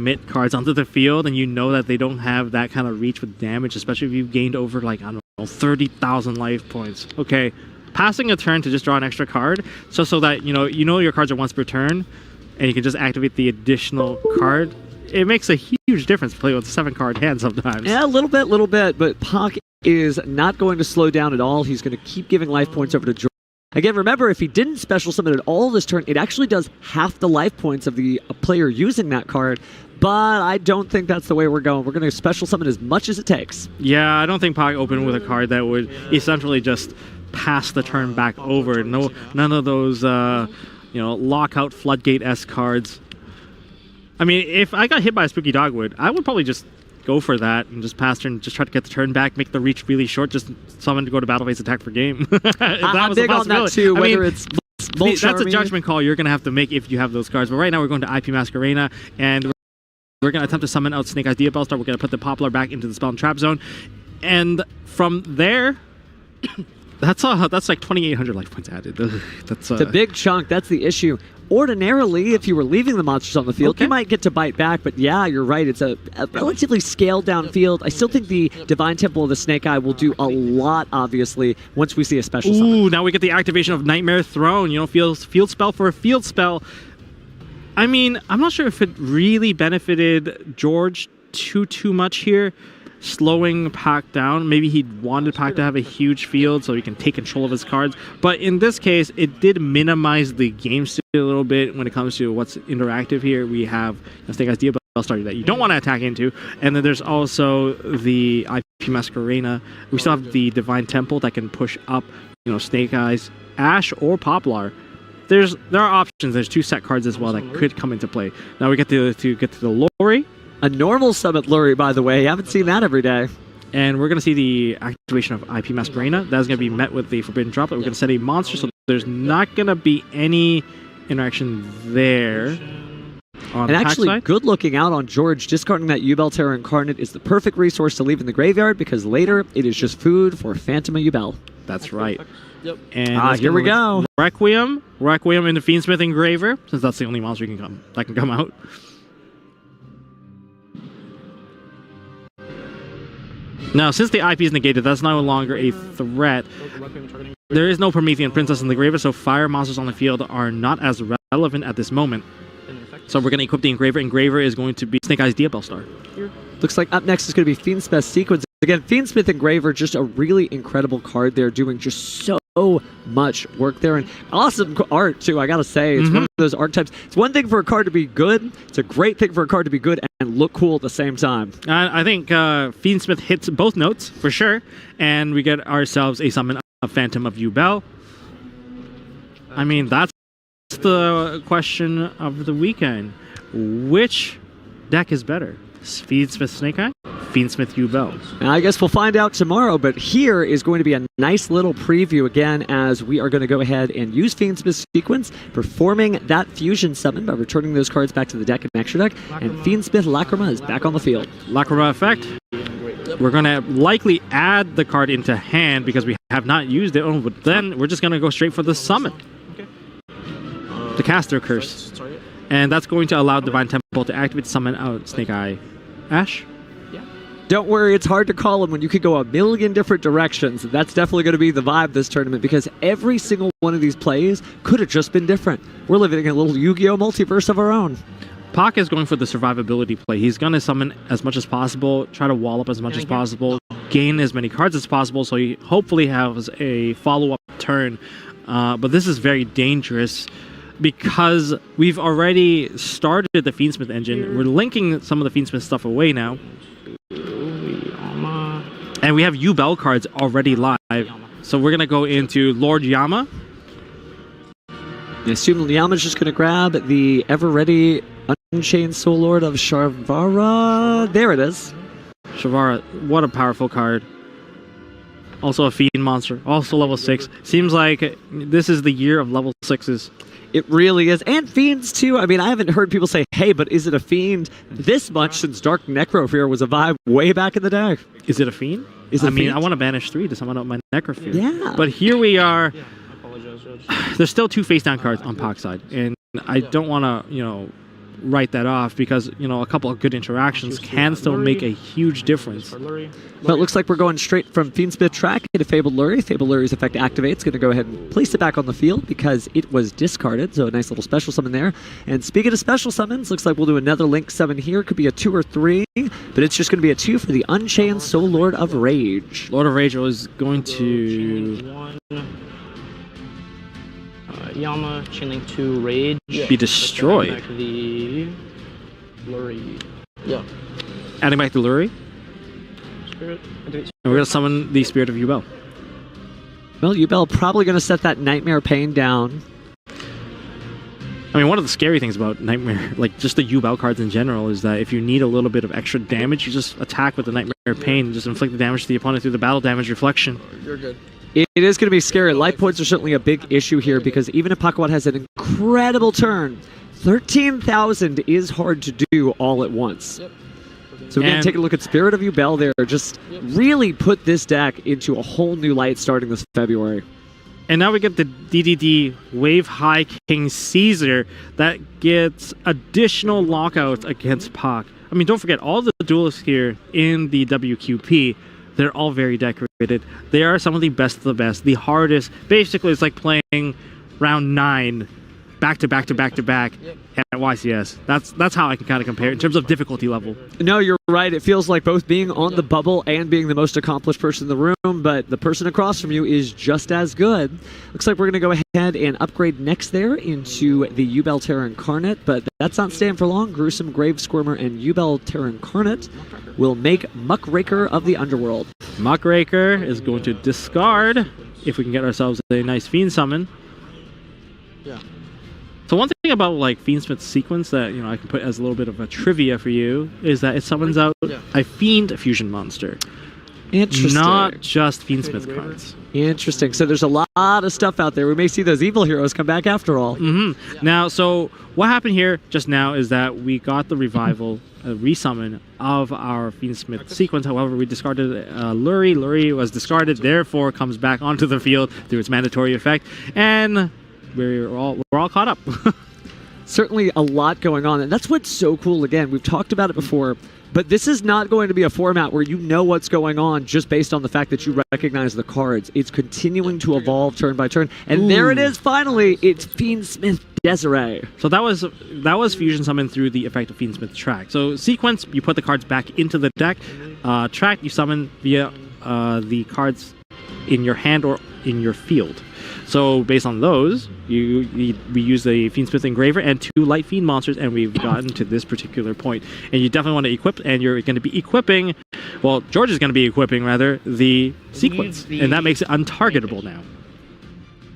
commit cards onto the field and you know that they don't have that kind of reach with damage, especially if you've gained over, like, I don't know, 30,000 life points. Okay, passing a turn to just draw an extra card, just so that, you know your cards are once per turn, and you can just activate the additional card. It makes a huge difference to play with a 7-card hand sometimes. Yeah, a little bit, but Pak is not going to slow down at all. He's going to keep giving life points over to George. Again, remember, if he didn't special summon at all this turn, it actually does half the life points of the player using that card, but I don't think that's the way we're going. We're going to special summon as much as it takes. Yeah, I don't think Pak opened with a card that would essentially just pass the turn back over. None of those, lockout floodgate-esque cards. I mean, if I got hit by a Spooky Dogwood, I would probably just go for that and just pass turn, just try to get the turn back, make the reach really short, just summon to go to battle phase attack for game. I'm big on that too, whether it's that's a judgment call you're going to have to make if you have those cards. But right now we're going to IP Mask Arena, and we're going to attempt to summon out Snake Eyes Diabell Star. We're going to put the Poplar back into the Spell and Trap Zone. And from there, that's like 2,800 life points added. It's a big chunk. That's the issue. Ordinarily, if you were leaving the monsters on the field, you might get to bite back, but yeah, you're right. It's a relatively scaled down field. I still think the Divine Temple of the Snake Eye will do a lot, obviously, once we see a special summon. Ooh, now we get the activation of Nightmare Throne. Field spell for a field spell. I mean, I'm not sure if it really benefited George too much here, slowing Pak down. Maybe he wanted Pak to have a huge field so he can take control of his cards. But in this case, it did minimize the game state a little bit when it comes to what's interactive here. We have Snake Eyes Diabell Star that you don't want to attack into, and then there's also the IP Mask Arena. We still have the Divine Temple that can push up, Snake Eyes, Ash, or Poplar. There are options. There's 2 set cards as well that could come into play. Now we get to get to the Lori. A normal summit Lurie, by the way. You haven't seen that every day. And we're going to see the activation of IP Mask Arena. That's going to be met with the Forbidden Drop. We're going to set a monster, so there's not going to be any interaction there. On and actually, good looking out on George. Discarding that Ubel Terror Incarnate is the perfect resource to leave in the graveyard, because later it is just food for Phantom Ubel. That's right. Yep. And here we go. Requiem into Fiend Smith Engraver, since that's the only monster that can come out. Now, since the IP is negated, that's no longer a threat. There is no Promethean Princess in the Engraver, so fire monsters on the field are not as relevant at this moment. So we're going to equip the Engraver. Engraver is going to be Snake Eyes Diabell Star. Looks like up next is going to be Fiend Smith Sequence. Again, Fiend Smith Engraver, just a really incredible card there, doing just so much work there, and awesome art too, I gotta say. It's one of those archetypes. It's one thing for a card to be good, it's a great thing for a card to be good and look cool at the same time. I think Fiend Smith hits both notes for sure, and we get ourselves a summon of Phantom of Ubel. I mean, that's the question of the weekend. Which deck is better? Fiend Smith Snake Eye? Fiend Smith Ubel. Now, I guess we'll find out tomorrow, but here is going to be a nice little preview again, as we are going to go ahead and use Fiend Smith Sequence, performing that fusion summon by returning those cards back to the deck and extra deck, and Fiend Smith Lacrima is back on the field. Lacrima effect. We're going to likely add the card into hand because we have not used it, but then we're just going to go straight for the summon. The Caster Curse. And that's going to allow Divine Temple to activate summon out Snake Eye Ash. Don't worry, it's hard to call him when you could go a million different directions. That's definitely going to be the vibe this tournament, because every single one of these plays could have just been different. We're living in a little Yu-Gi-Oh! Multiverse of our own. Pak is going for the survivability play. He's going to summon as much as possible, try to wall up as much as possible, gain as many cards as possible, so he hopefully has a follow-up turn. But this is very dangerous, because we've already started the Fiend Smith engine. We're linking some of the Fiend Smith stuff away now. And we have Ubel cards already live. So we're going to go into Lord Yama. I assume Yama's just going to grab the ever-ready Unchained Soul Lord of Sharvara. There it is. Sharvara, what a powerful card. Also a Fiend monster, also level 6. Seems like this is the year of level 6s. It really is. And Fiends, too. I mean, I haven't heard people say, hey, but is it a Fiend this much since Dark Necrofear was a vibe way back in the day? Is it a Fiend? I mean, I want to banish 3 to summon out my Necrofear. Yeah. But here we are. There's still 2 face-down cards on Pak's side. And I don't want to, write that off because, you know, a couple of good interactions can still make a huge difference. But it looks like we're going straight from Fiend Smith track into Fabled Lurie. Fabled Lurie's effect activates. Going to go ahead and place it back on the field because it was discarded. So a nice little special summon there. And speaking of special summons, looks like we'll do another Link summon here. Could be a 2 or 3, but it's just going to be a 2 for the Unchained Soul Lord of Rage. Lord of Rage is going to Yama, Chainlink 2, Rage. be destroyed. Back to the Lurie. Yeah. Adding back to Lurie. Spirit. And we're going to summon the Spirit of Ubel. Well, Ubel probably going to set that Nightmare Pain down. I mean, one of the scary things about Nightmare, like just the Ubel cards in general, is that if you need a little bit of extra damage, you just attack with the Nightmare Pain and just inflict the damage to the opponent through the battle damage reflection. You're good. It is going to be scary. Life points are certainly a big issue here because even if Pakawat has an incredible turn, 13,000 is hard to do all at once. Yep. So again, take a look at Spirit of Ubel there. Just really put this deck into a whole new light starting this February. And now we get the DDD Wave High King Caesar that gets additional lockouts against Pak. I mean, don't forget, all the duelists here in the WQP, they're all very decorated. They are some of the best of the best. The hardest, basically, it's like playing round 9 back to back to back to back at YCS. That's how I can kind of compare it in terms of difficulty level. No, you're right. It feels like both being on the bubble and being the most accomplished person in the room, but the person across from you is just as good. Looks like we're going to go ahead and upgrade next there into the Ubel Terra Incarnate, but that's not staying for long. Gruesome Grave Squirmer and Ubel Terra Incarnate will make Muckraker of the Underworld. Muckraker is going to discard if we can get ourselves a nice Fiend summon. Yeah. So one thing about like Fiend Smith's sequence that, you know, I can put as a little bit of a trivia for you is that it summons out a Fiend fusion monster. Interesting. Not just Fiend Smith cards. Interesting. So there's a lot of stuff out there. We may see those evil heroes come back after all. Now, so what happened here just now is that we got the revival, a resummon of our Fiend Smith sequence. However, we discarded Lurie. Lurie was discarded, therefore comes back onto the field through its mandatory effect, and we're all caught up. Certainly a lot going on, and that's what's so cool. Again, we've talked about it before, but this is not going to be a format where you know what's going on just based on the fact that you recognize the cards. It's continuing to evolve turn by turn, and there it is finally. It's Fiend Smith Desiree. So that was fusion summoned through the effect of Fiend Smith track. So sequence, you put the cards back into the deck. Track, you summon via the cards in your hand or in your field. So based on those, we use the Fiend Smith Engraver and 2 Light Fiend monsters, and we've gotten to this particular point. And you definitely want to equip, and you're going to be equipping, well, George is going to be equipping, rather, the sequence. And that makes it untargetable now.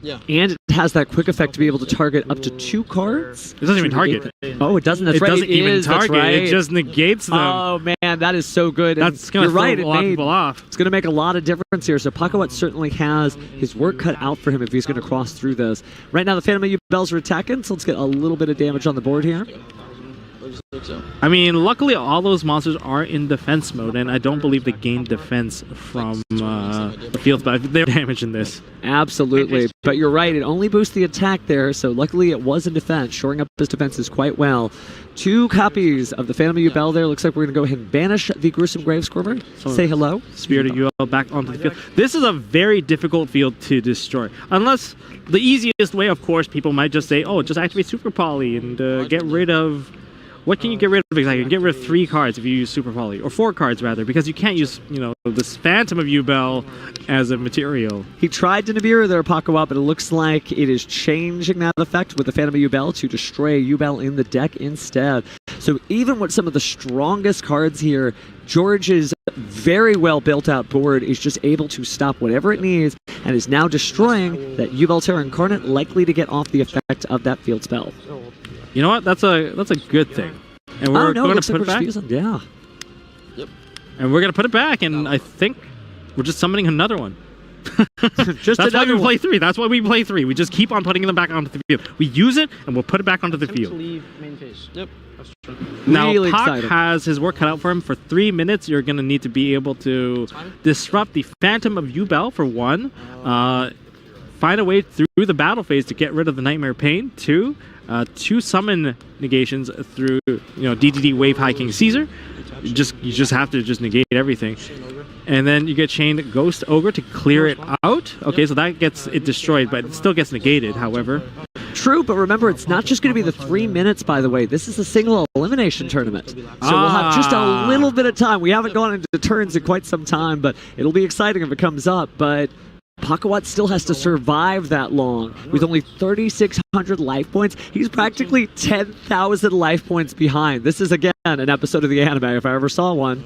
Yeah. And it has that quick effect to be able to target up to 2 cards. It doesn't even target. Oh, it doesn't. That's it right. doesn't even is. target. That's right. It just negates them. Oh, man, that is so good. And that's going to throw a lot of people off. It's going to make a lot of difference here. So Pakawat certainly has his work cut out for him if he's going to cross through this. Right now, the Phantom of Ubels are attacking, so let's get a little bit of damage on the board here. I mean, luckily all those monsters are in defense mode, and I don't believe they gain defense from the field, but they're damaging this. Absolutely, but you're right, it only boosts the attack there, so luckily it was in defense, shoring up his defenses quite well. 2 copies of the Phantom of Ubel there. Looks like we're going to go ahead and banish the Gruesome Grave Squirmer. Say hello. Spirit of Ubel back onto the field. This is a very difficult field to destroy. Unless, the easiest way, of course, people might just say, oh, just activate Super Poly and get rid of... What can you get rid of exactly? You can get rid of 3 cards if you use Super Poly, or 4 cards rather, because you can't use, you know, this Phantom of Ubel as a material. He tried to Nibiru there, Pakawat, but it looks like it is changing that effect with the Phantom of Ubel to destroy Ubel in the deck instead. So even with some of the strongest cards here, George's very well built out board is just able to stop whatever it needs and is now destroying that Ubel Terra Incarnate, likely to get off the effect of that field spell. You know what? That's a good thing. And we're going to put it back. Yeah. Yep. And we're going to put it back, and I think we're just summoning another one. Just That's why we one. play 3. That's why we play 3. We just keep on putting them back onto the field. We use it, and we'll put it back onto the field. Leave main phase. Yep. That's true. Now, Really Pak excited. has his work cut out for him. For 3 minutes, you're going to need to be able to disrupt the Phantom of Ubel, for 1. Find a way through the battle phase to get rid of the Nightmare Pain. 2. 2 summon negations through DDD Wave High King Caesar. You just have to just negate everything. And then you get Chained Ghost Ogre to clear it out. Okay, so that gets it destroyed, but it still gets negated, however. True, but remember, it's not just going to be the 3 minutes, by the way. This is a single elimination tournament. So we'll have just a little bit of time. We haven't gone into turns in quite some time, but it'll be exciting if it comes up. But Pakawat still has to survive that long. With only 3,600 life points, he's practically 10,000 life points behind. This is, again, an episode of the anime, if I ever saw one.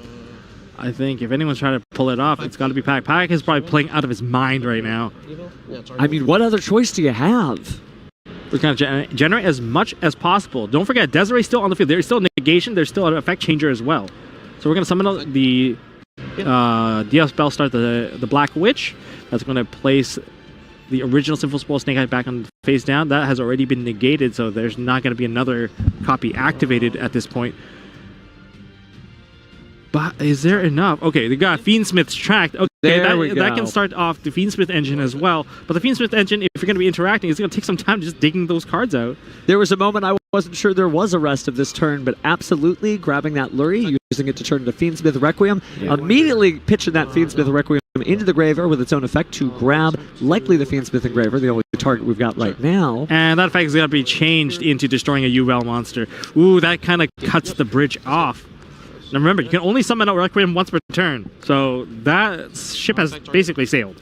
I think if anyone's trying to pull it off, it's got to be Pac. Pac is probably playing out of his mind right now. I mean, what other choice do you have? We're going to generate as much as possible. Don't forget, Desiree's still on the field. There's still negation. There's still an effect changer as well. So we're going to summon the DF spell start the Black Witch. That's going to place the original Sinful Spoil Snake Eye back on face down. That has already been negated, so there's not going to be another copy activated at this point. But is there enough? Okay, they got Fiend Smith's tracked. Okay, that can start off the Fiend Smith engine as well. But the Fiend Smith engine, if you're going to be interacting, it's going to take some time just digging those cards out. There was a moment I wasn't sure there was a rest of this turn, but absolutely grabbing that Lurie, using it to turn into Fiend Smith Requiem, immediately pitching that Fiend Smith Requiem into the graveyard with its own effect to grab likely the Fiend Smith Engraver, the only target we've got right now. And that effect is going to be changed into destroying a Ubel monster. Ooh, that kind of cuts the bridge off. Now remember, you can only summon out Requiem once per turn, so that ship has basically sailed.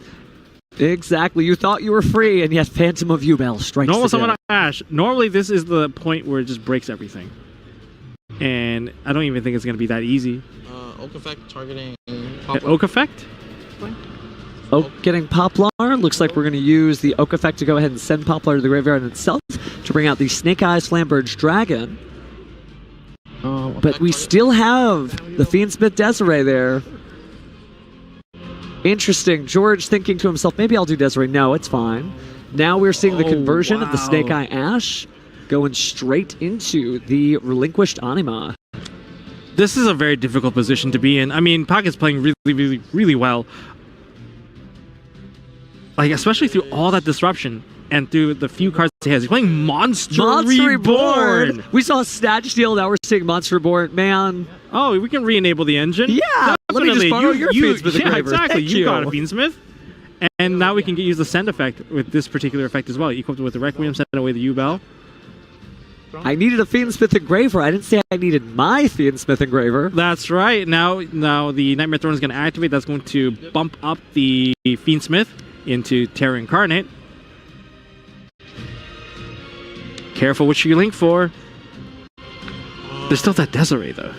Exactly. You thought you were free, and yet Phantom of Ubel strikes Normal summon Ash. Normally, this is the point where it just breaks everything. And I don't even think it's going to be that easy. Oak effect targeting... Oak effect? Oak getting Poplar. Looks like we're going to use the Oak effect to go ahead and send Poplar to the graveyard itself to bring out the Snake Eyes Flamberge Dragon. But we still have the Fiend Smith Desiree there. Interesting. George thinking to himself, maybe I'll do Desiree. No, it's fine. Now we're seeing the conversion of the Snake Eye Ash going straight into the Relinquished Anima. This is a very difficult position to be in. I mean, Pocket's playing really well. Like, especially through all that disruption. And through the few cards he has. He's playing Monster Reborn. We saw Snatch Steal, now we're seeing Monster Reborn. Man. Oh, we can re-enable the engine? Yeah. Let me just borrow your Fiend Smith Engraver. Exactly. Thank you got a Fiend Smith. And now we can use the send effect with this particular effect as well. Equipped with the Requiem, send away the Ubel. I needed a Fiend Smith Engraver. I didn't say I needed my Fiend Smith Engraver. That's right. Now the Nightmare Throne is going to activate. That's going to bump up the Fiend Smith into Terra Incarnate. Careful what you link for. There's still that Desiree, though.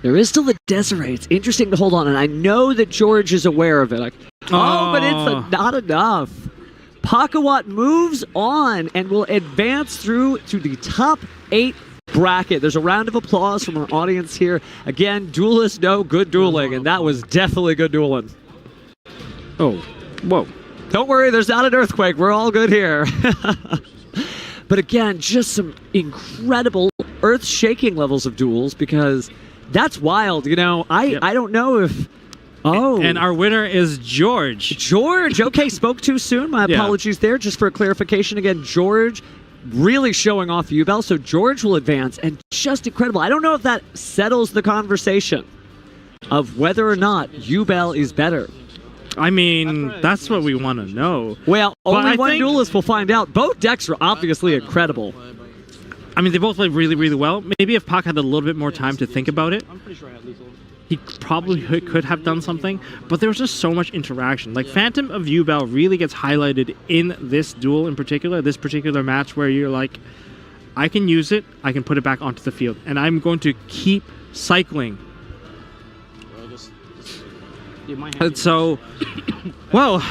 There is still the Desiree. It's interesting to hold on, and I know that George is aware of it. But it's not enough. Pakawat moves on and will advance through to the top 8 bracket. There's a round of applause from our audience here. Again, Duelists know good dueling, and that was definitely good dueling. Oh, whoa. Don't worry, there's not an earthquake. We're all good here. But again, just some incredible earth-shaking levels of duels, because that's wild. You know, I don't know if... Oh. And our winner is George. George! Okay, spoke too soon. My apologies there. Just for clarification again, George really showing off Ubel, so George will advance, and just incredible. I don't know if that settles the conversation of whether or not Ubel is better. I mean, that's what we want to know. Well, only one duelist will find out. Both decks are obviously incredible. I mean, they both play really well. Maybe if Pac had a little bit more time to think about it, he probably could have done something. But there was just so much interaction. Like, Phantom of Ubel really gets highlighted in this duel in particular, this particular match where you're like, I can use it, I can put it back onto the field, and I'm going to keep cycling. And so, well,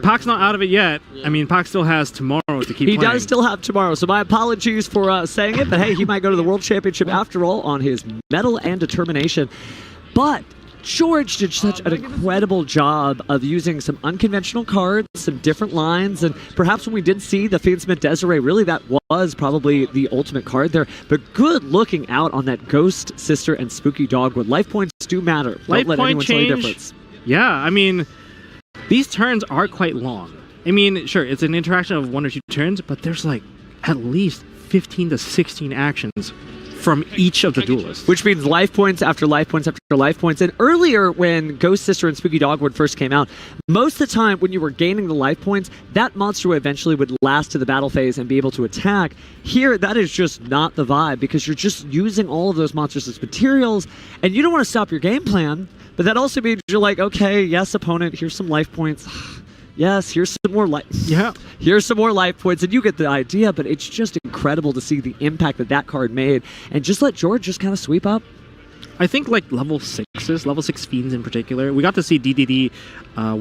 Pac's not out of it yet. I mean, Pac still has tomorrow to keep playing. He does still have tomorrow, so my apologies for saying it, but hey, he might go to the World Championship after all on his mettle and determination. But George did such an incredible job of using some unconventional cards, some different lines, and perhaps when we did see the Fiend Smith Desiree, really that was probably the ultimate card there. But good looking out on that Ghost Sister and Spooky Dogwood. Life points do matter. Life Don't let point anyone tell you change. difference. Yeah, I mean, these turns are quite long. I mean, sure, it's an interaction of 1 or 2 turns, but there's like at least 15 to 16 actions from each of the duelists. Which means life points after life points after life points. And earlier, when Ghost Sister and Spooky Dogwood first came out, most of the time when you were gaining the life points, that monster eventually would last to the battle phase and be able to attack. Here, that is just not the vibe, because you're just using all of those monsters as materials, and you don't want to stop your game plan, but that also means you're like, okay, yes, opponent, here's some life points. Yes, here's some more life. Yeah. Here's some more life points, and you get the idea. But it's just incredible to see the impact that card made, and just let George just kind of sweep up. I think like level 6s, level 6 fiends in particular, we got to see DDD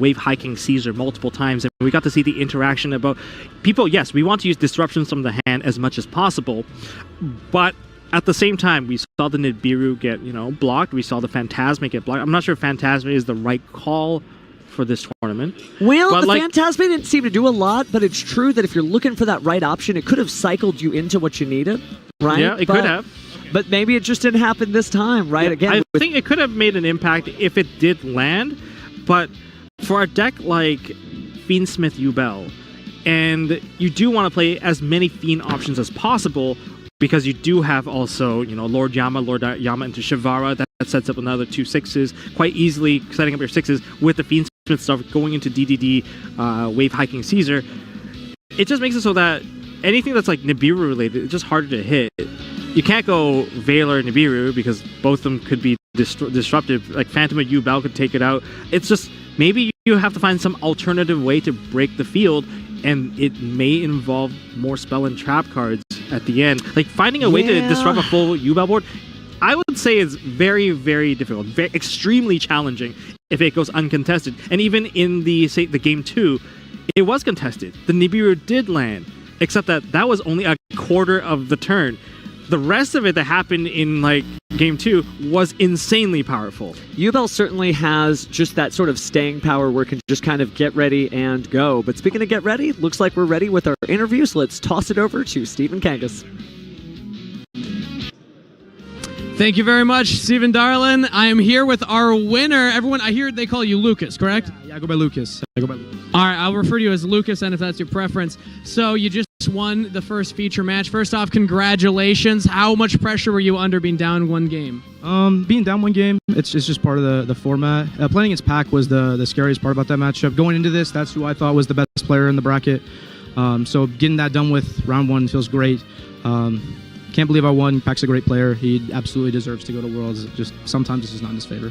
wave hiking Caesar multiple times, and we got to see the interaction about people. Yes, we want to use disruptions from the hand as much as possible, but at the same time, we saw the Nibiru get blocked. We saw the Phantasmic get blocked. I'm not sure if Phantasmic is the right call for this tournament. Well, but the Phantasmic didn't seem to do a lot, but it's true that if you're looking for that right option, it could have cycled you into what you needed, right? Yeah, it could have. But maybe it just didn't happen this time, right? Yeah, Again, I think it could have made an impact if it did land, but for a deck like Fiend Smith Ubel, and you do want to play as many Fiend options as possible, because you do have also, Lord Yama into Shivara, that sets up another 2 6s, quite easily setting up your 6s with the Fiend Smith stuff going into DDD, wave hiking Caesar. It just makes it so that anything that's like Nibiru related, it's just harder to hit. You can't go Veiler and Nibiru because both of them could be disruptive. Like Phantom of Ubel could take it out. It's just, maybe you have to find some alternative way to break the field, and it may involve more spell and trap cards at the end. Like finding a way to disrupt a full Ubel board, I would say is very, very difficult, extremely challenging if it goes uncontested. And even in the game 2, it was contested. The Nibiru did land, except that was only a quarter of the turn. The rest of it that happened in game 2 was insanely powerful. Ubel certainly has just that sort of staying power where it can just kind of get ready and go. But speaking of get ready, looks like we're ready with our interview, so let's toss it over to Stephen Kangas. Thank you very much, Stephen Darlin. I am here with our winner. Everyone, I hear they call you Lucas, correct? Yeah, I go by Lucas. All right, I'll refer to you as Lucas, and if that's your preference. So you just won the first feature match. First off, congratulations. How much pressure were you under being down one game? Being down one game, it's just part of the format. Playing against Pac was the scariest part about that matchup. Going into this, that's who I thought was the best player in the bracket. So getting that done with round 1 feels great. Can't believe I won. Pac's a great player. He absolutely deserves to go to Worlds. Just sometimes this is not in his favor.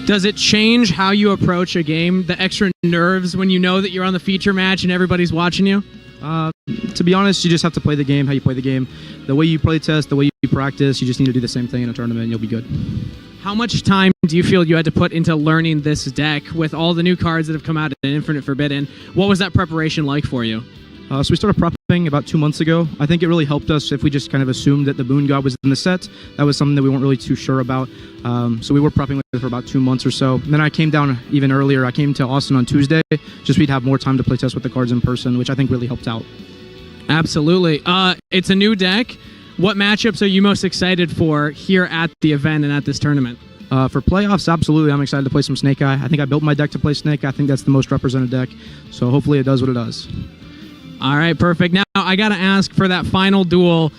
Does it change how you approach a game? The extra nerves when you know that you're on the feature match and everybody's watching you? To be honest, you just have to play the game how you play the game. The way you play test, the way you practice, you just need to do the same thing in a tournament and you'll be good. How much time do you feel you had to put into learning this deck with all the new cards that have come out in Infinite Forbidden? What was that preparation like for you? So we started prepping about 2 months ago. I think it really helped us if we just kind of assumed that the Boon God was in the set. That was something that we weren't really too sure about. So we were prepping with it for about 2 months or so. And then I came down even earlier. I came to Austin on Tuesday, just we'd have more time to play test with the cards in person, which I think really helped out. Absolutely. It's a new deck. What matchups are you most excited for here at the event and at this tournament? For playoffs, absolutely. I'm excited to play some Snake Eye. I think I built my deck to play Snake Eye. I think that's the most represented deck. So hopefully it does what it does. All right, perfect. Now, I got to ask for that final duel.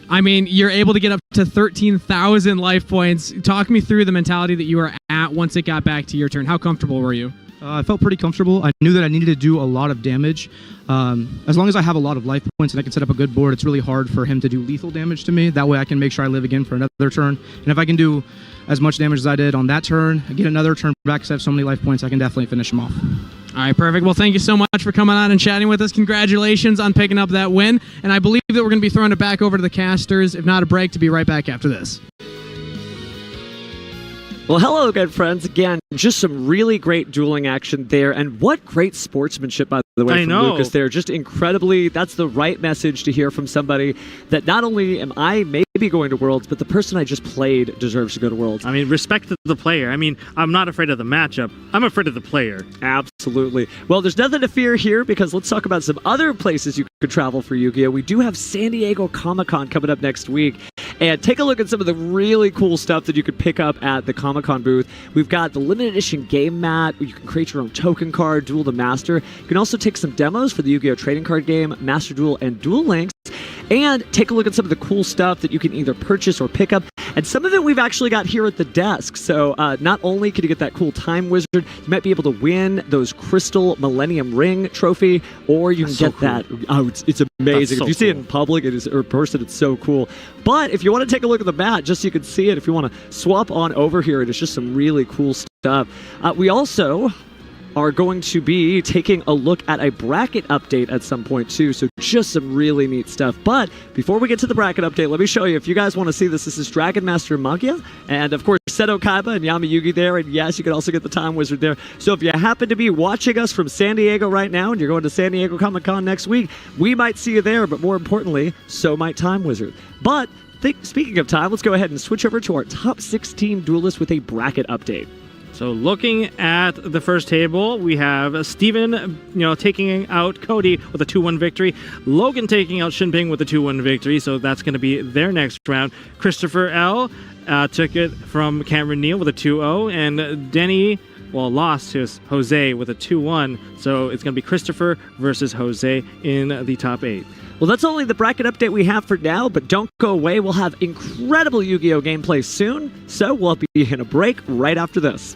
I mean, you're able to get up to 13,000 life points. Talk me through the mentality that you were at once it got back to your turn. How comfortable were you? I felt pretty comfortable. I knew that I needed to do a lot of damage. As long as I have a lot of life points and I can set up a good board, it's really hard for him to do lethal damage to me. That way I can make sure I live again for another turn. And if I can do as much damage as I did on that turn, get another turn back because I have so many life points, I can definitely finish him off. All right, perfect. Well, thank you so much for coming on and chatting with us. Congratulations on picking up that win. And I believe that we're going to be throwing it back over to the casters, if not a break, to be right back after this. Well, hello again, friends. Again, just some really great dueling action there. And what great sportsmanship, by the way, from Lucas there. Just incredibly, that's the right message to hear from somebody that not only am I maybe going to Worlds, but the person I just played deserves to go to Worlds. I mean, respect to the player. I mean, I'm not afraid of the matchup. I'm afraid of the player. Absolutely. Well, there's nothing to fear here because let's talk about some other places you could travel for Yu-Gi-Oh! We do have San Diego Comic-Con coming up next week. And take a look at some of the really cool stuff that you could pick up at the Comic-Con booth. We've got the limited edition game mat where you can create your own token card, Duel the Master. You can also take some demos for the Yu-Gi-Oh! Trading card game, Master Duel, and Duel Links. And take a look at some of the cool stuff that you can either purchase or pick up. And some of it we've actually got here at the desk. So not only can you get that cool Time Wizard, you might be able to win those Crystal Millennium Ring trophy, or you can get that. Oh, it's amazing. If you see it in public, it is, or in person, it's so cool. But if you want to take a look at the mat, just so you can see it, if you want to swap on over here, it's just some really cool stuff. We also are going to be taking a look at a bracket update at some point too, so just some really neat stuff. But before we get to the bracket update, let me show you, if you guys want to see this, this is Dragon Master Magia, and of course Seto Kaiba and Yami Yugi there, and yes, you can also get the Time Wizard there. So if you happen to be watching us from San Diego right now, and you're going to San Diego Comic-Con next week, we might see you there, but more importantly, so might Time Wizard. But speaking of time, let's go ahead and switch over to our top 16 duelists with a bracket update. So looking at the first table, we have Steven, taking out Cody with a 2-1 victory. Logan taking out Shinping with a 2-1 victory, so that's going to be their next round. Christopher L. Took it from Cameron Neal with a 2-0, and Denny, lost to Jose with a 2-1. So it's going to be Christopher versus Jose in the top 8. Well, that's only the bracket update we have for now, but don't go away. We'll have incredible Yu-Gi-Oh! Gameplay soon, so we'll be in a break right after this.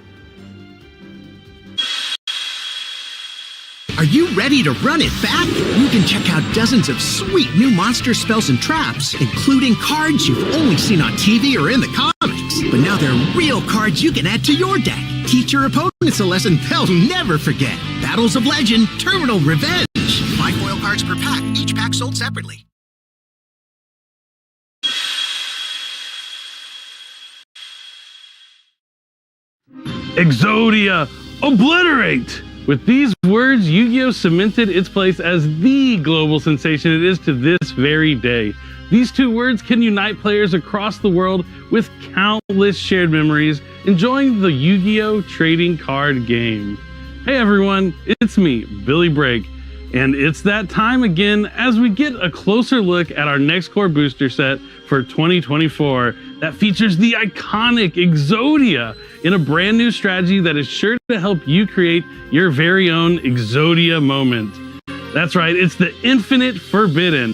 Are you ready to run it back? You can check out dozens of sweet new monster spells and traps, including cards you've only seen on TV or in the comics. But now they're real cards you can add to your deck. Teach your opponents a lesson they'll never forget. Battles of Legend, Terminal Revenge. 5 foil cards per pack, each pack sold separately. Exodia, obliterate! With these words, Yu-Gi-Oh! Cemented its place as the global sensation it is to this very day. These 2 words can unite players across the world with countless shared memories, enjoying the Yu-Gi-Oh! Trading card game. Hey everyone, it's me, Billy Brake, and it's that time again as we get a closer look at our next core booster set for 2024 that features the iconic Exodia in a brand new strategy that is sure to help you create your very own Exodia moment. That's right, it's the Infinite Forbidden.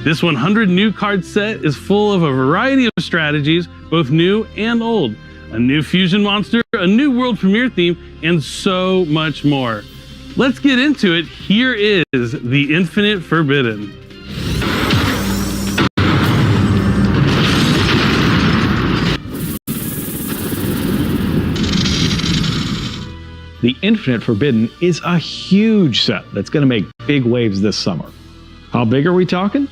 This 100 new card set is full of a variety of strategies, both new and old. A new fusion monster, a new world premiere theme, and so much more. Let's get into it. Here is the Infinite Forbidden. The Infinite Forbidden is a huge set that's going to make big waves this summer. How big are we talking?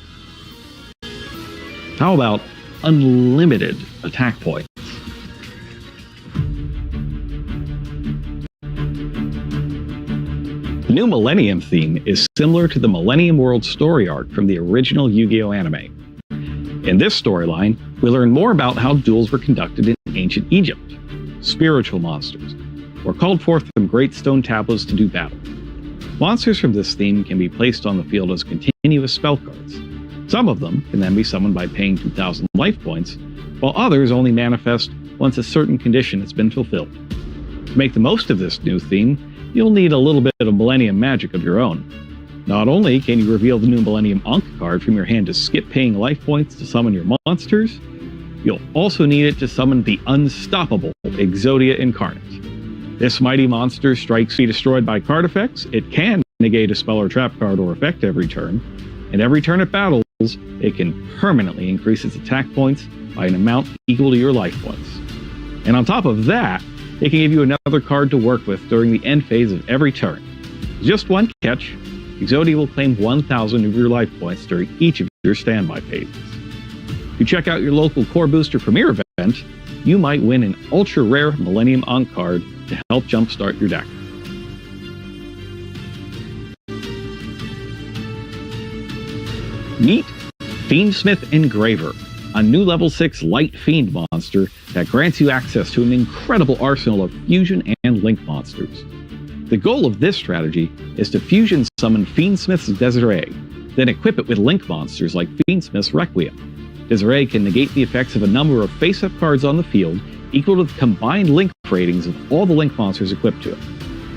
How about unlimited attack points? The new Millennium theme is similar to the Millennium World story arc from the original Yu-Gi-Oh! Anime. In this storyline, we learn more about how duels were conducted in ancient Egypt. Spiritual monsters were called forth from great stone tablets to do battle. Monsters from this theme can be placed on the field as continuous spell cards. Some of them can then be summoned by paying 2,000 life points, while others only manifest once a certain condition has been fulfilled. To make the most of this new theme, you'll need a little bit of Millennium magic of your own. Not only can you reveal the new Millennium Ankh card from your hand to skip paying life points to summon your monsters, you'll also need it to summon the unstoppable Exodia Incarnate. This mighty monster strikes be destroyed by card effects. It can negate a spell or trap card or effect every turn, and every turn it battles, it can permanently increase its attack points by an amount equal to your life points. And on top of that, it can give you another card to work with during the end phase of every turn. Just one catch, Exodia will claim 1,000 of your life points during each of your standby phases. If you check out your local Core Booster Premier event, you might win an ultra-rare Millennium Ankh card to help jumpstart your deck. Meet Fiend Smith Engraver, a new level 6 light fiend monster that grants you access to an incredible arsenal of fusion and link monsters. The goal of this strategy is to fusion summon Fiend Smith's Desiree, then equip it with link monsters like Fiend Smith's Requiem. Desiree can negate the effects of a number of face-up cards on the field equal to the combined link ratings of all the link monsters equipped to it.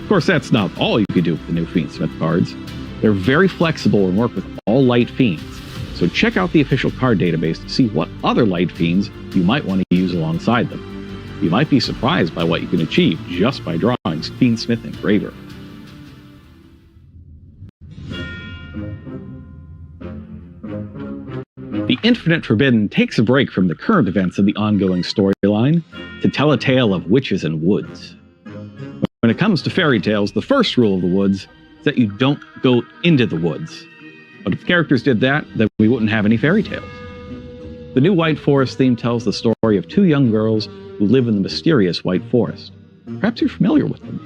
course, that's not all you can do with the new Fiend Smith cards. They're very flexible and work with all light fiends, so check out the official card database to see what other light fiends you might want to use alongside them. You might be surprised by what you can achieve just by drawing Fiend Smith Engraver. The Infinite Forbidden takes a break from the current events of the ongoing storyline to tell a tale of witches and woods. When it comes to fairy tales, the first rule of the woods is that you don't go into the woods. But if characters did that, then we wouldn't have any fairy tales. The new White Forest theme tells the story of two young girls who live in the mysterious White Forest. Perhaps you're familiar with them.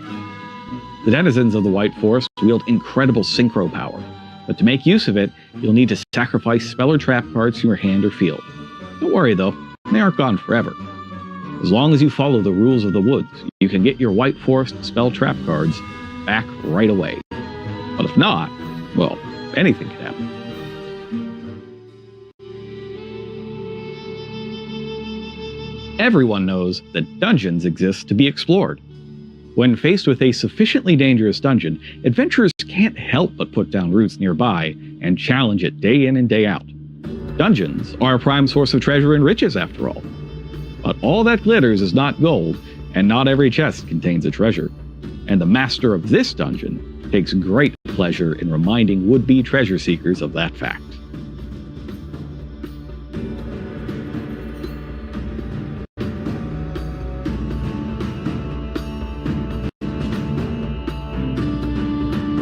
The denizens of the White Forest wield incredible synchro power, but to make use of it, you'll need to sacrifice spell or trap cards from your hand or field. Don't worry though, they aren't gone forever. As long as you follow the rules of the woods, you can get your White Forest spell trap cards back right away. But if not, well, anything can happen. Everyone knows that dungeons exist to be explored. When faced with a sufficiently dangerous dungeon, adventurers can't help but put down roots nearby and challenge it day in and day out. Dungeons are a prime source of treasure and riches, after all. But all that glitters is not gold, and not every chest contains a treasure. And the master of this dungeon takes great pleasure in reminding would-be treasure seekers of that fact.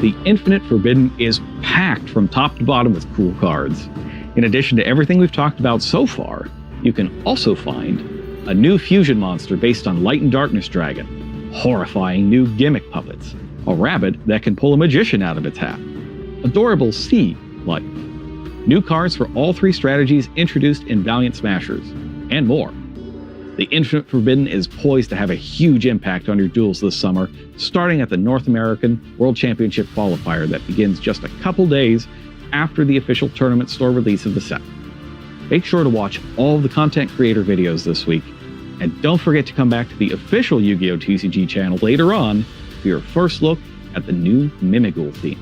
The Infinite Forbidden is packed from top to bottom with cool cards. In addition to everything we've talked about so far, you can also find a new fusion monster based on Light and Darkness Dragon, horrifying new gimmick puppets, a rabbit that can pull a magician out of its hat, adorable sea life, new cards for all three strategies introduced in Valiant Smashers, and more. The Infinite Forbidden is poised to have a huge impact on your duels this summer, starting at the North American World Championship qualifier that begins just a couple days after the official tournament store release of the set. Make sure to watch all of the content creator videos this week, and don't forget to come back to the official Yu-Gi-Oh! TCG channel later on for your first look at the new Mimighoul theme.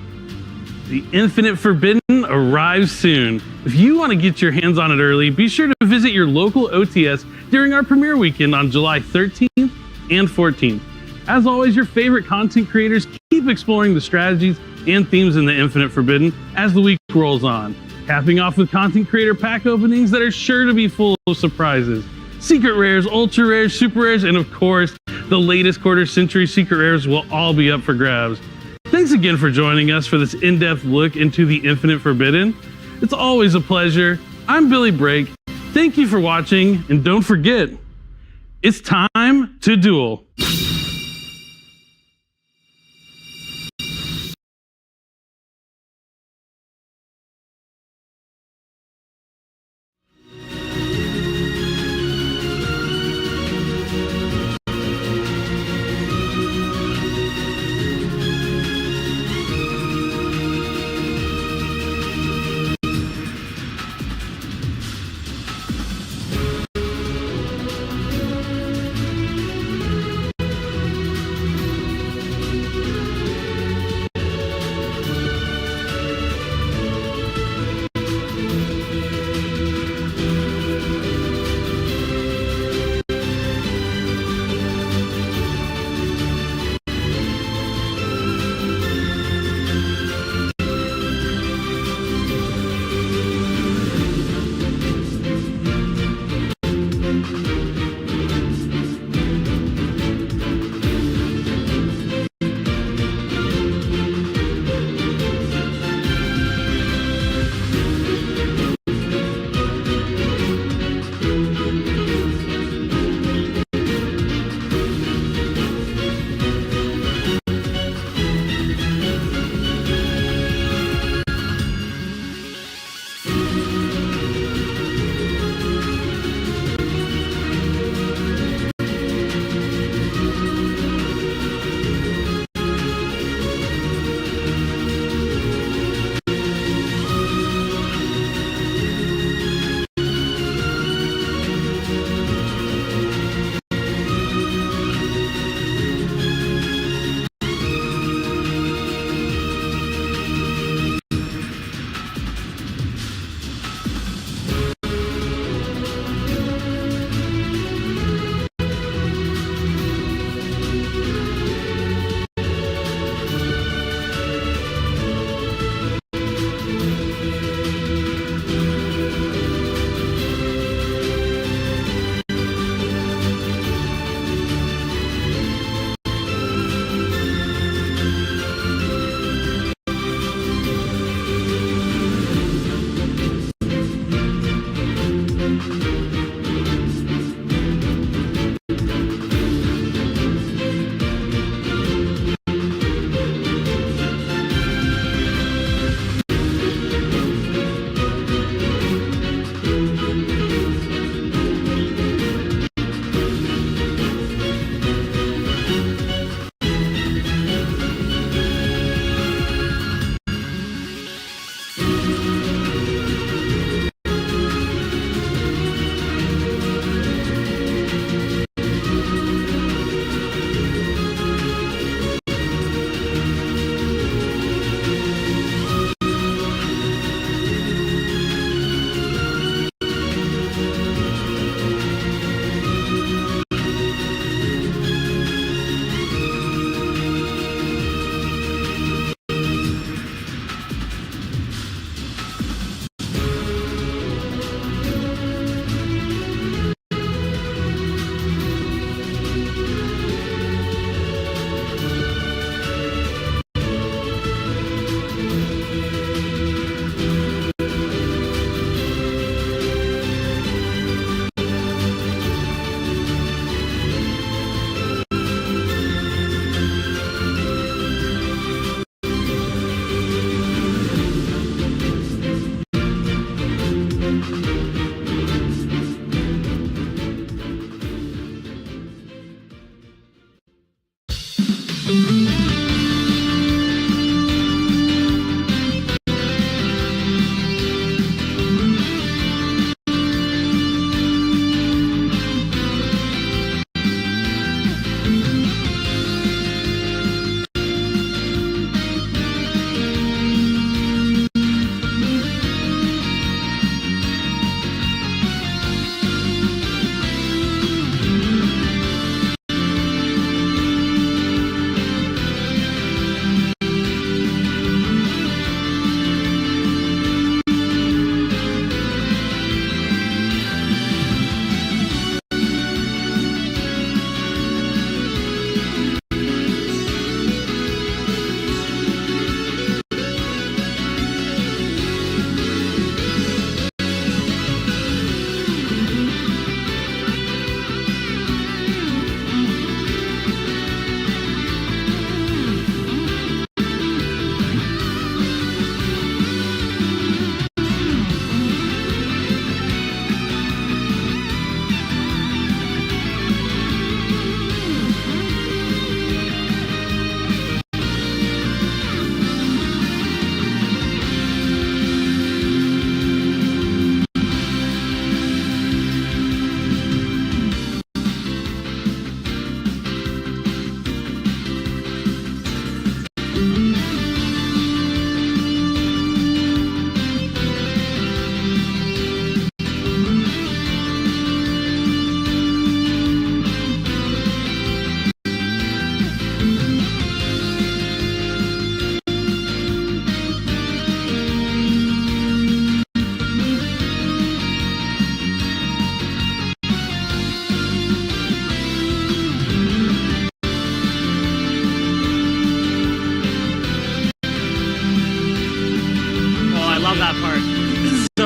The Infinite Forbidden arrives soon. If you want to get your hands on it early, be sure to visit your local OTS during our premiere weekend on July 13th and 14th. As always, your favorite content creators keep exploring the strategies and themes in the Infinite Forbidden as the week rolls on, capping off with content creator pack openings that are sure to be full of surprises. Secret rares, ultra rares, super rares, and of course, the latest quarter century secret rares will all be up for grabs. Thanks again for joining us for this in-depth look into the Infinite Forbidden. It's always a pleasure. I'm Billy Brake. Thank you for watching, and don't forget, it's time to duel.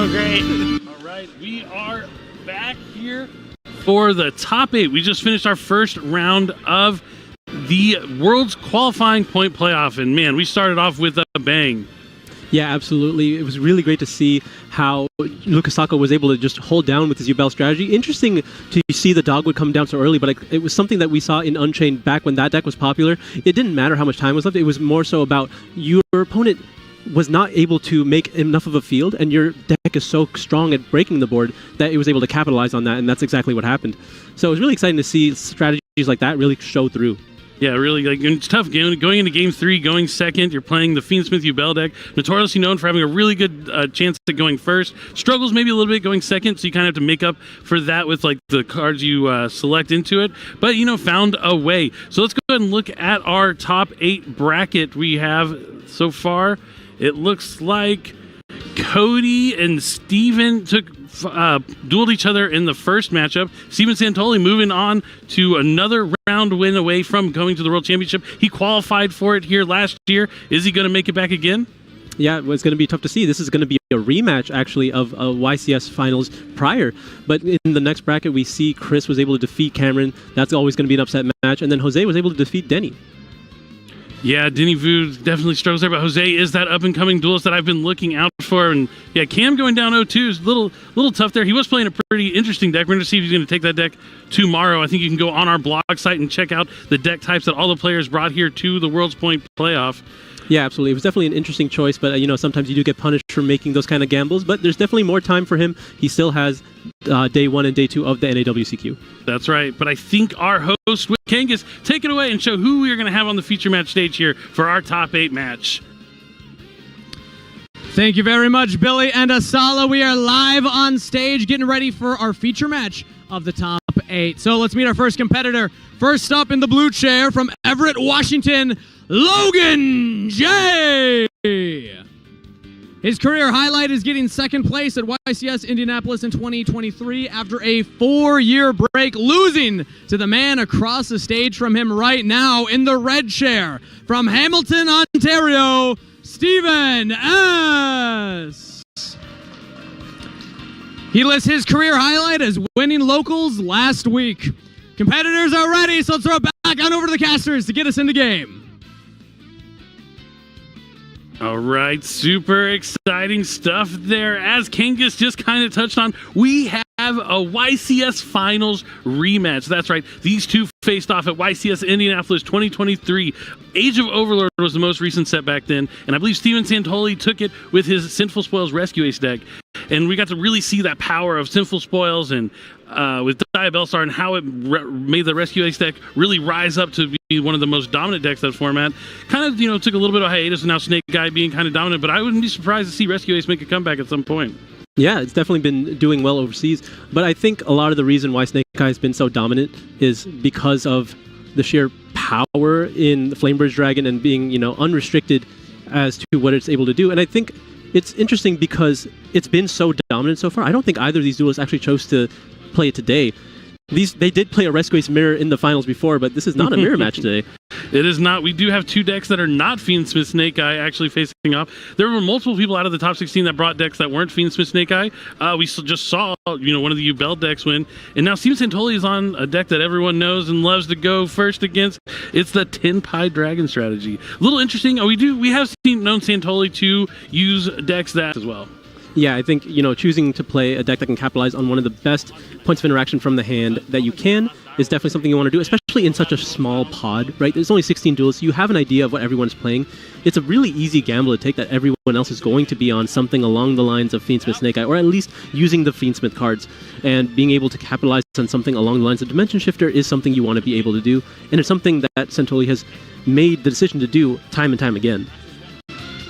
so great. All right, we are back here for the top 8. We just finished our first round of the World's Qualifying Point Playoff, and man, we started off with a bang. Yeah, absolutely. It was really great to see how Lukasako was able to just hold down with his Ubel strategy. Interesting to see the Dogwood come down so early, but it was something that we saw in Unchained back when that deck was popular. It didn't matter how much time was left. It was more so about your opponent was not able to make enough of a field, and your deck is so strong at breaking the board that it was able to capitalize on that, and that's exactly what happened. So it was really exciting to see strategies like that really show through. Yeah, really, it's tough going into Game 3, going second. You're playing the Fiend Smith Ubel deck, notoriously known for having a really good chance at going first. Struggles maybe a little bit going second, so you kind of have to make up for that with like the cards you select into it. But, found a way. So let's go ahead and look at our top 8 bracket we have so far. It looks like Cody and Steven dueled each other in the first matchup. Steven Santoli moving on to another round win away from going to the World Championship. He qualified for it here last year. Is he going to make it back again? Yeah, well, it's going to be tough to see. This is going to be a rematch, actually, of YCS finals prior. But in the next bracket, we see Chris was able to defeat Cameron. That's always going to be an upset match. And then Jose was able to defeat Denny. Yeah, Denny Vu definitely struggles there, but Jose is that up-and-coming duelist that I've been looking out for. And yeah, Cam going down 0-2 is a little tough there. He was playing a pretty interesting deck. We're going to see if he's going to take that deck tomorrow. I think you can go on our blog site and check out the deck types that all the players brought here to the World's Point Playoff. Yeah, absolutely. It was definitely an interesting choice, but sometimes you do get punished for making those kind of gambles. But there's definitely more time for him. He still has day 1 and day 2 of the NAWCQ. That's right. But I think our host, Wick Kangas, take it away and show who we are going to have on the feature match stage here for our top 8 match. Thank you very much, Billy and Asala. We are live on stage getting ready for our feature match of the top 8. So let's meet our first competitor. First up in the blue chair from Everett, Washington, Logan J. His career highlight is getting second place at YCS Indianapolis in 2023 after a 4-year break, losing to the man across the stage from him right now in the red chair from Hamilton, Ontario, Stephen S. He lists his career highlight as winning locals last week. Competitors are ready, so let's throw it back on over to the casters to get us in the game. All right, super exciting stuff there. As Kangas just kind of touched on, we have a YCS Finals rematch. That's right, these two faced off at YCS Indianapolis 2023. Age of Overlord was the most recent set back then, and I believe Steven Santoli took it with his Sinful Spoils Rescue Ace deck. And we got to really see that power of Sinful Spoils and with Diabellstar and how it made the Rescue Ace deck really rise up to be one of the most dominant decks of that format. Kind of, took a little bit of a hiatus, and now Snake Guy being kind of dominant, but I wouldn't be surprised to see Rescue Ace make a comeback at some point. Yeah, it's definitely been doing well overseas, but I think a lot of the reason why Snake Eye has been so dominant is because of the sheer power in the Flamebridge Dragon and being, unrestricted as to what it's able to do. And I think it's interesting because it's been so dominant so far. I don't think either of these duelists actually chose to play it today. They did play a Rescue Ace mirror in the finals before, but this is not a mirror match today. It is not. We do have 2 decks that are not Fiend Smith Snake Eye actually facing off. There were multiple people out of the top 16 that brought decks that weren't Fiend Smith Snake Eye. We just saw, one of the Ubel decks win, and now Steven Santoli is on a deck that everyone knows and loves to go first against. It's the Tin Pie Dragon strategy. A little interesting. We have known Santoli to use decks that as well. Yeah, I think, choosing to play a deck that can capitalize on one of the best points of interaction from the hand that you can is definitely something you want to do, especially in such a small pod, right? There's only 16 duelists. You have an idea of what everyone's playing. It's a really easy gamble to take that everyone else is going to be on something along the lines of Fiend Smith Snake Eye, or at least using the Fiend Smith cards. And being able to capitalize on something along the lines of Dimension Shifter is something you want to be able to do. And it's something that Santoli has made the decision to do time and time again.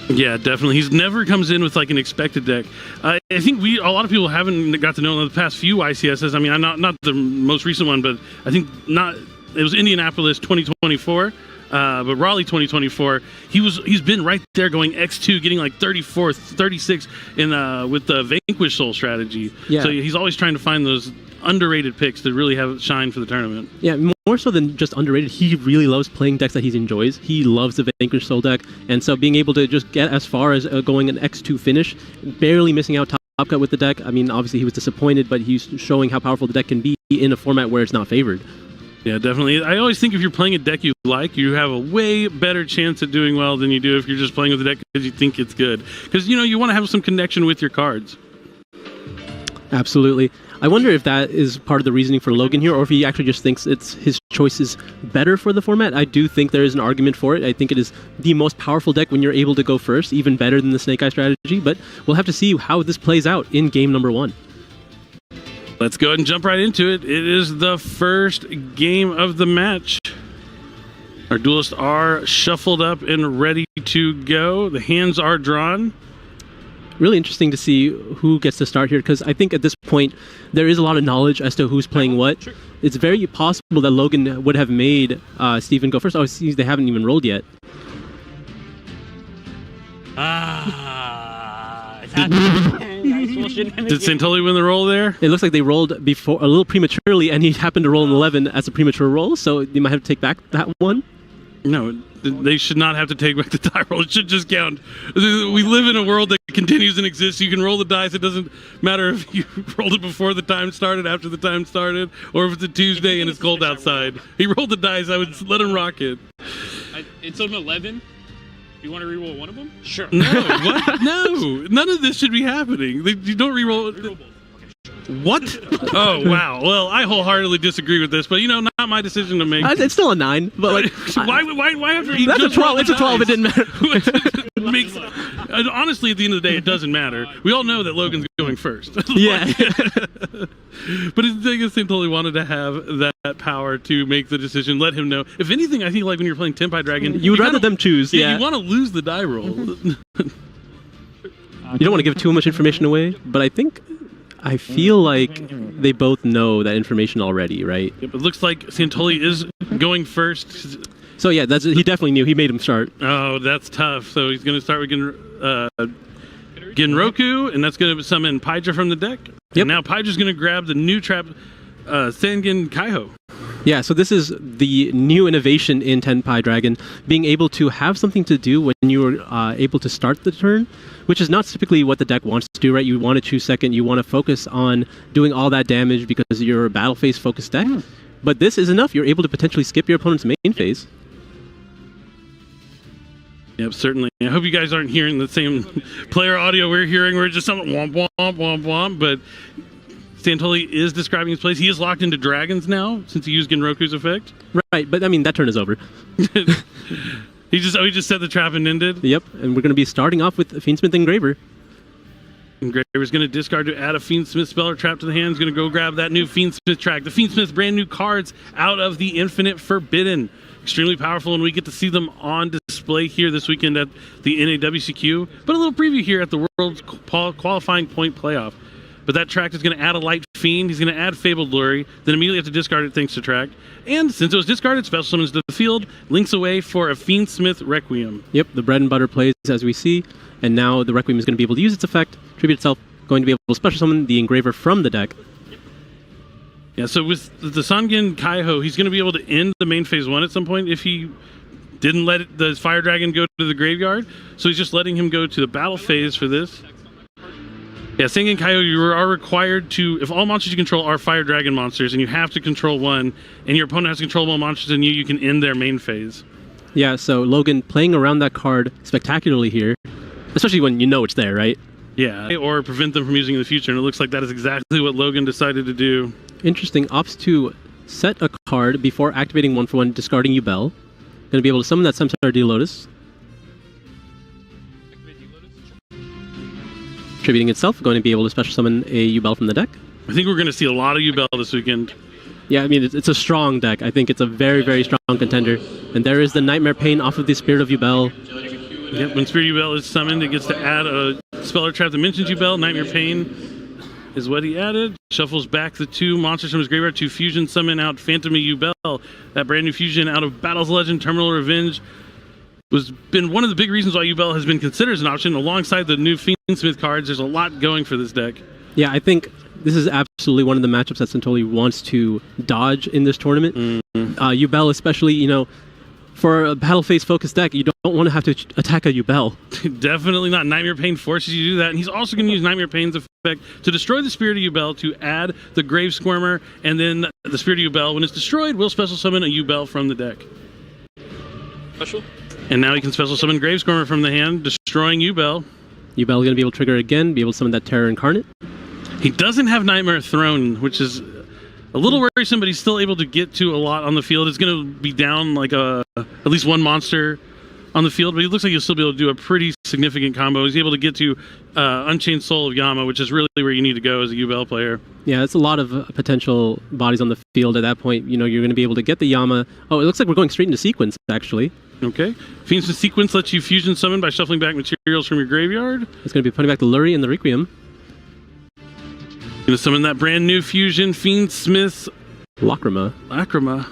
Yeah, definitely. He's never comes in with like an expected deck. I think a lot of people haven't got to know in the past few ICSs. I mean, not the most recent one, but I think it was Indianapolis 2024. But Raleigh 2024, he's been right there going X2, getting like 34th, 36 with the Vanquish Soul strategy. Yeah. So he's always trying to find those underrated picks to really have shine for the tournament. Yeah, more so than just underrated, he really loves playing decks that he enjoys. He loves the Vanquish Soul deck, and so being able to just get as far as going an X2 finish, barely missing out top top cut with the deck. I mean, obviously he was disappointed, but he's showing how powerful the deck can be in a format where it's not favored. Yeah, definitely. I always think if you're playing a deck you like, you have a way better chance at doing well than you do if you're just playing with the deck because you think it's good. Because, you want to have some connection with your cards. Absolutely. I wonder if that is part of the reasoning for Logan here, or if he actually just thinks his choice is better for the format. I do think there is an argument for it. I think it is the most powerful deck when you're able to go first, even better than the Snake Eye strategy, but we'll have to see how this plays out in game number 1. Let's go ahead and jump right into it. It is the first game of the match. Our duelists are shuffled up and ready to go. The hands are drawn. Really interesting to see who gets to start here, because I think at this point there is a lot of knowledge as to who's playing what. It's very possible that Logan would have made Steven go first. Oh, see, they haven't even rolled yet. Did Santoli win the roll there? It looks like they rolled before a little prematurely, and he happened to roll an 11 as a premature roll, so you might have to take back that one. No, they should not have to take back the die roll. It should just count. We live in a world that continues and exists. You can roll the dice. It doesn't matter if you rolled it before the time started, after the time started, or if it's a Tuesday and it's cold outside. He rolled the dice. I would let him rock it. It's an 11. You want to reroll one of them? Sure. No, what? No, none of this should be happening. You don't reroll. Reroll both. What? Oh, wow. Well, I wholeheartedly disagree with this, but not my decision to make. It's still a 9, but like, why after he that's just a 12. rolled It's a 12. It didn't matter. Honestly, at the end of the day, it doesn't matter. We all know that Logan's going first. Yeah. But I think Santoli wanted to have that power to make the decision, let him know. If anything, I think like when you're playing Tempai Dragon, you would rather them choose. Yeah. You want to lose the die roll. You don't want to give too much information away, but I feel like they both know that information already, right? Yep, it looks like Santoli is going first. So yeah, he definitely knew. He made him start. Oh, that's tough. So he's going to start with Genroku, and that's going to summon Paidra from the deck. Yep. And now Paidra's going to grab the new trap, Sangen Kaiho. Yeah, so this is the new innovation in Tenpai Dragon, being able to have something to do when you're able to start the turn, which is not typically what the deck wants to do, right? You want to choose second, you want to focus on doing all that damage because you're a battle phase focused deck. But this is enough. You're able to potentially skip your opponent's main phase. Yep, certainly. I hope you guys aren't hearing the same player audio we're hearing. We're just something womp, womp, womp, womp. But Santoli is describing his plays. He is locked into dragons now since he used Genroku's effect. Right, but I mean, that turn is over. He just set the trap and ended? Yep, and we're going to be starting off with Fiend Smith Engraver. Engraver's going to discard to add a Fiend Smith spell or trap to the hand. He's going to go grab that new Fiend Smith track. The Fiend Smith's brand new cards out of the Infinite Forbidden. Extremely powerful, and we get to see them on display here this weekend at the NAWCQ. But a little preview here at the World Qualifying Point Playoff. But that track is going to add a Light Fiend. He's going to add Fabled Lure. Then immediately have to discard it thanks to track. And since it was discarded, special summons to the field, links away for a Fiend Smith Requiem. Yep, the bread and butter plays as we see. And now the Requiem is going to be able to use its effect, tribute itself, going to be able to special summon the Engraver from the deck. Yeah, so with the Sangen Kaiho, he's going to be able to end the main phase 1 at some point if he didn't let the Fire Dragon go to the graveyard. So he's just letting him go to the battle phase for this. Yeah, Sangen Kaiho, you are required to, if all monsters you control are Fire Dragon monsters and you have to control one, and your opponent has to control more monsters than you can end their main phase. Yeah, so Logan playing around that card spectacularly here, especially when you know it's there, right? Yeah, or prevent them from using it in the future, and it looks like that is exactly what Logan decided to do. Interesting. Opts to set a card before activating 1/1, discarding Ubel. Going to be able to summon that Samsara D-Lotus. Tributing itself, going to be able to special summon a Ubel from the deck. I think we're going to see a lot of Ubel this weekend. Yeah, I mean, it's a strong deck. I think it's a very, very strong contender. And there is the Nightmare Pain off of the Spirit of Ubel. Yep, when Spirit Ubel is summoned, it gets to add a spell or trap that mentions Ubel. Nightmare Pain is what he added. Shuffles back the 2 monsters from his graveyard to fusion summon out Phantom Ubel. That brand new fusion out of Battle's Legend, Terminal Revenge, was been one of the big reasons why Ubel has been considered as an option. Alongside the new Fiend Smith cards, there's a lot going for this deck. Yeah, I think this is absolutely one of the matchups that Santoli wants to dodge in this tournament. Ubel especially, For a battle phase focused deck, you don't want to have to attack a Ubel. Definitely not. Nightmare Pain forces you to do that. And he's also going to use Nightmare Pain's effect to destroy the Spirit of Ubel to add the Grave Squirmer, and then the Spirit of Ubel, when it's destroyed, will special summon a Ubel from the deck. Special. And now he can special summon Grave Squirmer from the hand, destroying Ubel. Ubel is going to be able to trigger again, be able to summon that Terror Incarnate. He doesn't have Nightmare Throne, which is a little worrisome, but he's still able to get to a lot on the field. It's going to be down like at least one monster on the field, but he looks like he'll still be able to do a pretty significant combo. He's able to get to Unchained Soul of Yama, which is really where you need to go as a Ubel player. Yeah, it's a lot of potential bodies on the field at that point. You know, you're going to be able to get the Yama. Oh, it looks like we're going straight into sequence, actually. Okay. Fiend Smith sequence lets you fusion summon by shuffling back materials from your graveyard. It's going to be putting back the Lurie and the Requiem. Going to summon that brand new fusion, Fiend Smith Lacrima.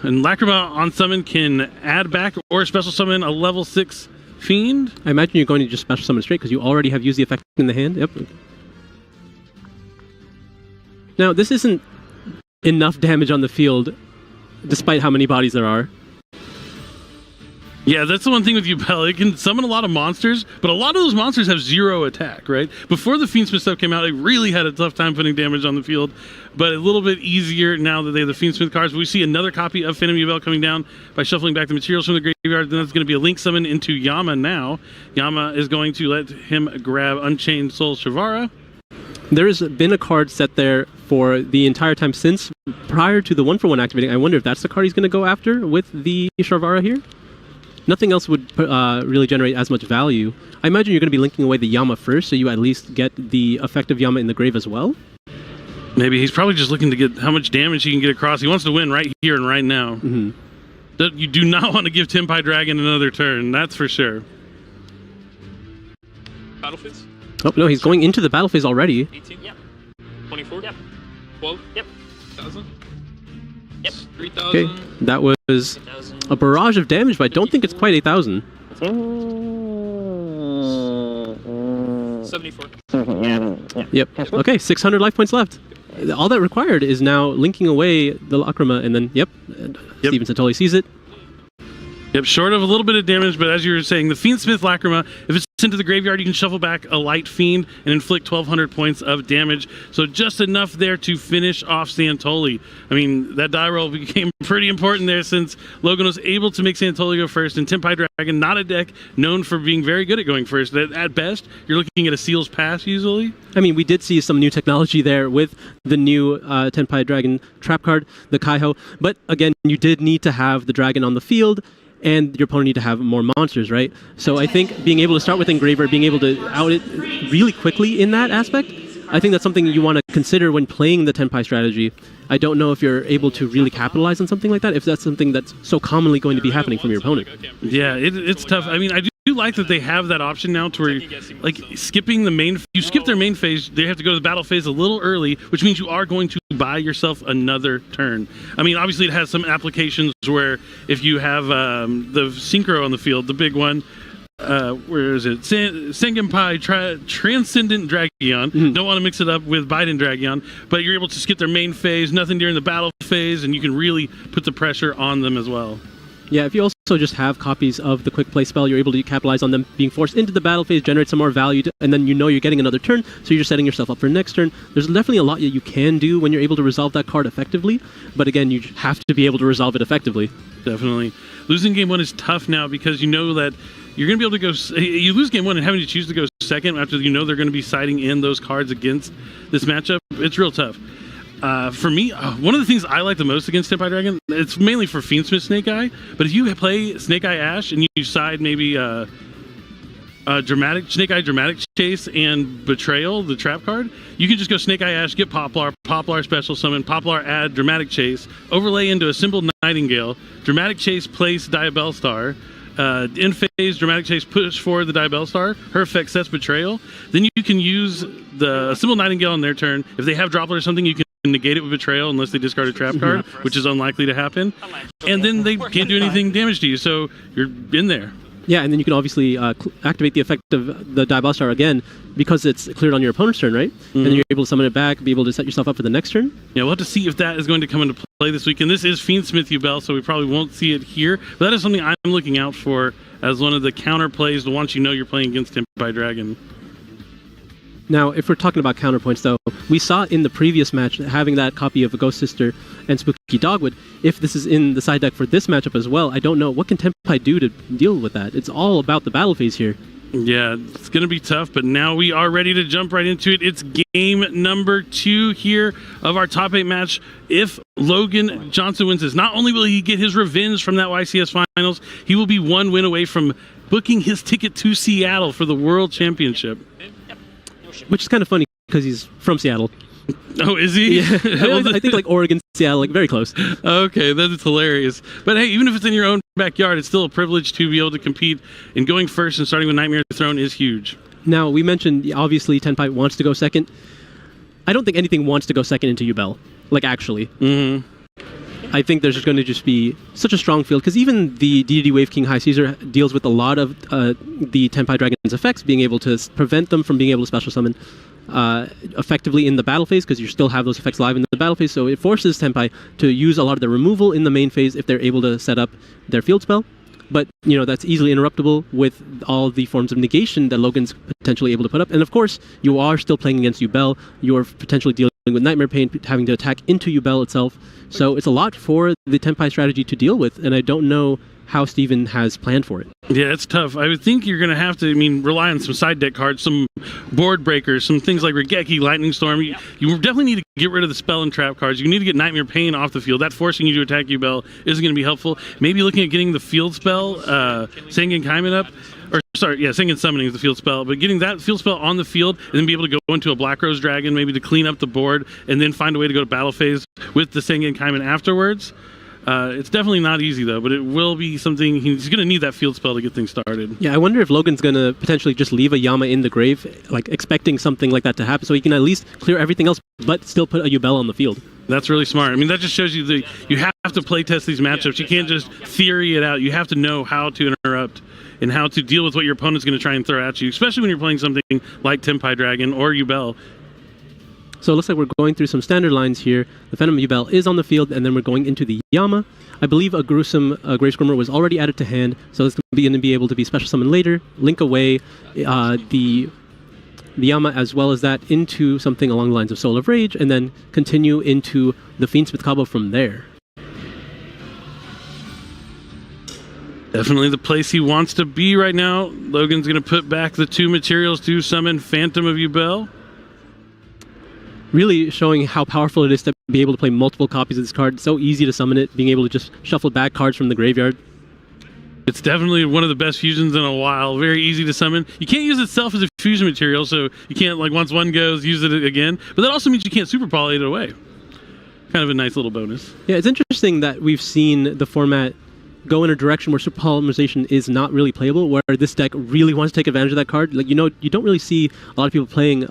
And Lacrima on summon can add back or special summon a level 6 Fiend. I imagine you're going to just special summon straight because you already have used the effect in the hand. Yep. Now, this isn't enough damage on the field, despite how many bodies there are. Yeah, that's the one thing with Ubel. It can summon a lot of monsters, but a lot of those monsters have 0 attack, right? Before the Fiend Smith stuff came out, they really had a tough time putting damage on the field, but a little bit easier now that they have the Fiend Smith cards. But we see another copy of Phantom Ubel coming down by shuffling back the materials from the graveyard. Then that's going to be a link summon into Yama now. Yama is going to let him grab Unchained Soul Shavara. There has been a card set there for the entire time since prior to the 1-for-1 activating. I wonder if that's the card he's going to go after with the Shavara here? Nothing else would really generate as much value. I imagine you're going to be linking away the Yama first, so you at least get the effective Yama in the grave as well. Maybe he's probably just looking to get how much damage he can get across. He wants to win right here and right now. Mm-hmm. You do not want to give Tenpai Dragon another turn, that's for sure. Battle phase? Oh, no, he's going into the battle phase already. 18? Yep. 24? Yep. 12? Yep. 1,000? Yep. 3,000? Okay, that was a barrage of damage, but I don't think it's quite 8,000. 74. Yep. Okay, 600 life points left. All that required is now linking away the Lacrima, and then, Steven Santoli sees it. Yep, short of a little bit of damage, but as you were saying, the Fiend Smith Lacrima, if it's sent to the graveyard, you can shuffle back a light Fiend and inflict 1,200 points of damage. So just enough there to finish off Santoli. I mean, that die roll became pretty important there since Logan was able to make Santoli go first, and Tenpai Dragon, not a deck known for being very good at going first. At best, you're looking at a Seal's Pass usually. I mean, we did see some new technology there with the new Tenpai Dragon trap card, the Kaiho. But again, you did need to have the dragon on the field, and your opponent need to have more monsters, right? So I think being able to start with Engraver, being able to out it really quickly in that aspect, I think that's something you want to consider when playing the Tenpai strategy. I don't know if you're able to really capitalize on something like that, if that's something that's so commonly going to be happening from your opponent. Yeah, it's tough. I mean, I do like that they have that option now to where, like, skipping the main, you skip their main phase, they have to go to the battle phase a little early, which means you are going to buy yourself another turn. I mean, obviously it has some applications where if you have the Synchro on the field, the big one, where is it? Sengenpai Transcendent Dragion. Don't want to mix it up with Biden Dragion, but you're able to skip their main phase, nothing during the battle phase, and you can really put the pressure on them as well. Yeah, if you also just have copies of the quick play spell, you're able to capitalize on them being forced into the battle phase, generate some more value, and then you know you're getting another turn, so you're setting yourself up for next turn. There's definitely a lot that you can do when you're able to resolve that card effectively, but again, you have to be able to resolve it effectively. Definitely. Losing game 1 is tough now because you know that you're going to be able to go... You lose game 1 and having to choose to go second after you know they're going to be siding in those cards against this matchup, it's real tough. For me, one of the things I like the most against Tenpai Dragon, it's mainly for Fiend Smith Snake Eye, but if you play Snake Eye Ash and you side maybe Snake Eye Dramatic Chase and Betrayal, the trap card, you can just go Snake Eye Ash, get Poplar special summon, Poplar add Dramatic Chase, overlay into a simple Nightingale, Dramatic Chase place Diabell Star, in phase, Dramatic Chase push forward the Diabell Star, her effect sets Betrayal, then you can use the simple Nightingale on their turn. If they have Droplet or something, you can negate it with Betrayal unless they discard a trap card, which is unlikely to happen, and then they can't do anything damage to you, so you're in there. Yeah, and then you can obviously activate the effect of the Diabolic Star again because it's cleared on your opponent's turn, right? And then you're able to summon it back, be able to set yourself up for the next turn. Yeah, we'll have to see if that is going to come into play this week. And this is Fiend Smith Ubel, so we probably won't see it here. But that is something I'm looking out for as one of the counter plays to once you know you're playing against Tempai Dragon. Now, if we're talking about counterpoints, though, we saw in the previous match that having that copy of a Ghost Sister and Spooky Dogwood, if this is in the side deck for this matchup as well, I don't know. What can Tempai do to deal with that? It's all about the battle phase here. Yeah, it's going to be tough, but now we are ready to jump right into it. It's game number 2 here of our top 8 match. If Logan Johnson wins this, not only will he get his revenge from that YCS Finals, he will be 1 win away from booking his ticket to Seattle for the World Championship. Which is kind of funny because he's from Seattle. Oh, is he? Yeah. I think like Oregon, Seattle, like very close. Okay, that's hilarious. But hey, even if it's in your own backyard, it's still a privilege to be able to compete. And going first and starting with Nightmare Throne is huge. Now, we mentioned, obviously, Tenpai wants to go second. I don't think anything wants to go second into Ubel. Like, actually. Mm-hmm. I think there's going to just be such a strong field, because even the DDD Wave King High Caesar deals with a lot of the Tenpai Dragon's effects, being able to prevent them from being able to special summon effectively in the battle phase, because you still have those effects live in the battle phase, so it forces Tenpai to use a lot of the removal in the main phase if they're able to set up their field spell. But, you know, that's easily interruptible with all the forms of negation that Logan's potentially able to put up. And of course, you are still playing against Ubel. You're potentially dealing with Nightmare Pain, having to attack into Ubel itself. So it's a lot for the Tenpai strategy to deal with, and I don't know how Steven has planned for it. Yeah, it's tough. I would think you're going to have to, rely on some side deck cards, some board breakers, some things like Regeki, Lightning Storm. You definitely need to get rid of the spell and trap cards. You need to get Nightmare Pain off the field. That forcing you to attack Ubel isn't going to be helpful. Maybe looking at getting the field spell, Sengen Kaiman up. Sengen Summoning is the field spell, but getting that field spell on the field and then be able to go into a Black Rose Dragon, maybe to clean up the board, and then find a way to go to battle phase with the Sengen Kaiman afterwards. It's definitely not easy, though, but it will be something. He's going to need that field spell to get things started. Yeah, I wonder if Logan's going to potentially just leave a Yama in the grave, like expecting something like that to happen, so he can at least clear everything else, but still put a Ubel on the field. That's really smart. That just shows you that you have to play test these matchups. You can't just theory it out. You have to know how to interrupt and how to deal with what your opponent's going to try and throw at you, especially when you're playing something like Tenpai Dragon or Ubel. So it looks like we're going through some standard lines here. The Phantom Ubel is on the field, and then we're going into the Yama. I believe a gruesome Grave Skirmer was already added to hand, so it's going to be able to be special summoned later, link away the Yama as well as that into something along the lines of Soul of Rage, and then continue into the Fiend Smith combo from there. Definitely the place he wants to be right now. Logan's going to put back the 2 materials to summon Phantom of Ubel. Really showing how powerful it is to be able to play multiple copies of this card. So easy to summon it, being able to just shuffle back cards from the graveyard. It's definitely one of the best fusions in a while. Very easy to summon. You can't use itself as a fusion material, so you can't, once one goes, use it again. But that also means you can't super poly it away. Kind of a nice little bonus. Yeah, it's interesting that we've seen the format go in a direction where super polymerization is not really playable, where this deck really wants to take advantage of that card. You don't really see a lot of people playing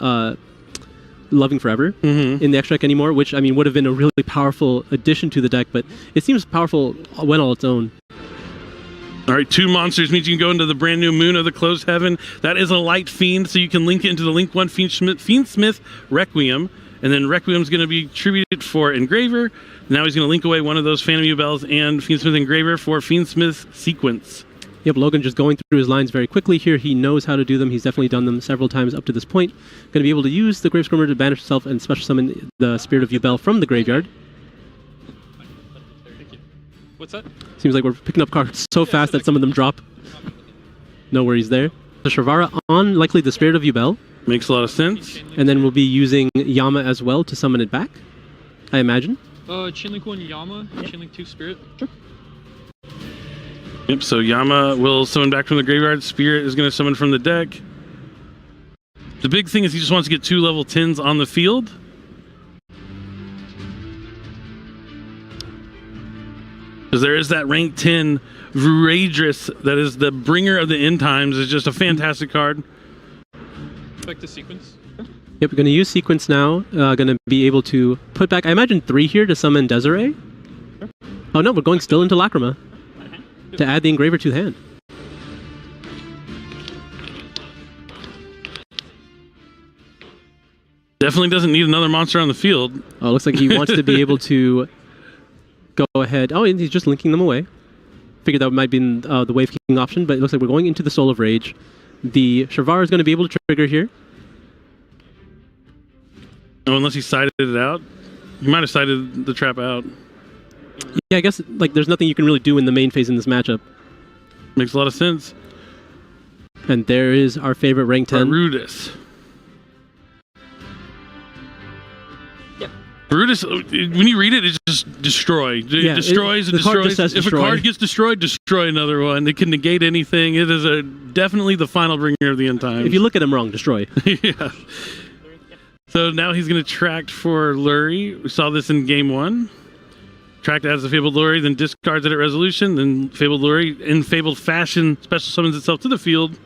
Loving Forever in the extra deck anymore, which would have been a really powerful addition to the deck, but it seems powerful when all its own. All right, 2 monsters means you can go into the brand new Moon of the Closed Heaven. That is a Light Fiend, so you can link it into the Link 1 Fiend Smith Requiem, and then Requiem's going to be attributed for Engraver. Now he's going to link away one of those Phantom Ubels and Fiend Smith Engraver for Fiend Smith Sequence. Yep, Logan just going through his lines very quickly here. He knows how to do them. He's definitely done them several times up to this point. Going to be able to use the Grave Skirmer to banish himself and special summon the Spirit of Ubel from the graveyard. What's that? Seems like we're picking up cards so fast that some of them drop. No worries there. The Shavara on, likely the Spirit of Ubel. Makes a lot of sense. And then we'll be using Yama as well to summon it back, I imagine. Chainlink 1 Yama, Chainlink 2 Spirit. Sure. Yep, so Yama will summon back from the graveyard. Spirit is going to summon from the deck. The big thing is he just wants to get 2 level 10s on the field. Because there is that rank 10 Raidress that is the bringer of the end times. Is just a fantastic card. Effective sequence. Yep, we're going to use Sequence now. Going to be able to put back, I imagine, 3 here to summon Desiree. Oh no, we're going still into Lacrima to add the Engraver to the hand. Definitely doesn't need another monster on the field. Oh, it looks like he wants to be able to go ahead. Oh, and he's just linking them away. Figured that might be the wave kicking option, but it looks like we're going into the Soul of Rage. The Shrivara is going to be able to trigger here. Oh, unless he sided it out. He might have sided the trap out. Yeah, I guess like there's nothing you can really do in the main phase in this matchup. Makes a lot of sense. And there is our favorite rank 10. Varudis. Varudis, when you read it, it's just destroy. It destroys and destroys. If a card gets destroyed, destroy another one. It can negate anything. It is definitely the final bringer of the end times. If you look at him wrong, destroy. Yeah. So now he's going to tract for Lurie. We saw this in game 1. Tract adds the Fabled Lurie, then discards it at resolution, then Fabled Lurie, in Fabled fashion, special summons itself to the field.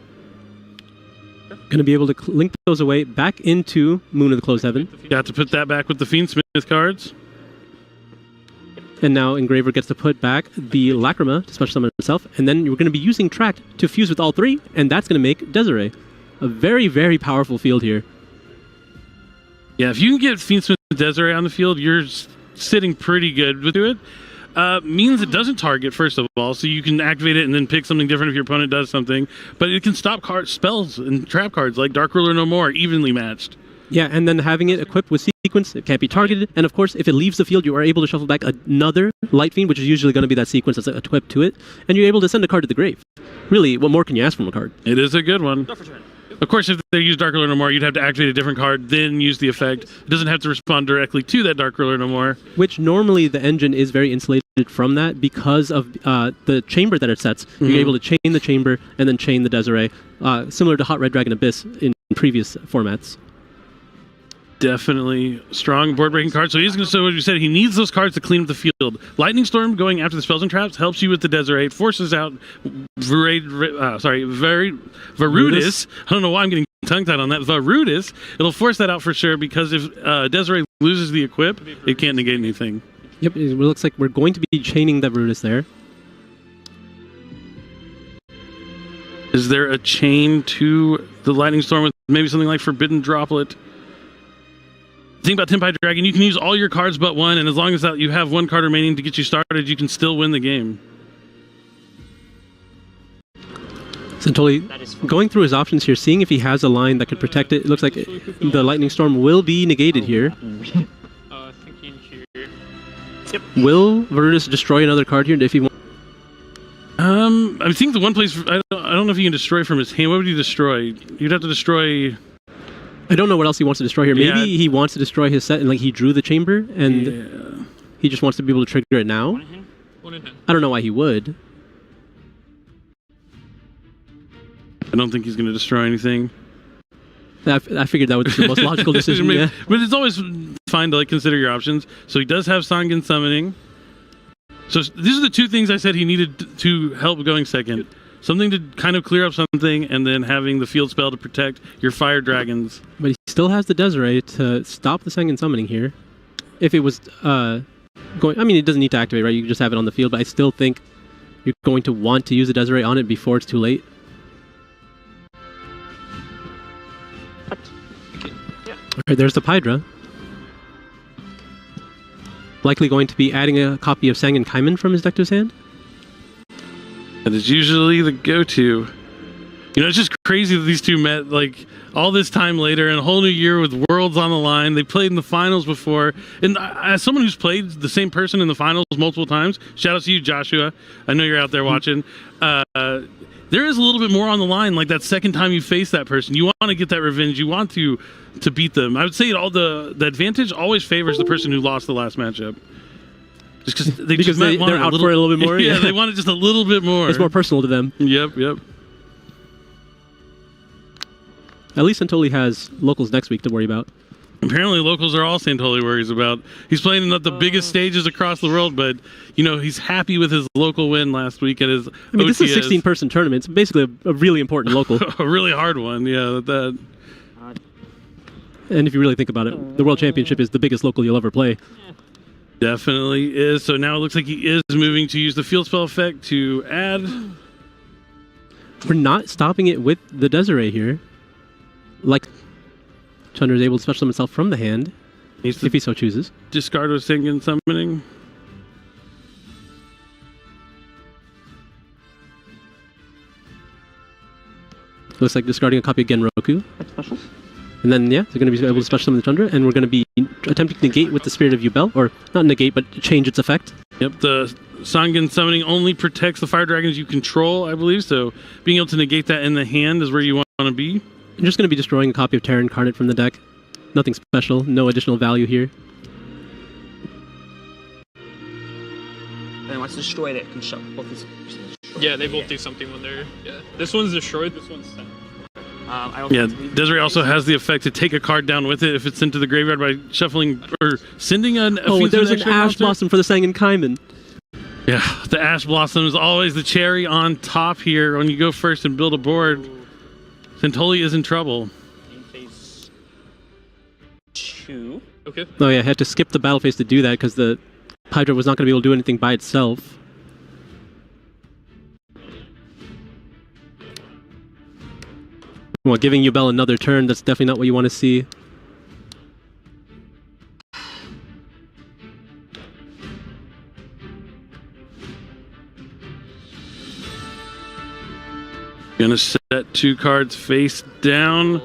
Going to be able to link those away back into Moon of the Closed Heaven. Got to put that back with the Fiend Smith cards. And now Engraver gets to put back the Lacrima to special summon itself, and then you're going to be using Tract to fuse with all 3, and that's going to make Desiree. A very, very powerful field here. Yeah, if you can get Fiend Smith and Desiree on the field, you're sitting pretty good with it. Means it doesn't target, first of all, so you can activate it and then pick something different if your opponent does something. But it can stop spells and trap cards like Dark Ruler No More, evenly matched. Yeah, and then having it equipped with sequence, it can't be targeted. And of course, if it leaves the field, you are able to shuffle back another Light Fiend, which is usually going to be that sequence that's equipped to it. And you're able to send a card to the grave. Really, what more can you ask from a card? It is a good one. Of course, if they use Dark Ruler No More, you'd have to activate a different card, then use the effect. It doesn't have to respond directly to that Dark Ruler No More. Which normally the engine is very insulated from that because of the chamber that it sets. Mm-hmm. You're able to chain the chamber and then chain the Desiree, similar to Hot Red Dragon Abyss in previous formats. Definitely strong board-breaking card. So he's going to, so what you said, he needs those cards to clean up the field. Lightning Storm going after the spells and traps helps you with the Desiree. It forces out Varudis. I don't know why I'm getting tongue-tied on that. Varudis. It'll force that out for sure because if Desiree loses the equip, it can't negate anything. Yep, it looks like we're going to be chaining that Varudis there. Is there a chain to the Lightning Storm with maybe something like Forbidden Droplet? The thing about Tempai Dragon, you can use all your cards but one, and as long as you have one card remaining to get you started, you can still win the game. Santoli going through his options here, seeing if he has a line that could protect it. It looks like the Lightning Storm will be negated here. Thinking here. Yep. Will Varudis destroy another card here if he wants? I think the one place, I don't know if you can destroy from his hand. What would you destroy? You'd have to destroy... I don't know what else he wants to destroy here. Maybe he wants to destroy his set and like he drew the chamber and he just wants to be able to trigger it now. I don't know why he would. I don't think he's going to destroy anything. I figured that was the most logical decision. Yeah. But it's always fine to consider your options. So he does have Sangen Summoning. So these are the two things I said he needed to help going second. Something to kind of clear up something, and then having the field spell to protect your fire dragons. But he still has the Desiree to stop the Sangen Summoning here. If it was going... I mean, it doesn't need to activate, right? You can just have it on the field, but I still think you're going to want to use the Desiree on it before it's too late. Alright, there's the Pydra. Likely going to be adding a copy of Sangen Kaiman from his deck to his hand. That is usually the go-to. It's just crazy that these two met all this time later and a whole new year with Worlds on the line. They played in the finals before. And as someone who's played the same person in the finals multiple times, shout out to you, Joshua. I know you're out there watching. There is a little bit more on the line, like that second time you face that person. You want to get that revenge. You want to beat them. I would say the advantage always favors the person who lost the last matchup. Just because they're out for it a little bit more. Yeah, they want it just a little bit more. It's more personal to them. Yep. At least Santoli has locals next week to worry about. Apparently, locals are all Santoli worries about. He's playing at the biggest stages across the world, but he's happy with his local win last week at his. I mean, this is a 16-person tournament. It's basically a really important local. A really hard one, yeah. And if you really think about it, the World Championship is the biggest local you'll ever play. Definitely is. So now it looks like he is moving to use the field spell effect to add. We're not stopping it with the Desiree here. Chandra is able to special summon himself from the hand, Needs to if he so chooses. discard with Sinkin summoning. Looks like discarding a copy of Genroku. And then, yeah, they're going to be able to special summon the Chandra, and we're going to be attempting to negate with the Spirit of Ubel, or not negate, but change its effect. Yep, the Sangen summoning only protects the fire dragons you control, I believe, so being able to negate that in the hand is where you want to be. I'm just going to be destroying a copy of Terra Incarnate from the deck. Nothing special, no additional value here. And once it's destroyed, it can shut both these. Yeah, they both do something when they're. Yeah. This one's destroyed, this one's sent. I don't Yeah, think it's- Desiree also has the effect to take a card down with it if it's sent to the graveyard by shuffling or sending a Oh, Fiend there's Smith an extra Ash monster. Blossom for the Sangen Kaiman. Yeah, the Ash Blossom is always the cherry on top here when you go first and build a board. Santoli is in trouble. in phase 2. Okay. Oh yeah, I had to skip the battle phase to do that because the Hydra was not going to be able to do anything by itself. Well, giving Ubel another turn, that's definitely not what you want to see. Gonna set 2 cards face down.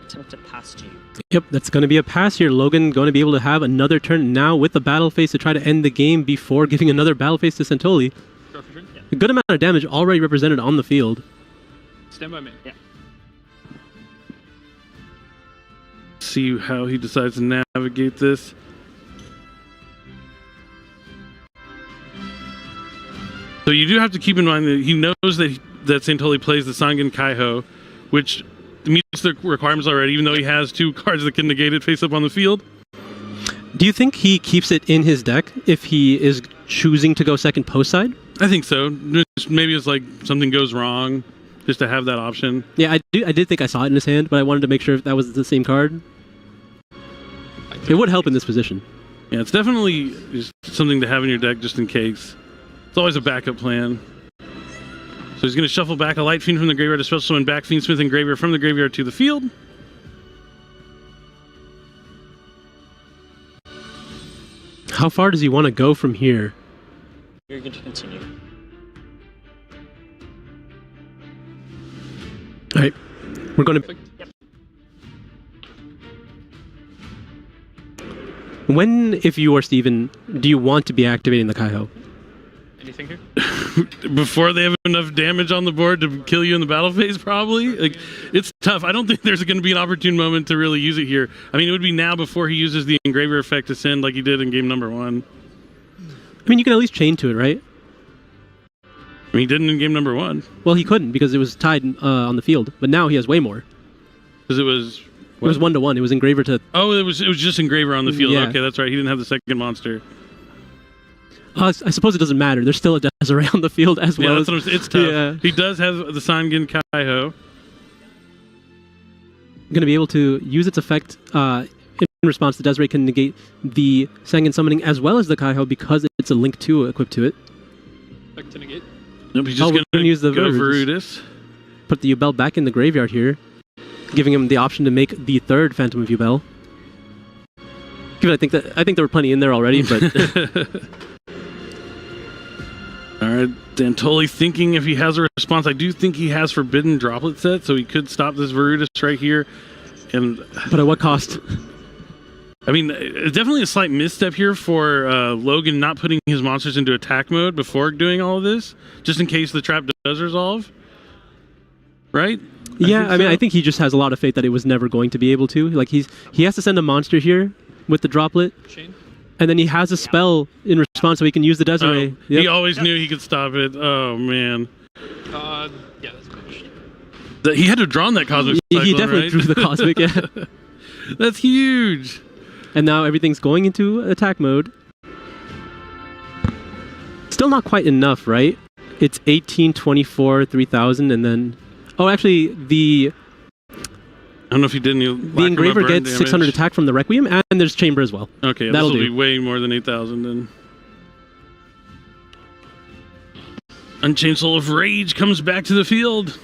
Attempt to pass you. Yep, that's going to be a pass here. Logan going to be able to have another turn now with the battle phase to try to end the game before giving another battle phase to Santoli. A good amount of damage already represented on the field. Stand by me. Yeah. See how he decides to navigate this. So you do have to keep in mind that he knows that Santoli plays the Sangen Kaiho, which meets the requirements already, even though he has 2 cards that can negate it face up on the field. Do you think he keeps it in his deck if he is choosing to go second post side? I think so. Maybe it's like something goes wrong, just to have that option. Yeah, I did think I saw it in his hand, but I wanted to make sure if that was the same card. It would help in this position. Yeah, it's definitely just something to have in your deck just in case. It's always a backup plan. So he's going to shuffle back a Light Fiend from the graveyard to special summon back Fiend Smith and graveyard from the graveyard to the field. How far does he want to go from here? You're going to continue. All right, we're going to... Yep. When, if you are Steven, do you want to be activating the Kaiho? Anything here? Before they have enough damage on the board to kill you in the battle phase, probably. Like, it's tough. I don't think there's going to be an opportune moment to really use it here. I mean, it would be now before he uses the engraver effect to send like he did in game number 1. I mean, you can at least chain to it, right? I mean, he didn't in game number 1. Well, he couldn't because it was tied on the field, but now he has way more. Because it was... It was 1-1. It was engraver to... Oh, it was just engraver on the field. Yeah. Okay, that's right. He didn't have the second monster. I suppose it doesn't matter. There's still a Desiree on the field as well. Yeah, that's what I'm saying. It's tough. Yeah. He does have the Sangen Kaiho. Going to be able to use its effect in response to Desiree can negate the Sangen summoning as well as the Kaiho because it's a link 2 equipped to it. Back to negate. Nope, he's Oh, just we're going to use the go Virudis. Virudis. Put the Ubel back in the graveyard here, giving him the option to make the third Phantom of Ubel. Given I think there were plenty in there already, but All right, Santoli thinking if he has a response. I do think he has Forbidden Droplet set, so he could stop this Virudis right here. but at what cost? I mean, it's definitely a slight misstep here for Logan not putting his monsters into attack mode before doing all of this, just in case the trap does resolve. Right? I think he just has a lot of faith that it was never going to be able to. Like he has to send a monster here with the droplet, Chain. and then he has a spell in response so he can use the Desiree. He Yep. always knew he could stop it. Oh, man. Yeah, that's punished. He had to have drawn that Cosmic He Cyclone, definitely right? drew the Cosmic, yeah. That's huge. And now everything's going into attack mode. Still not quite enough, right? It's 18, 24, 3,000, and then... Oh, actually, the I don't know if he didn't. the engraver gets 600 attack from the Requiem, and there's Chamber as well. Okay, this That'll will do. be way more than 8,000 then. Unchained Soul of Rage comes back to the field.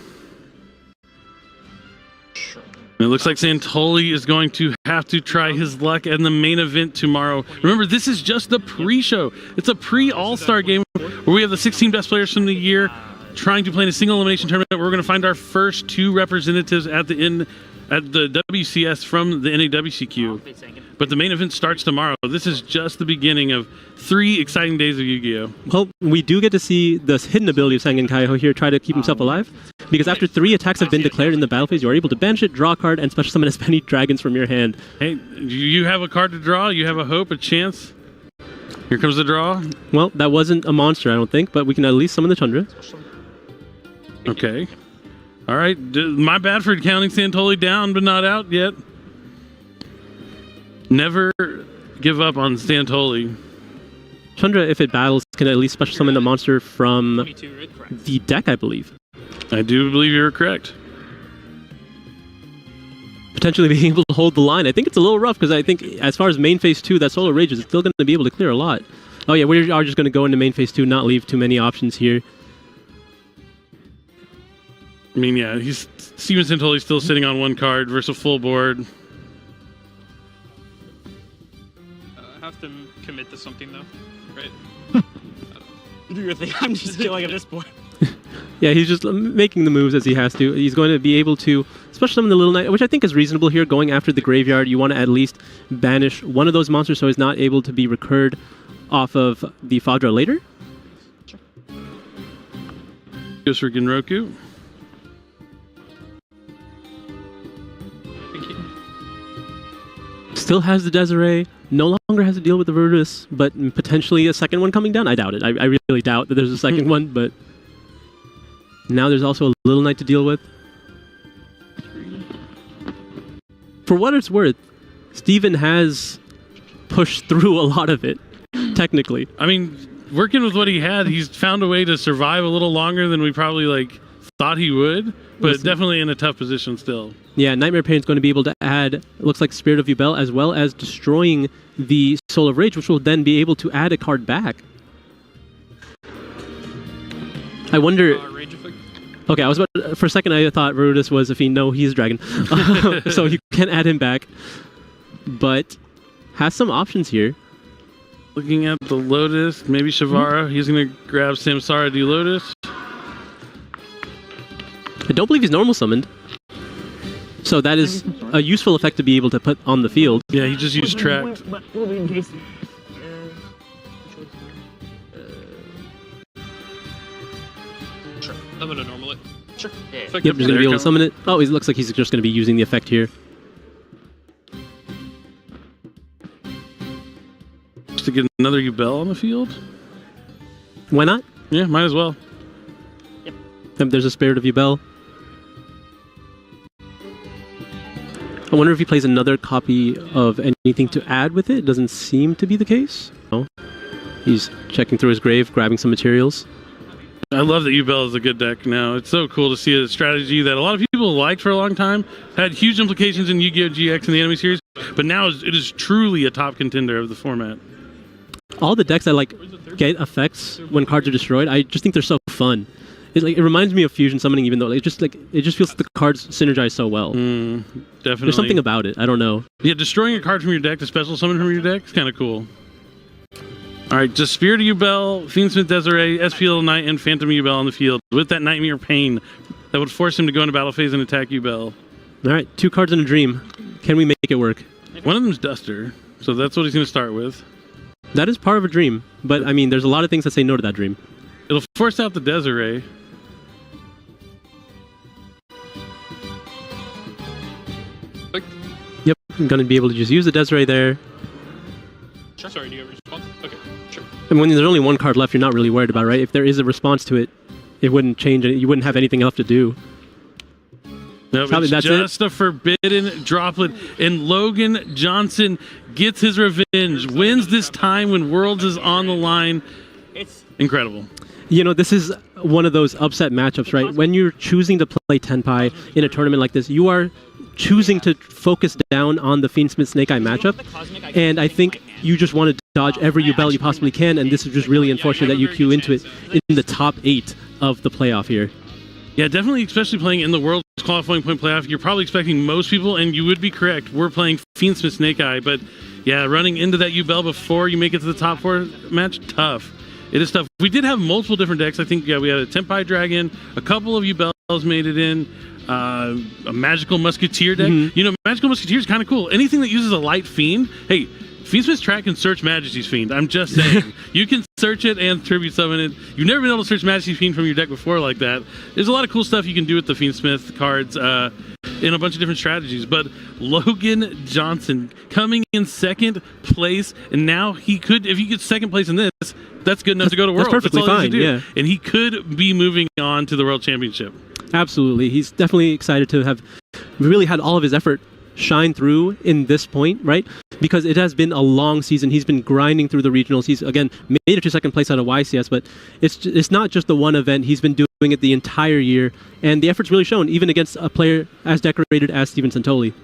Sure. It looks like Santoli is going to have to try his luck in the main event tomorrow. Remember, this is just the pre-show. It's a pre-All-Star game where we have the 16 best players from the year trying to play in a single elimination tournament. We're going to find our first 2 representatives at the end at the WCS from the NAWCQ. But the main event starts tomorrow. This is just the beginning of 3 exciting days of Yu-Gi-Oh! Well, we do get to see the hidden ability of Sangen Kaiho here try to keep himself alive. Because after 3 attacks have been declared in the battle phase, you are able to banish it, draw a card, and special summon as many dragons from your hand. Hey, you have a card to draw. You have a hope, a chance. Here comes the draw. Well, that wasn't a monster, I don't think, but we can at least summon the Tundra. Okay. All right. My bad for counting Santoli down, but not out yet. Never give up on Santoli. Tundra, if it battles, can at least special summon a monster from the deck, I believe. I do believe you're correct. Potentially being able to hold the line. I think it's a little rough because I think as far as main phase 2, that Solar Rage is still going to be able to clear a lot. Oh yeah, we are just going to go into main phase 2, not leave too many options here. I mean, yeah, Steven Santoli's still sitting on 1 card versus a full board. I have to commit to something though, right? Do your thing. I'm just killing at this point. Yeah, he's just making the moves as he has to. He's going to be able to, especially summon the Little Knight, which I think is reasonable here. Going after the graveyard, you want to at least banish one of those monsters so he's not able to be recurred off of the Fadra later. Sure. Goes for Genroku. Still has the Desiree, no longer has to deal with the Virtus, but potentially a second one coming down. I doubt it. I really doubt that there's a second one, but now there's also a Little Knight to deal with. For what it's worth, Steven has pushed through a lot of it, technically. I mean, working with what he had, he's found a way to survive a little longer than we probably thought he would, but definitely in a tough position still. Yeah, Nightmare Pain is going to be able to add, it looks like Spirit of Ubel, as well as destroying the Soul of Rage, which will then be able to add a card back. I wonder... Rage effect. Okay, I was about for a second I thought Virtus was a Fiend. No, he's a dragon. So you can add him back. But has some options here. Looking at the Lotus, maybe Shavara. He's going to grab Samsara D Lotus. I don't believe he's normal summoned. So that is a useful effect to be able to put on the field. Yeah, he just used tracked. Sure. I'm gonna normal it. Sure. Yeah. Yep, he's going to be able to summon it. Oh, he looks like he's just going to be using the effect here. Just to get another Ubel on the field? Why not? Yeah, might as well. Yep. There's a Spirit of Ubel. I wonder if he plays another copy of anything to add with it. It doesn't seem to be the case. No. He's checking through his grave, grabbing some materials. I love that Ubel is a good deck now. It's so cool to see a strategy that a lot of people liked for a long time, had huge implications in Yu-Gi-Oh! GX and the Enemy series, but now it is truly a top contender of the format. All the decks that get effects when cards are destroyed, I just think they're so fun. It reminds me of fusion summoning, even though it just feels like the cards synergize so well. Definitely. There's something about it. I don't know. Yeah, destroying a card from your deck to special summon from your deck is kind of cool. All right, just Spirit of Ubel, Fiend Smith Desiree, SPL Knight, and Phantom Ubel on the field with that Nightmare Pain that would force him to go into battle phase and attack Ubel. All right, 2 cards in a dream. Can we make it work? One of them's Duster, so that's what he's going to start with. That is part of a dream, but I mean, there's a lot of things that say no to that dream. It'll force out the Desiree. Yep, I'm going to be able to just use the Desiree there. Sure. Sorry, do you have a response? Okay, sure. And when there's only 1 card left, you're not really worried about, right? If there is a response to it, it wouldn't change it. You wouldn't have anything left to do. No, it's just a forbidden droplet, and Logan Johnson gets his revenge, wins this time when Worlds is on the line. It's incredible. You know, this is one of those upset matchups, right? When you're choosing to play Tenpai in a tournament like this, you are choosing to focus down on the Fiend Smith Snake Eye matchup, and I think you just want to dodge every Ubel you possibly can, and this is just really unfortunate that you queue into it in the top 8 of the playoff here. Yeah, definitely, especially playing in the World qualifying point playoff, you're probably expecting most people, and you would be correct, we're playing Fiend Smith Snake Eye, but yeah, running into that Ubel before you make it to the top 4 match, tough. It is tough. We did have multiple different decks. I think we had a Tempai Dragon, a couple of Ubels made it in, a Magical Musketeer deck. You know, Magical Musketeer is kind of cool. Anything that uses a light Fiend, hey, Fiendsmith's Track can search Majesty's Fiend. I'm just saying. You can search it and tribute summon it. You've never been able to search Majesty's Fiend from your deck before like that. There's a lot of cool stuff you can do with the Fiendsmith cards in a bunch of different strategies. But Logan Johnson coming in second place, and now he could, if he gets second place in this, that's good enough to go to Worlds. That's perfectly fine, yeah. And he could be moving on to the World Championship. Absolutely. He's definitely excited to have really had all of his effort shine through in this point, right? Because it has been a long season. He's been grinding through the regionals. He's, again, made it to second place out of YCS, but it's not just the one event. He's been doing it the entire year, and the effort's really shown, even against a player as decorated as Steven Santoli.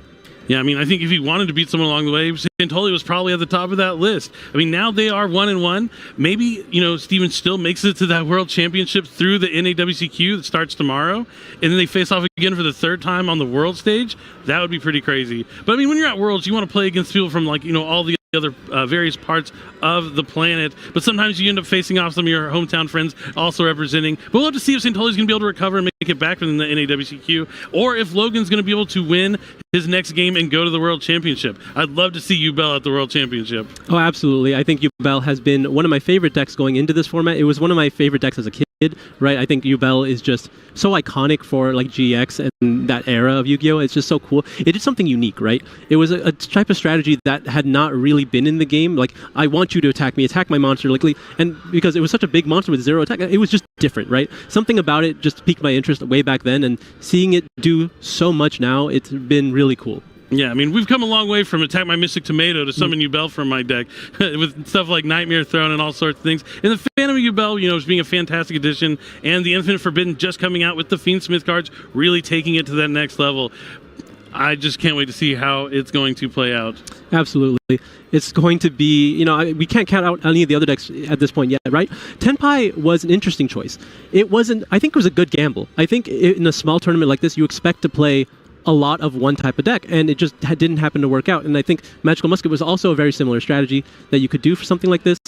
Yeah, I mean, I think if he wanted to beat someone along the way, Santoli was probably at the top of that list. I mean, now they are 1-1. Maybe, you know, Steven still makes it to that World Championship through the NAWCQ that starts tomorrow, and then they face off again for the 3rd time on the world stage. That would be pretty crazy. But I mean, when you're at Worlds, you want to play against people from, like, you know, all the other various parts of the planet, but sometimes you end up facing off some of your hometown friends also representing. But we'll have to see if Santoli's going to be able to recover and make it back from the NAWCQ, or if Logan's going to be able to win his next game and go to the World Championship. I'd love to see Ubel at the World Championship. Oh, absolutely. I think Ubel has been one of my favorite decks going into this format. It was one of my favorite decks as a kid, right? I think Ubel is just so iconic for like GX and that era of Yu-Gi-Oh! It's just so cool. It did something unique, right? It was a type of strategy that had not really been in the game. Like, I want you to attack me, attack my monster, like, and because it was such a big monster with 0 attack, it was just different, right? Something about it just piqued my interest way back then, and seeing it do so much now, it's been really cool. Yeah, I mean, we've come a long way from Attack My Mystic Tomato to Summon Ubel from my deck with stuff like Nightmare Throne and all sorts of things. And the Phantom Ubel, you know, is being a fantastic addition, and the Infinite Forbidden just coming out with the Fiend Smith cards, really taking it to that next level. I just can't wait to see how it's going to play out. Absolutely. It's going to be, you know, we can't count out any of the other decks at this point yet, right? Tenpai was an interesting choice. It wasn't, I think it was a good gamble. I think in a small tournament like this, you expect to play a lot of one type of deck, and it just didn't happen to work out. And I think Magical Musket was also a very similar strategy that you could do for something like this.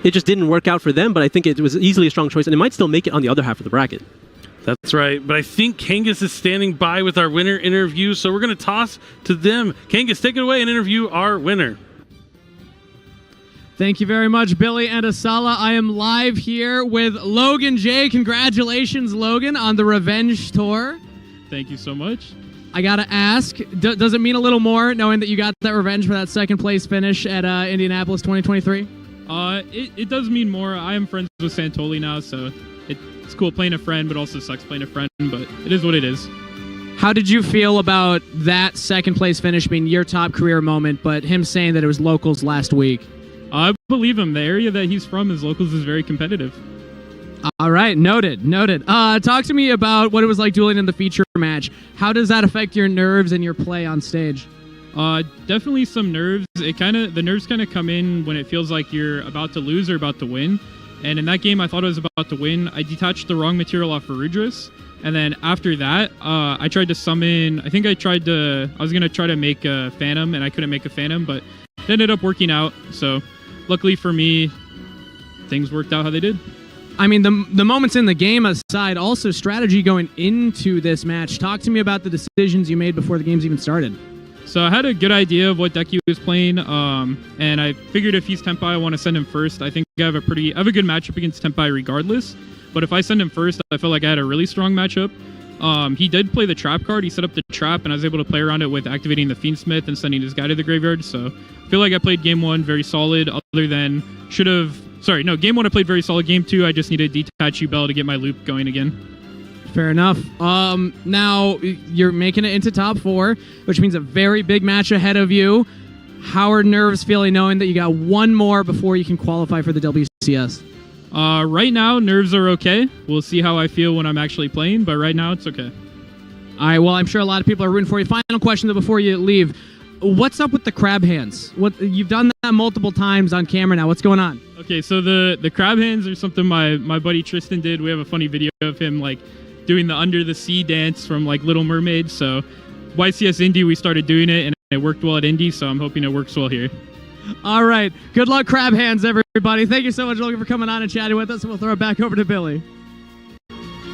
It just didn't work out for them, but I think it was easily a strong choice, and it might still make it on the other half of the bracket. That's right, but I think Kangas is standing by with our winner interview, so we're going to toss to them. Kangas, take it away and interview our winner. Thank you very much, Billy and Asala. I am live here with Logan J. Congratulations, Logan, on the Revenge Tour. Thank you so much. I gotta ask, does it mean a little more knowing that you got that revenge for that second place finish at Indianapolis 2023? It does mean more. I am friends with Santoli now, so it's cool playing a friend, but also sucks playing a friend, but it is what it is. How did you feel about that second place finish being your top career moment, but him saying that it was locals last week? I believe him. The area that he's from, his locals, is very competitive. All right, noted. Talk to me about what it was like dueling in the feature match. How does that affect your nerves and your play on stage? Definitely some nerves. The nerves kind of come in when it feels like you're about to lose or about to win. And in that game, I thought I was about to win. I detached the wrong material off Farudris. And then after that, I tried to summon. I was gonna try to make a Phantom, and I couldn't make a Phantom, but it ended up working out. So, luckily for me, things worked out how they did. I mean, the moments in the game aside, also strategy going into this match. Talk to me about the decisions you made before the games even started. So I had a good idea of what deck he was playing, and I figured if he's Tenpai, I want to send him first. I think I have a good matchup against Tenpai regardless, but if I send him first, I feel like I had a really strong matchup. He did play the trap card. He set up the trap, and I was able to play around it with activating the Fiend Smith and sending his guy to the graveyard. So I feel like I played game one very solid, other than game one I played very solid. Game two, I just needed to detach Ubel to get my loop going again. Fair enough. Now you're making it into top 4, which means a very big match ahead of you. How are nerves feeling knowing that you got one more before you can qualify for the WCS? Right now, nerves are okay. We'll see how I feel when I'm actually playing, but right now it's okay. All right, well, I'm sure a lot of people are rooting for you. Final question, though, before you leave. What's up with the crab hands? You've done that multiple times on camera now. What's going on? Okay, so the crab hands are something my buddy Tristan did. We have a funny video of him like doing the under the sea dance from like Little Mermaid. So YCS Indy, we started doing it, and it worked well at Indy. So I'm hoping it works well here. All right. Good luck, crab hands, everybody. Thank you so much, Logan, for coming on and chatting with us. And we'll throw it back over to Billy.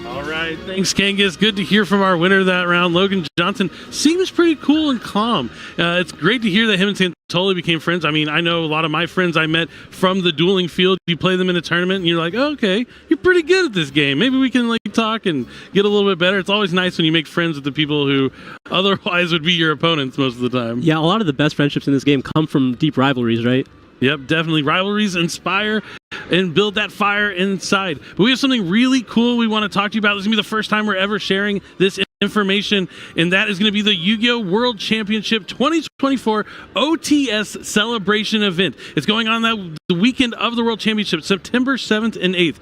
All right, thanks, Kangas. Good to hear from our winner of that round, Logan Johnson. Seems pretty cool and calm. It's great to hear that him and Santoli became friends. I mean, I know a lot of my friends I met from the dueling field. You play them in a tournament, and you're like, oh, okay, you're pretty good at this game. Maybe we can like talk and get a little bit better. It's always nice when you make friends with the people who otherwise would be your opponents most of the time. Yeah, a lot of the best friendships in this game come from deep rivalries, right? Yep, definitely. Rivalries inspire and build that fire inside. But we have something really cool we want to talk to you about. This is going to be the first time we're ever sharing this information, and that is going to be the Yu-Gi-Oh! World Championship 2024 OTS celebration event. It's going on the weekend of the World Championship, September 7th and 8th.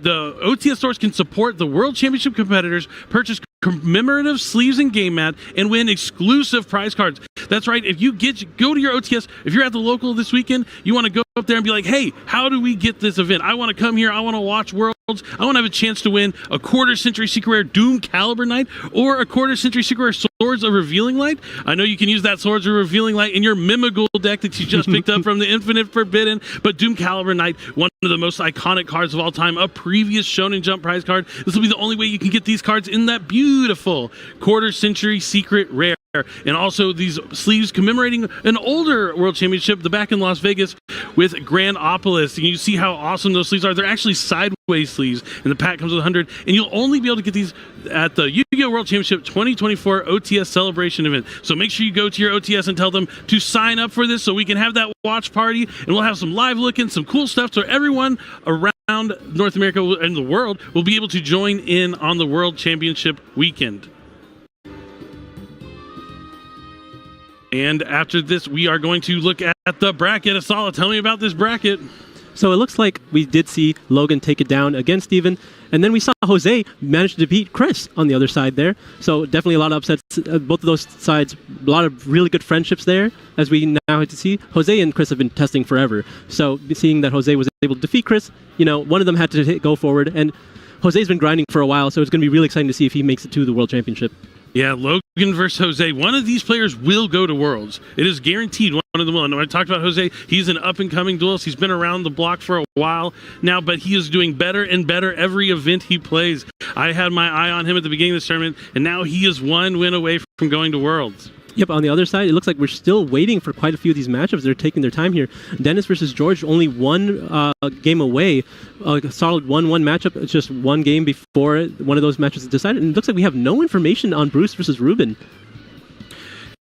The OTS stores can support the World Championship competitors, purchase commemorative sleeves and game mat, and win exclusive prize cards. That's right. If you go to your OTS, if you're at the local this weekend, you want to go up there and be like, hey, how do we get this event? I want to come here. I want to watch Worlds. I want to have a chance to win a quarter-century Secret Rare Doom Caliber Knight or a quarter-century Secret Rare Swords of Revealing Light. I know you can use that Swords of Revealing Light in your Mimigul deck that you just picked up from the Infinite Forbidden, but Doom Caliber Knight, one of the most iconic cards of all time, a previous Shonen Jump prize card. This will be the only way you can get these cards in that beautiful quarter-century Secret Rare. And also these sleeves commemorating an older World Championship, the back in Las Vegas with Grandopolis. And you see how awesome those sleeves are. They're actually sideways sleeves, and the pack comes with 100. And you'll only be able to get these at the Yu-Gi-Oh! World Championship 2024 OTS celebration event. So make sure you go to your OTS and tell them to sign up for this so we can have that watch party, and we'll have some live looking, some cool stuff so everyone around North America and the world will be able to join in on the World Championship weekend. And after this, we are going to look at the bracket. Asala, tell me about this bracket. So it looks like we did see Logan take it down against Steven, and then we saw Jose manage to beat Chris on the other side there. So definitely a lot of upsets. Both of those sides, a lot of really good friendships there, as we now have to see. Jose and Chris have been testing forever. So seeing that Jose was able to defeat Chris, one of them had to go forward, and Jose's been grinding for a while, so it's going to be really exciting to see if he makes it to the World Championship. Yeah, Logan versus Jose. One of these players will go to Worlds. It is guaranteed one of them will. And when I talked about Jose, he's an up-and-coming duelist. He's been around the block for a while now, but he is doing better and better every event he plays. I had my eye on him at the beginning of this tournament, and now he is one win away from going to Worlds. Yep, on the other side, it looks like we're still waiting for quite a few of these matchups. They're taking their time here. Dennis versus George, only one game away. A solid 1-1 matchup. It's just one game before one of those matches is decided. And it looks like we have no information on Bruce versus Ruben.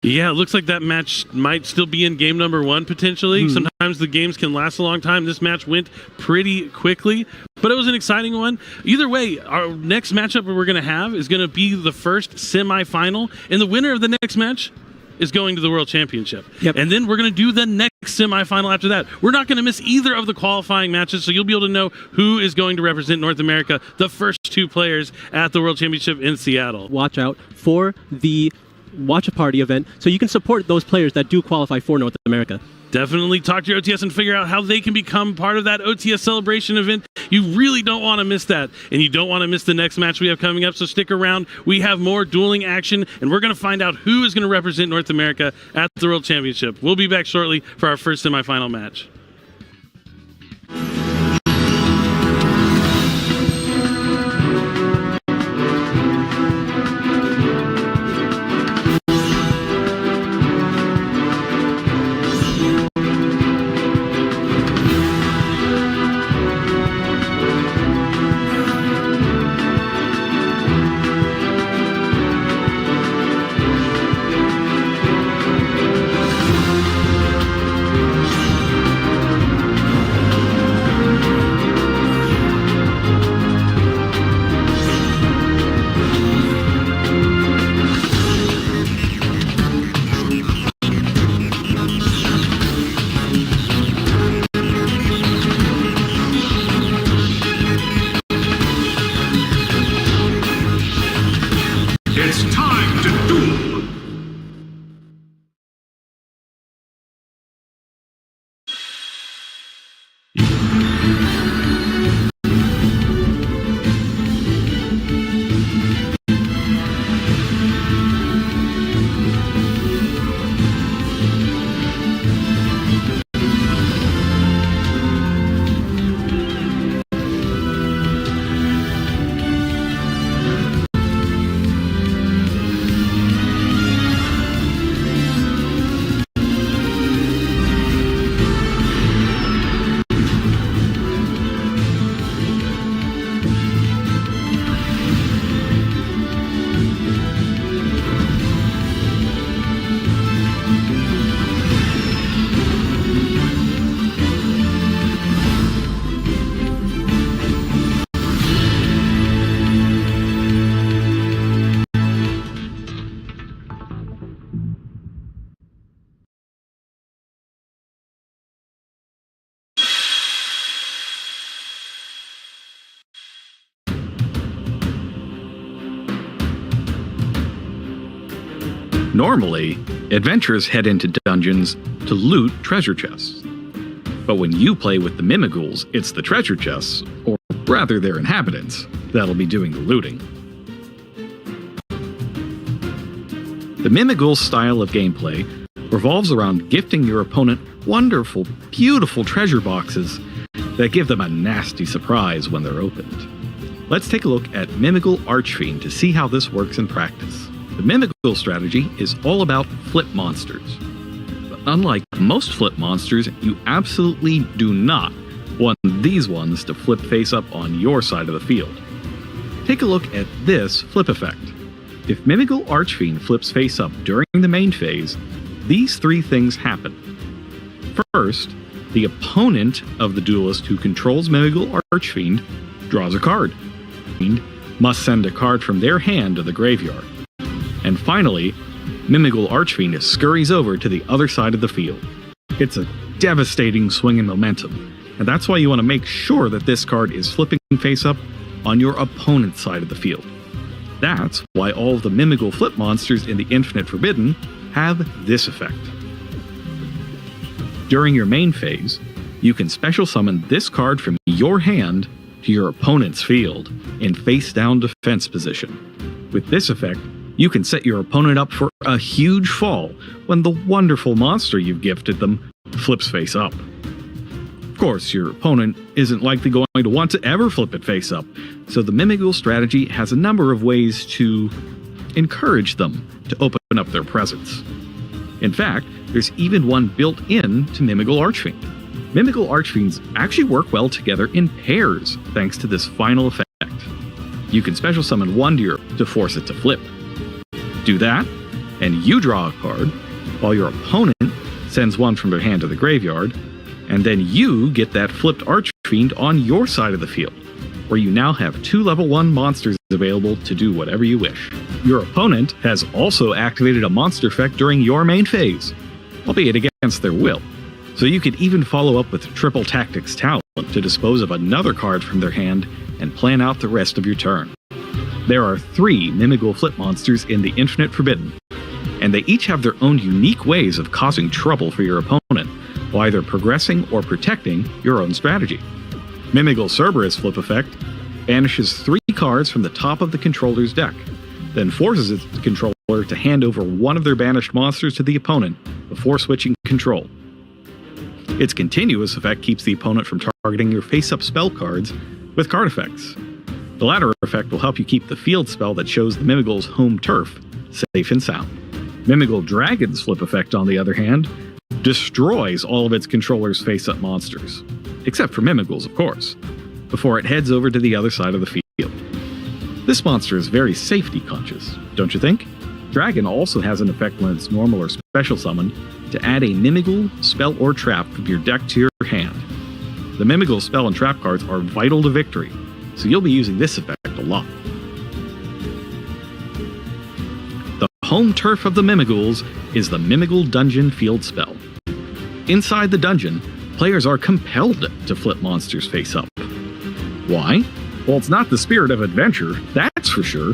Yeah, it looks like that match might still be in game number 1, potentially. Sometimes the games can last a long time. This match went pretty quickly, but it was an exciting one. Either way, our next matchup we're going to have is going to be the first semifinal, and the winner of the next match is going to the World Championship. Yep. And then we're going to do the next semifinal after that. We're not going to miss either of the qualifying matches, so you'll be able to know who is going to represent North America, the first 2 players at the World Championship in Seattle. Watch out for the Watch a Party event so you can support those players that do qualify for North America. Definitely talk to your OTS and figure out how they can become part of that OTS celebration event. You really don't want to miss that, and you don't want to miss the next match we have coming up, so stick around. We have more dueling action, and we're going to find out who is going to represent North America at the World Championship. We'll be back shortly for our first semifinal match. Normally, adventurers head into dungeons to loot treasure chests. But when you play with the Mimigools, it's the treasure chests, or rather their inhabitants, that'll be doing the looting. The Mimighoul style of gameplay revolves around gifting your opponent wonderful, beautiful treasure boxes that give them a nasty surprise when they're opened. Let's take a look at Mimighoul Archfiend to see how this works in practice. The Mimighoul strategy is all about flip monsters. But unlike most flip monsters, you absolutely do not want these ones to flip face up on your side of the field. Take a look at this flip effect. If Mimighoul Archfiend flips face up during the main phase, these three things happen. First, the opponent of the duelist who controls Mimighoul Archfiend draws a card. Fiend must send a card from their hand to the graveyard. And finally, Mimighoul Archfiend scurries over to the other side of the field. It's a devastating swing in momentum, and that's why you want to make sure that this card is flipping face up on your opponent's side of the field. That's why all of the Mimighoul flip monsters in the Infinite Forbidden have this effect. During your main phase, you can special summon this card from your hand to your opponent's field in face-down defense position. With this effect, you can set your opponent up for a huge fall when the wonderful monster you've gifted them flips face up. Of course, your opponent isn't likely going to want to ever flip it face up, so the Mimighoul strategy has a number of ways to encourage them to open up their presence. In fact, there's even one built in to Mimighoul Archfiend. Mimighoul Archfiends actually work well together in pairs thanks to this final effect. You can special summon one to force it to flip. Do that, and you draw a card, while your opponent sends one from their hand to the graveyard, and then you get that flipped Archfiend on your side of the field, where you now have 2 level 1 monsters available to do whatever you wish. Your opponent has also activated a monster effect during your main phase, albeit against their will. So you could even follow up with Triple Tactics Talent to dispose of another card from their hand and plan out the rest of your turn. There are 3 Mimighoul flip monsters in the Infinite Forbidden, and they each have their own unique ways of causing trouble for your opponent, while either progressing or protecting your own strategy. Mimighoul Cerberus flip effect banishes 3 cards from the top of the controller's deck, then forces its controller to hand over one of their banished monsters to the opponent before switching control. Its continuous effect keeps the opponent from targeting your face-up spell cards with card effects. The latter effect will help you keep the field spell that shows the Mimighoul's home turf safe and sound. Mimighoul Dragon's flip effect, on the other hand, destroys all of its controller's face-up monsters, except for Mimighouls, of course, before it heads over to the other side of the field. This monster is very safety conscious, don't you think? Dragon also has an effect when it's normal or special summoned to add a Mimighoul spell or trap from your deck to your hand. The Mimighoul spell and trap cards are vital to victory, so you'll be using this effect a lot. The home turf of the Mimighouls is the Mimighoul Dungeon field spell. Inside the dungeon, players are compelled to flip monsters face up. Why? Well, it's not the spirit of adventure, that's for sure.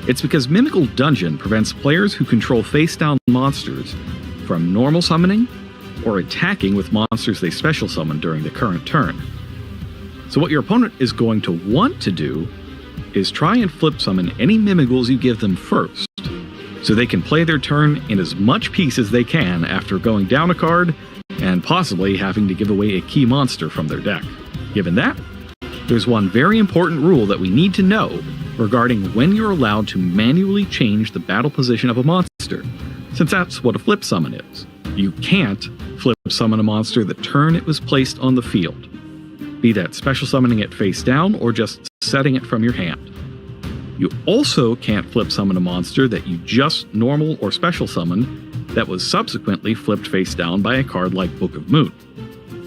It's because Mimighoul Dungeon prevents players who control face-down monsters from normal summoning or attacking with monsters they special summon during the current turn. So what your opponent is going to want to do is try and flip summon any Mimighouls you give them first, so they can play their turn in as much peace as they can after going down a card and possibly having to give away a key monster from their deck. Given that, there's one very important rule that we need to know regarding when you're allowed to manually change the battle position of a monster, since that's what a flip summon is. You can't flip summon a monster the turn it was placed on the field, be that special summoning it face down or just setting it from your hand. You also can't flip summon a monster that you just normal or special summoned that was subsequently flipped face down by a card like Book of Moon.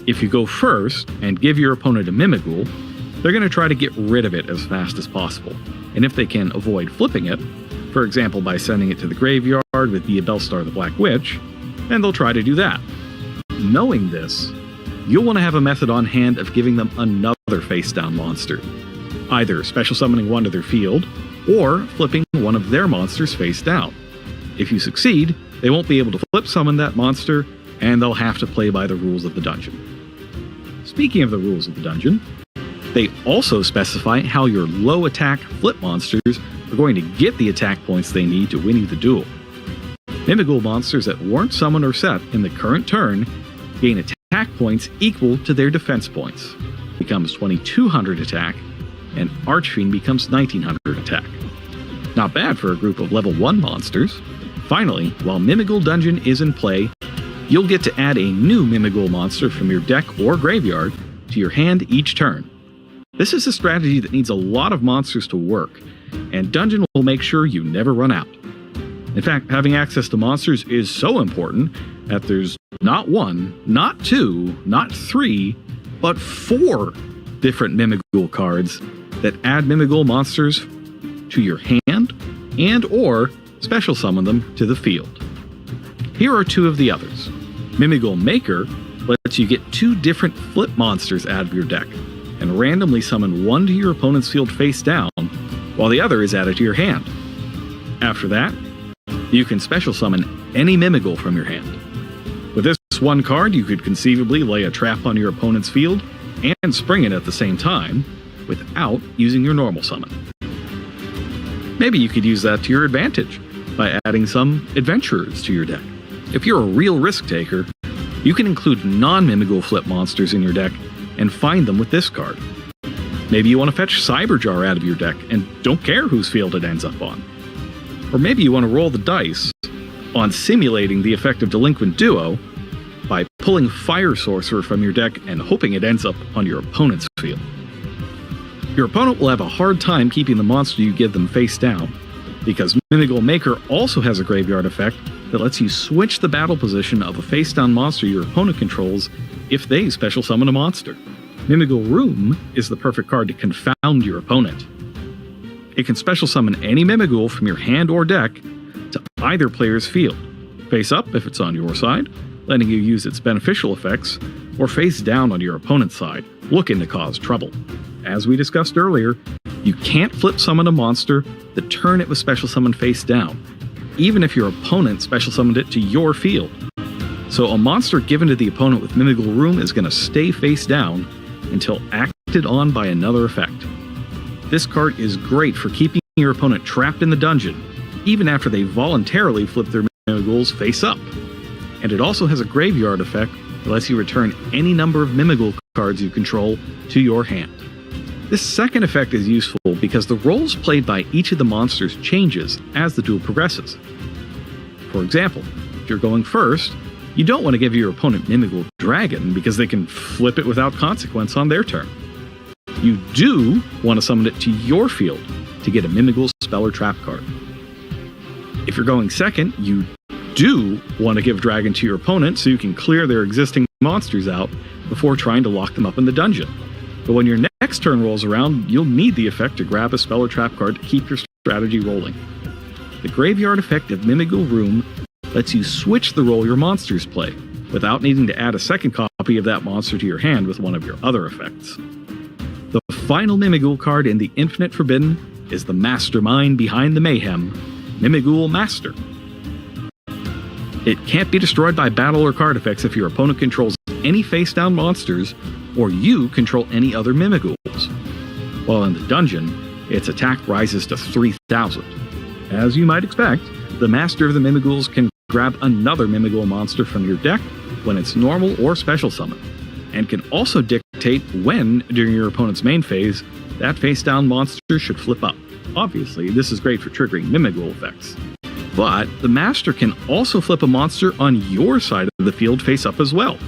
If you go first and give your opponent a Mimighoul, they're going to try to get rid of it as fast as possible. And if they can avoid flipping it, for example by sending it to the graveyard with the Ubel Star the Black Witch, then they'll try to do that. Knowing this, you'll want to have a method on hand of giving them another face-down monster, either special summoning one to their field, or flipping one of their monsters face down. If you succeed, they won't be able to flip summon that monster, and they'll have to play by the rules of the dungeon. Speaking of the rules of the dungeon, they also specify how your low attack flip monsters are going to get the attack points they need to win you the duel. Mimigul monsters that weren't summoned or set in the current turn gain attack points equal to their defense points. Becomes 2200 attack, and Archfiend becomes 1900 attack. Not bad for a group of level 1 monsters. Finally, while Mimigul Dungeon is in play, you'll get to add a new Mimigul monster from your deck or graveyard to your hand each turn. This is a strategy that needs a lot of monsters to work, and Dungeon will make sure you never run out. In fact, having access to monsters is so important that there's not 1, not 2, not 3, but 4 different Mimigul cards that add Mimigul monsters to your hand and or special summon them to the field. Here are 2 of the others. Mimigul Maker lets you get 2 different flip monsters out of your deck and randomly summon one to your opponent's field face down while the other is added to your hand. After that, you can special summon any Mimigul from your hand. With this one card, you could conceivably lay a trap on your opponent's field and spring it at the same time without using your normal summon. Maybe you could use that to your advantage by adding some adventurers to your deck. If you're a real risk taker, you can include non-Mimigul flip monsters in your deck and find them with this card. Maybe you want to fetch Cyberjar out of your deck and don't care whose field it ends up on. Or maybe you want to roll the dice on simulating the effect of Delinquent Duo by pulling Fire Sorcerer from your deck and hoping it ends up on your opponent's field. Your opponent will have a hard time keeping the monster you give them face down, because Mimigul Maker also has a graveyard effect that lets you switch the battle position of a face-down monster your opponent controls if they special summon a monster. Mimigul Room is the perfect card to confound your opponent. It can special summon any Mimigul from your hand or deck to either player's field, face up if it's on your side, letting you use its beneficial effects, or face down on your opponent's side, looking to cause trouble. As we discussed earlier, you can't flip summon a monster the turn it was special summoned face down, even if your opponent special summoned it to your field. So a monster given to the opponent with Mimigul Room is going to stay face down until acted on by another effect. This card is great for keeping your opponent trapped in the dungeon, even after they voluntarily flip their Mimiguls face up. And it also has a graveyard effect that lets you return any number of Mimigul cards you control to your hand. This second effect is useful because the roles played by each of the monsters changes as the duel progresses. For example, if you're going first, you don't want to give your opponent Mimigul Dragon because they can flip it without consequence on their turn. You do want to summon it to your field to get a Mimigul spell or trap card. If you're going second, you do want to give Dragon to your opponent so you can clear their existing monsters out before trying to lock them up in the dungeon. But when your next turn rolls around, you'll need the effect to grab a spell or trap card to keep your strategy rolling. The graveyard effect of Mimigul Room lets you switch the role your monsters play, without needing to add a second copy of that monster to your hand with one of your other effects. The final Mimigul card in the Infinite Forbidden is the mastermind behind the mayhem, Mimigul Master. It can't be destroyed by battle or card effects if your opponent controls any face-down monsters or you control any other Mimiguls. While in the dungeon, its attack rises to 3,000. As you might expect, the Master of the Mimiguls can grab another Mimigul monster from your deck when it's normal or special summon, and can also dictate when, during your opponent's main phase, that face-down monster should flip up. Obviously, this is great for triggering Mimigul effects. But the Master can also flip a monster on your side of the field face up as well,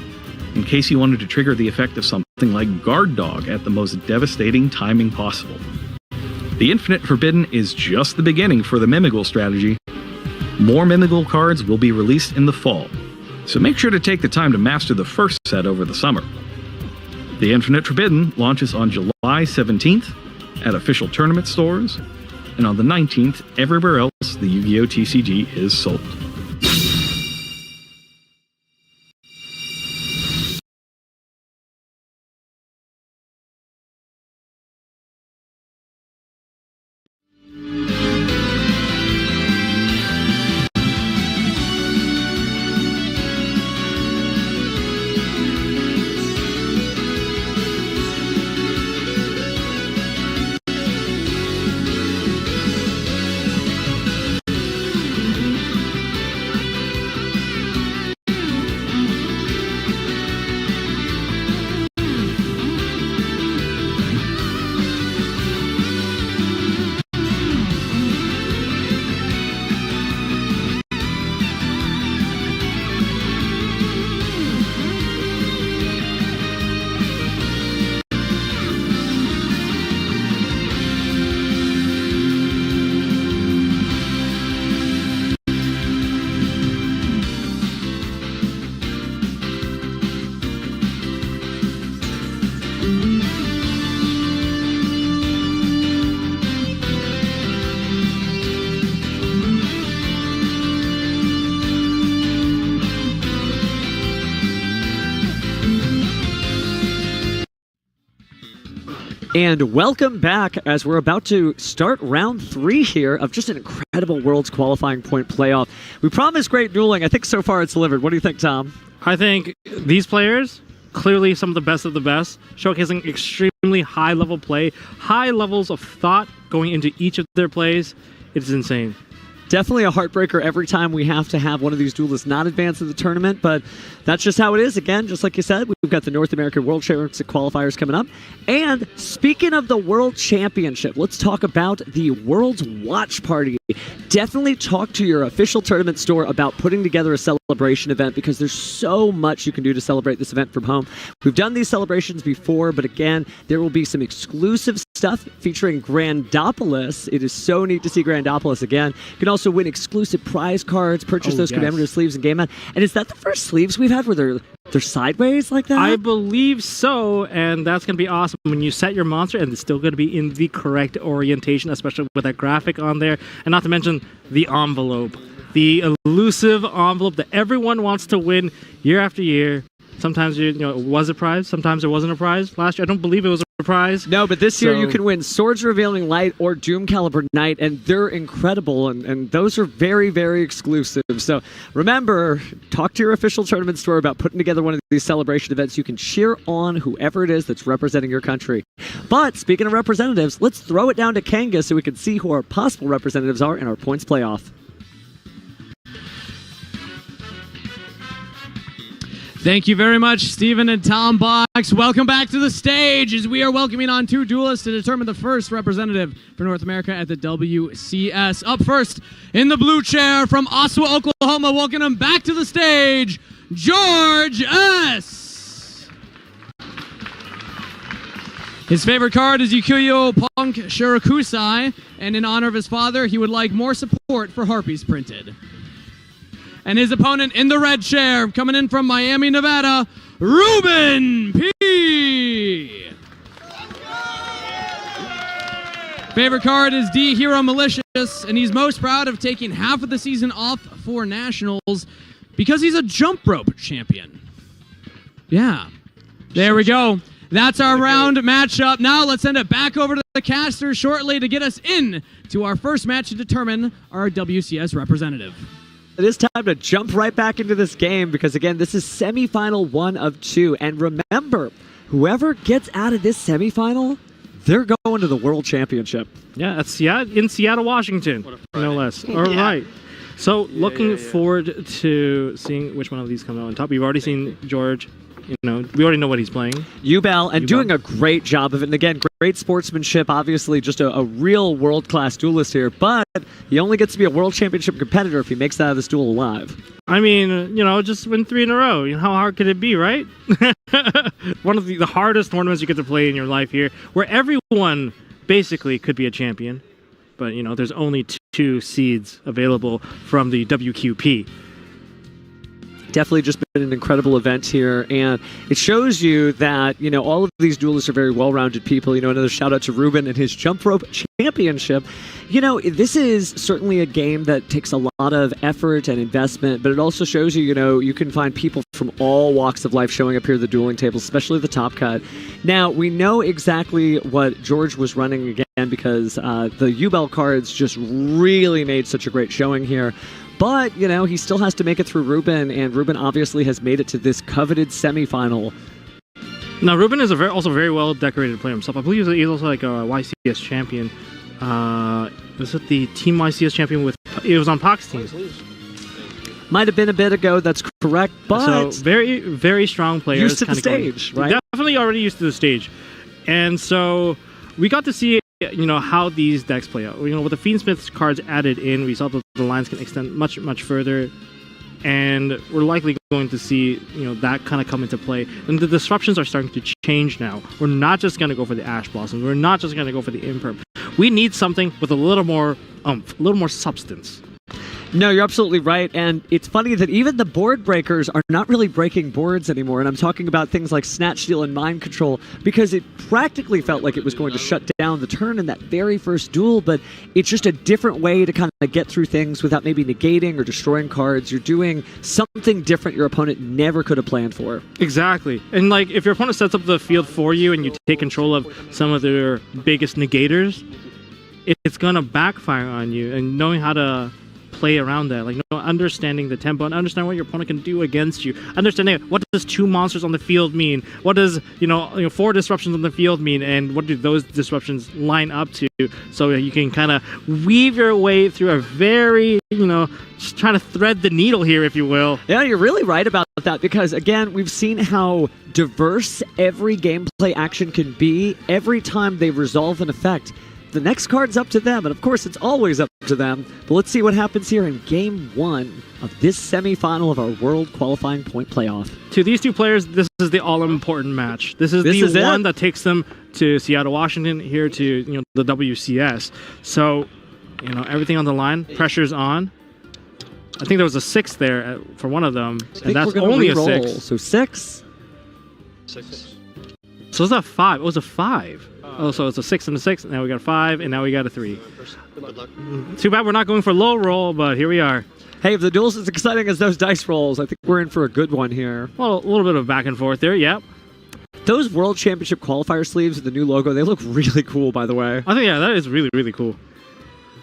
in case you wanted to trigger the effect of something like Guard Dog at the most devastating timing possible. The Infinite Forbidden is just the beginning for the Mimigul strategy. More Mimigul cards will be released in the fall, so make sure to take the time to master the first set over the summer. The Infinite Forbidden launches on July 17th at official tournament stores, and on the 19th everywhere else the Yu-Gi-Oh! TCG is sold. And welcome back as we're about to start round 3 here of just an incredible Worlds qualifying point playoff. We promised great dueling. I think so far it's delivered. What do you think, Tom? I think these players, clearly some of the best, showcasing extremely high level play, high levels of thought going into each of their plays. It's insane. Definitely a heartbreaker every time we have to have one of these duelists not advance to the tournament, but that's just how it is. Again, just like you said, we've got the North American World Championship qualifiers coming up. And speaking of the World Championship, let's talk about the World's Watch Party. Definitely talk to your official tournament store about putting together a celebration event because there's so much you can do to celebrate this event from home. We've done these celebrations before, but again, there will be some exclusive stuff featuring Grandopolis. It is so neat to see Grandopolis again. You can also win exclusive prize cards, purchase those commemorative sleeves and game on. And is that the first sleeves we've had where they're sideways like that? I believe so, and that's going to be awesome when you set your monster and it's still going to be in the correct orientation, especially with that graphic on there. And not to mention the envelope, the elusive envelope that everyone wants to win year after year. Sometimes it was a prize, sometimes there wasn't a prize. Last year, I don't believe it was a prize. No, but this year you can win Swords Revealing Light or Doom Caliber Knight, and they're incredible, and those are very, very exclusive. So remember, talk to your official tournament store about putting together one of these celebration events. You can cheer on whoever it is that's representing your country. But speaking of representatives, let's throw it down to Kanga so we can see who our possible representatives are in our points playoff. Thank you very much, Stephen and Tom Box. Welcome back to the stage as we are welcoming on 2 duelists to determine the first representative for North America at the WCS. Up first, in the blue chair from Oswego, Oklahoma, welcome him back to the stage, George S. His favorite card is Yukiyo Punk Shirakusai, and in honor of his father, he would like more support for Harpies printed. And his opponent in the red chair, coming in from Miami, Nevada, Ruben P. Favorite card is D Hero Malicious, and he's most proud of taking half of the season off for Nationals because he's a jump rope champion. Yeah. There we go. That's our round matchup. Now let's send it back over to the caster shortly to get us in to our first match to determine our WCS representative. It is time to jump right back into this game because, again, this is semifinal 1 of 2. And remember, whoever gets out of this semifinal, they're going to the World Championship. Yeah, that's in Seattle, Washington, no less. All right. So looking forward to seeing which one of these come out on top. We've already seen George. We already know what he's playing. Ubel, and doing a great job of it. And again, great sportsmanship. Obviously, just a real world-class duelist here. But he only gets to be a world championship competitor if he makes that out of this duel alive. I mean, just win 3 in a row. How hard could it be, right? One of the hardest tournaments you get to play in your life here, where everyone basically could be a champion. But, there's only 2 seeds available from the WQP. Definitely just been an incredible event here, and it shows you that, all of these duelists are very well-rounded people. Another shout-out to Ruben and his Jump Rope Championship. This is certainly a game that takes a lot of effort and investment, but it also shows you, you can find people from all walks of life showing up here at the dueling tables, especially the top cut. Now, we know exactly what George was running again because the Ubel cards just really made such a great showing here. But, he still has to make it through Ruben, and Ruben obviously has made it to this coveted semifinal. Now, Ruben is also very well-decorated player himself. I believe he's also like a YCS champion. Was it the Team YCS champion it was on Pac's team. Might have been a bit ago, that's correct, but... So, very, very strong player. Used to the stage, right? Definitely already used to the stage. And so, we got to see how these decks play out. With the Fiend Smith cards added in, we saw that the lines can extend much, much further, and we're likely going to see, that kind of come into play. And the disruptions are starting to change now. We're not just going to go for the Ash Blossom. We're not just going to go for the Imperm. We need something with a little more oomph, a little more substance. No, you're absolutely right. And it's funny that even the board breakers are not really breaking boards anymore. And I'm talking about things like Snatch Steal and Mind Control, because it practically felt like it was going to shut down the turn in that very first duel. But it's just a different way to kind of get through things without maybe negating or destroying cards. You're doing something different your opponent never could have planned for. Exactly. And like, if your opponent sets up the field for you and you take control of some of their biggest negators, it's going to backfire on you. And knowing how to play around that, like understanding the tempo and understand what your opponent can do against you, understanding what does 2 monsters on the field mean, what does 4 disruptions on the field mean, and what do those disruptions line up to, so you can kind of weave your way through a very just trying to thread the needle here, if you will. Yeah, you're really right about that, because again, we've seen how diverse every gameplay action can be. Every time they resolve an effect, the next card's up to them, and of course it's always up to them. But let's see what happens here in Game 1 of this semi-final of our World Qualifying Point Playoff. To these two players, this is the all-important match. This is the one that takes them to Seattle, Washington, here to the WCS. So, everything on the line, pressure's on. I think there was a 6 there for one of them, and that's only a 6. So 6. So it's a 5. It was a 5. Oh, so it's a 6 and a 6. Now we got a 5, and now we got a 3. Good luck. Too bad we're not going for low roll, but here we are. Hey, if the duel's as exciting as those dice rolls, I think we're in for a good one here. Well, a little bit of back and forth there, yep. Those World Championship qualifier sleeves with the new logo, they look really cool, by the way. I think, yeah, that is really, really cool.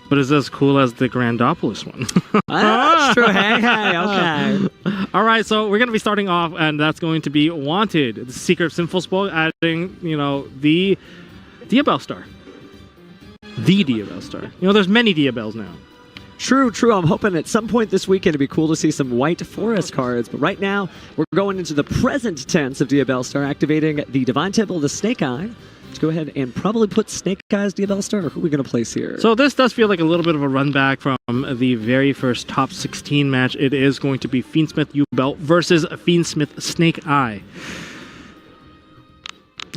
But is as cool as the Grandopolis one. That's true. Hey, okay. All right, so we're going to be starting off, and that's going to be Wanted, the Secret of Sinful Spoil, adding, the Diabel Star. The Diabel Star. There's many Diabels now. True. I'm hoping at some point this weekend it'd be cool to see some White Forest cards. But right now, we're going into the present tense of Diabel Star, activating the Divine Temple of the Snake Eye. Let's go ahead and probably put Snake Eye's Diabel Star. Who are we going to place here? So this does feel like a little bit of a run back from the very first top 16 match. It is going to be Fiend Smith Ubel versus Fiend Smith Snake Eye.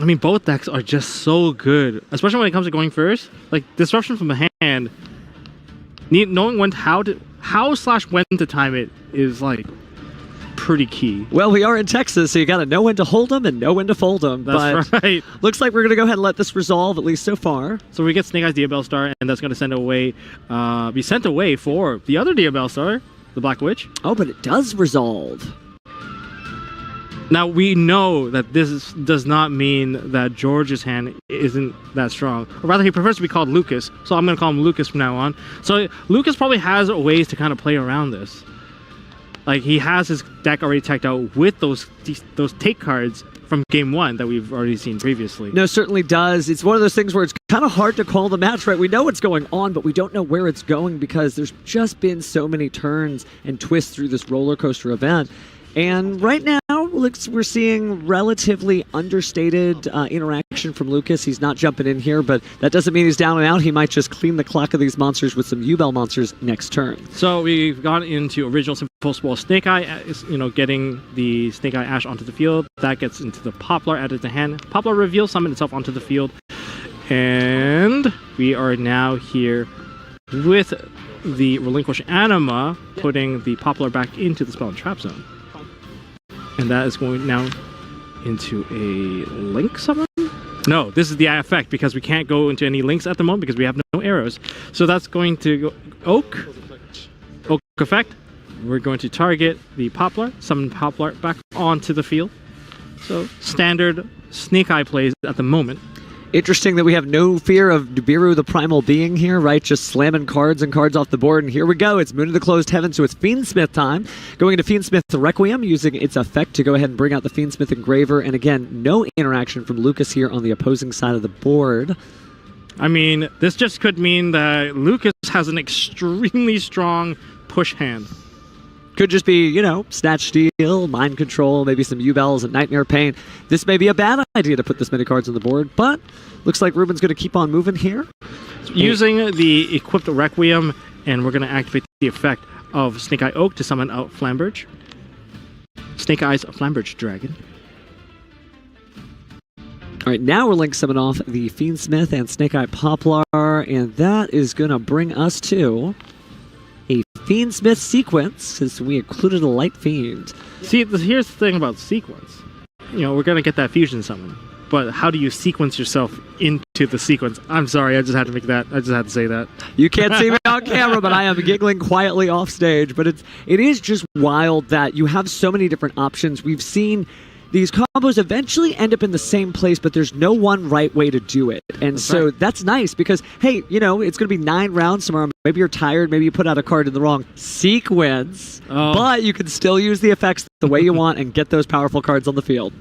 I mean, both decks are just so good, especially when it comes to going first. Like, disruption from the hand, knowing how / when to time it is like pretty key. Well, we are in Texas, so you got to know when to hold them and know when to fold them. That's right. Looks like we're going to go ahead and let this resolve, at least so far. So we get Snake Eye's Diabel Star, and that's going to be sent away for the other Diabel Star, the Black Witch. Oh, but it does resolve. Now, we know that this does not mean that George's hand isn't that strong. Or rather, he prefers to be called Lucas, so I'm going to call him Lucas from now on. So Lucas probably has ways to kind of play around this. Like, he has his deck already teched out with those take cards from Game 1 that we've already seen previously. No, certainly does. It's one of those things where it's kind of hard to call the match, right? We know what's going on, but we don't know where it's going because there's just been so many turns and twists through this roller coaster event. And right now, we're seeing relatively understated interaction from Lucas. He's not jumping in here, but that doesn't mean he's down and out. He might just clean the clock of these monsters with some Ubel monsters next turn. So we've gone into original Simple Spoil Snake Eye, getting the Snake Eye Ash onto the field. That gets into the Poplar, added to hand. Poplar reveals summon itself onto the field. And we are now here with the Relinquish Anima, putting the Poplar back into the Spell and Trap Zone. And that is going now into a link summon? No, this is the effect because we can't go into any links at the moment because we have no arrows. So that's going to go Oak effect. We're going to target the Poplar, summon Poplar back onto the field. So standard Snake Eye plays at the moment. Interesting that we have no fear of Nibiru the Primal Being here, right? Just slamming cards and cards off the board. And here we go. It's Moon of the Closed Heavens, so it's Fiend Smith time. Going into Fiend Smith Requiem, using its effect to go ahead and bring out the Fiend Smith Engraver. And again, no interaction from Lucas here on the opposing side of the board. I mean, this just could mean that Lucas has an extremely strong push hand. Could just be, Snatch Steal, Mind Control, maybe some Ubels and Nightmare Pain. This may be a bad idea to put this many cards on the board, but looks like Ruben's going to keep on moving here. Using the equipped Requiem, and we're going to activate the effect of Snake Eye Oak to summon out Flamberge. Snake Eye's Flamberge Dragon. All right, now we're link summon off the Fiend Smith and Snake Eye Poplar, and that is going to bring us to a Fiend Smith sequence, since we included a light Fiend. See, here's the thing about sequence. We're going to get that fusion summon. But how do you sequence yourself into the sequence? I'm sorry, I just had to make that. I just had to say that. You can't see me on camera, but I am giggling quietly off stage. But it is just wild that you have so many different options. We've seen these combos eventually end up in the same place, but there's no one right way to do it. And that's nice because, hey, it's going to be 9 rounds tomorrow. Maybe you're tired. Maybe you put out a card in the wrong sequence. But you can still use the effects the way you want and get those powerful cards on the field.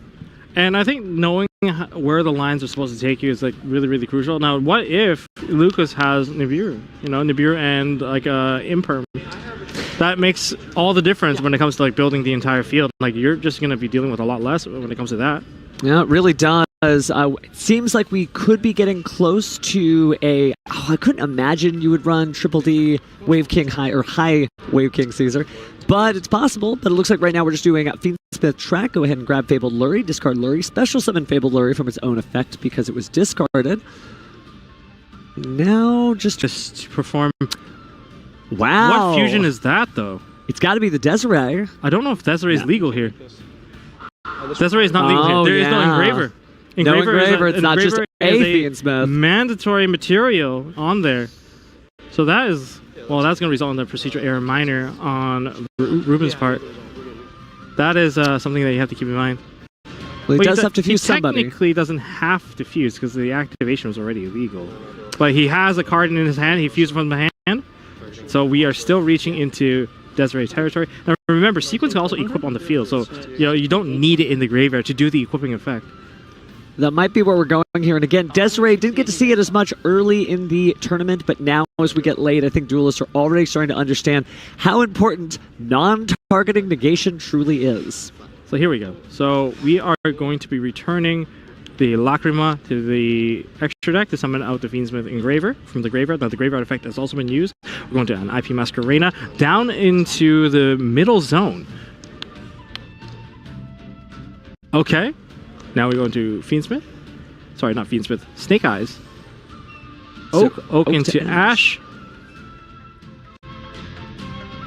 And I think knowing where the lines are supposed to take you is really, really crucial. Now, what if Lucas has Nibiru? Nibiru and Imperm. That makes all the difference when it comes to building the entire field. You're just going to be dealing with a lot less when it comes to that. Yeah, it really does. It seems like we could be getting close to I couldn't imagine you would run Triple D Wave King High or High Wave King Caesar. But it's possible. But it looks like right now we're just doing Fiend Smith track. Go ahead and grab Fabled Lurie, discard Lurie, special summon Fabled Lurie from its own effect because it was discarded. Now just perform. Wow. What fusion is that though? It's got to be the Desiree. I don't know if Desiree is legal here. Desiree is not legal here. There is no engraver. No engraver. It's not just a Fiend Smith. Mandatory material on there. So that is. Well, that's going to result in the procedural error minor on Ruben's part. That is something that you have to keep in mind. Well, he does have to fuse somebody. He technically doesn't have to fuse because the activation was already illegal. But he has a card in his hand. He fused from the hand. So we are still reaching into Desiree territory. Now remember, sequence can also equip on the field. So you don't need it in the graveyard to do the equipping effect. That might be where we're going here. And again, Desiree didn't get to see it as much early in the tournament, but now as we get late, I think duelists are already starting to understand how important non-targeting negation truly is. So here we go. So we are going to be returning the Lacrima to the extra deck to summon out the Fiend Smith Engraver from the graveyard. Now the graveyard effect has also been used. We're going to an IP Masquerena down into the middle zone. Okay. Now we're going to Fiend Smith. Sorry, not Fiend Smith. Snake Eyes. Oak into Ash.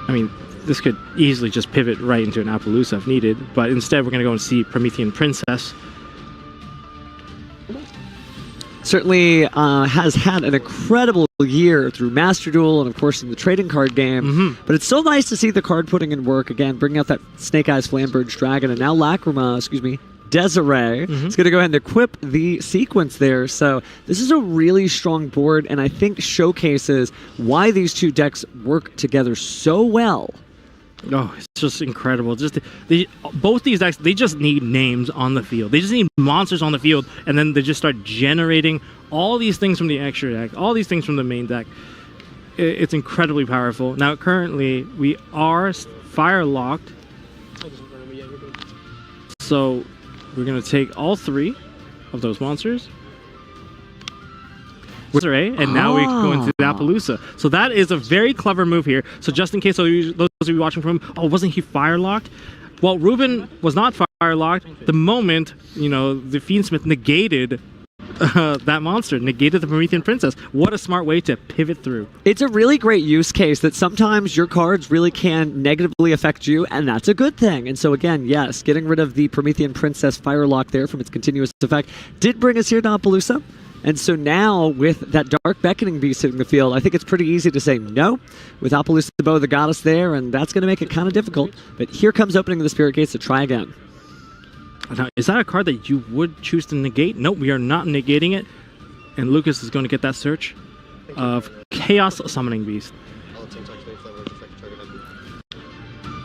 I mean, this could easily just pivot right into an Appaloosa if needed, but instead we're going to go and see Promethean Princess. Certainly has had an incredible year through Master Duel and, of course, in the trading card game. But it's so nice to see the card putting in work. Again, bringing out that Snake Eyes Flamberge Dragon, and now Desiree is going to go ahead and equip the sequence there. So this is a really strong board, and I think showcases why these two decks work together so well. Oh, it's just incredible. Just both these decks, they just need names on the field. They just need monsters on the field, and then they just start generating all these things from the extra deck, all these things from the main deck. It's incredibly powerful. Now, currently, we are fire locked. So we're going to take all 3 of those monsters. And now we go into the Appaloosa. So that is a very clever move here. So just in case those of you watching from home, wasn't he fire locked? Well, Ruben was not fire locked. The moment, the Fiend Smith negated that monster, negated the Promethean Princess. What a smart way to pivot through. It's a really great use case that sometimes your cards really can negatively affect you, and that's a good thing. And so again, yes, getting rid of the Promethean Princess fire lock there from its continuous effect did bring us here to Appaloosa. And so now, with that Dark Beckoning Beast hitting the field, I think it's pretty easy to say no. With Appaloosa the Bow, the Goddess there, and that's going to make it kind of difficult. But here comes Opening of the Spirit Gates to try again. Now, is that a card that you would choose to negate? Nope, we are not negating it. And Lucas is going to get that search of Chaos Summoning Beast.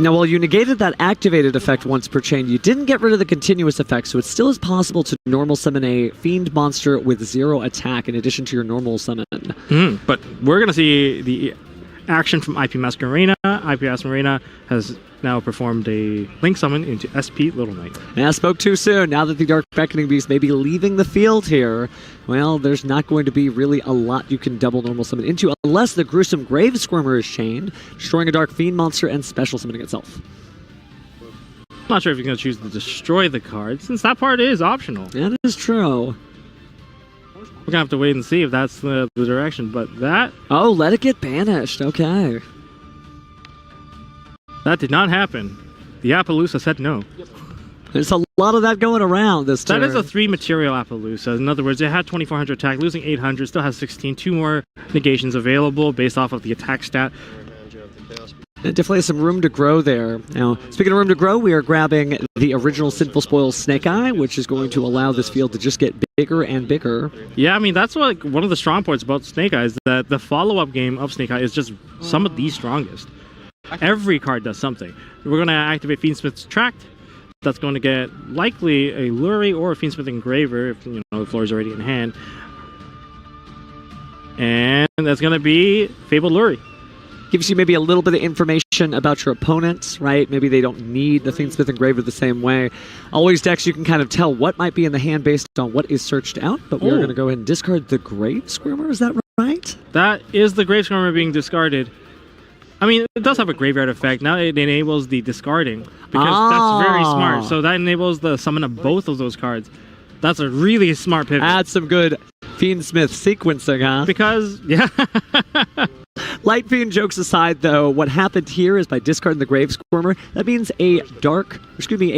Now, while you negated that activated effect once per chain, you didn't get rid of the continuous effect, so it still is possible to normal summon a Fiend monster with 0 attack in addition to your normal summon. But we're going to see the action from IP Masquerena. IP Masquerena has now performed a Link Summon into SP Little Knight. Yeah, spoke too soon. Now that the Dark Beckoning Beast may be leaving the field here, well, there's not going to be really a lot you can double normal summon into unless the Gruesome Grave Squirmer is chained, destroying a Dark Fiend monster and special summoning itself. I'm not sure if you're going to choose to destroy the card, since that part is optional. That is true. We're going to have to wait and see if that's the direction, but that... Oh, let it get banished. Okay. That did not happen. The Appaloosa said no. There's a lot of that going around this turn. That is a 3 material Appaloosa. In other words, it had 2400 attack, losing 800, still has 16, 2 more negations available based off of the attack stat. It definitely has some room to grow there. Now, speaking of room to grow, we are grabbing the original Sinful Spoils Snake Eye, which is going to allow this field to just get bigger and bigger. Yeah, I mean, that's what one of the strong points about Snake Eye is that the follow-up game of Snake Eye is just some of the strongest. Every card does something. We're going to activate Fiend Smith's Tract. That's going to get likely a Lurie or a Fiend Smith Engraver if the floor is already in hand. And that's going to be Fabled Lurie. Gives you maybe a little bit of information about your opponents, right? Maybe they don't need the Fiend Smith Engraver the same way. Always decks you can kind of tell what might be in the hand based on what is searched out, but we are going to go ahead and discard the Grave Squirmer, is that right? That is the Grave Squirmer being discarded. I mean, it does have a graveyard effect. Now it enables the discarding, because that's very smart. So that enables the summon of both of those cards. That's a really smart pivot. That's some good Fiend Smith sequencing, huh? Because, yeah. Light Fiend jokes aside, though, what happened here is by discarding the Grave Squirmer, that means a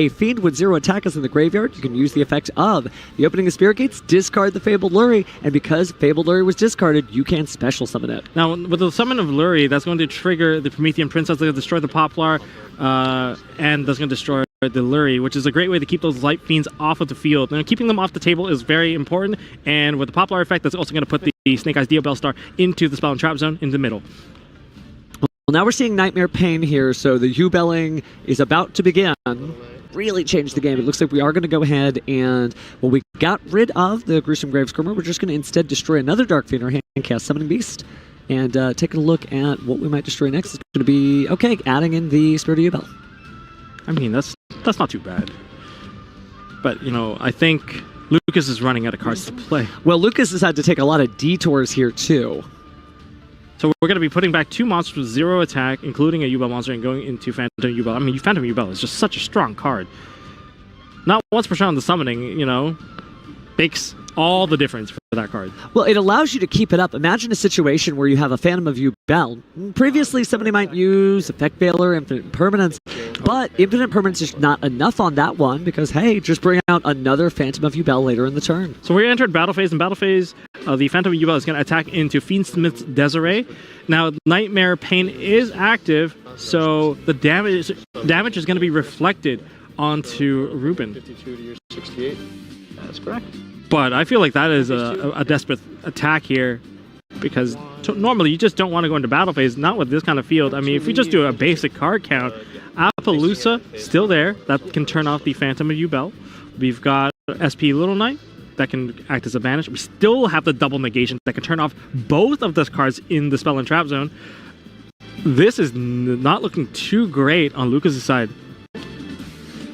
Fiend with 0 attack is in the graveyard. You can use the effect of the opening of Spirit Gates, discard the Fabled Lurie, and because Fabled Lurie was discarded, you can special summon it. Now, with the summon of Lurie, that's going to trigger the Promethean Princess, that's going to destroy the Poplar, and that's going to destroy the Lurie, which is a great way to keep those Light Fiends off of the field. Now, keeping them off the table is very important, and with the Poplar effect, that's also going to put the Snake Eyes Ubel Star into the Spell and Trap Zone in the middle. Well, now we're seeing Nightmare Pain here, so the Ubeling is about to begin. Really changed the game. It looks like we are going to go ahead and, well, we got rid of the Gruesome Grave Squirmer. We're just going to instead destroy another Dark Fiend in our hand and cast Summoning Beast. And taking a look at what we might destroy next is going to be, okay, adding in the Spirit of Ubel. I mean, that's not too bad. But, I think Lucas is running out of cards to play. Well, Lucas has had to take a lot of detours here, too. So we're going to be putting back 2 monsters with 0 attack, including a Ubel monster, and going into Phantom Ubel. I mean, Phantom Ubel is just such a strong card. Not once per shot on the summoning, makes all the difference for that card. Well, it allows you to keep it up. Imagine a situation where you have a Phantom of Ubel. Previously, somebody might use Effect Veiler, Infinite Impermanence, but Infinite Impermanence is not enough on that one because, hey, just bring out another Phantom of Ubel later in the turn. So we entered Battle Phase. In Battle Phase, the Phantom of Ubel is going to attack into Fiend Smith's Desiree. Now, Nightmare Pain is active, so the damage is going to be reflected onto Ruben. 52 to your 68. That's correct. But I feel like that is a desperate attack here because normally you just don't want to go into battle phase, not with this kind of field. I mean, if we just do a basic card count, Appaloosa still there. That can turn off the Phantom of Ubel. We've got SP Little Knight that can act as a banish. We still have the double negation that can turn off both of those cards in the Spell and Trap Zone. This is not looking too great on Lucas' side.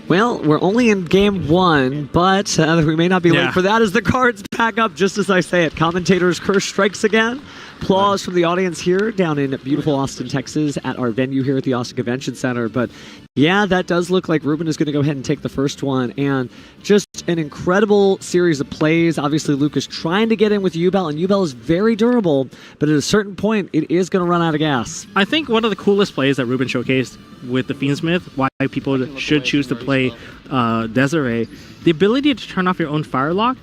Well, we're only in game 1, but we may not be late for that as the cards pack up just as I say it. Commentator's curse strikes again. Applause from the audience here down in beautiful Austin, Texas at our venue here at the Austin Convention Center. But yeah, that does look like Ruben is going to go ahead and take the first one. And just an incredible series of plays. Obviously, Lucas trying to get in with Ubel, and Ubel is very durable, but at a certain point, it is going to run out of gas. I think one of the coolest plays that Ruben showcased with the Fiend Smith, why people should choose to play Desiree, the ability to turn off your own Firelock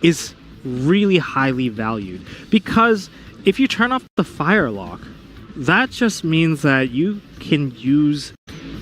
is really highly valued. Because if you turn off the Firelock, that just means that you can use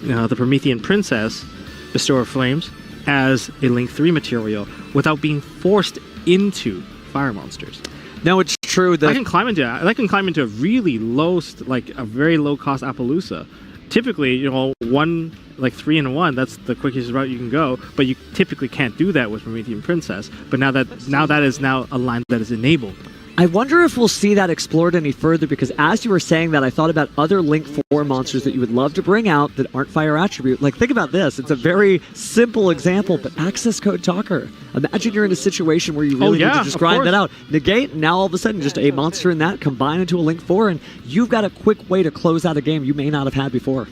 the Promethean Princess, Bestower of Flames, as a Link 3 material without being forced into fire monsters. No, it's true that I can climb into a really low, a very low cost Appaloosa. Typically, 3-in-1, that's the quickest route you can go, but you typically can't do that with Promethean Princess. But now that is a line that is enabled. I wonder if we'll see that explored any further, because as you were saying that, I thought about other Link 4 monsters that you would love to bring out that aren't fire attribute. Like, think about this. It's a very simple example, but Access Code Talker. Imagine you're in a situation where you really need to just grind that out. Negate, now all of a sudden just a monster in that, combine into a Link 4, and you've got a quick way to close out a game you may not have had before.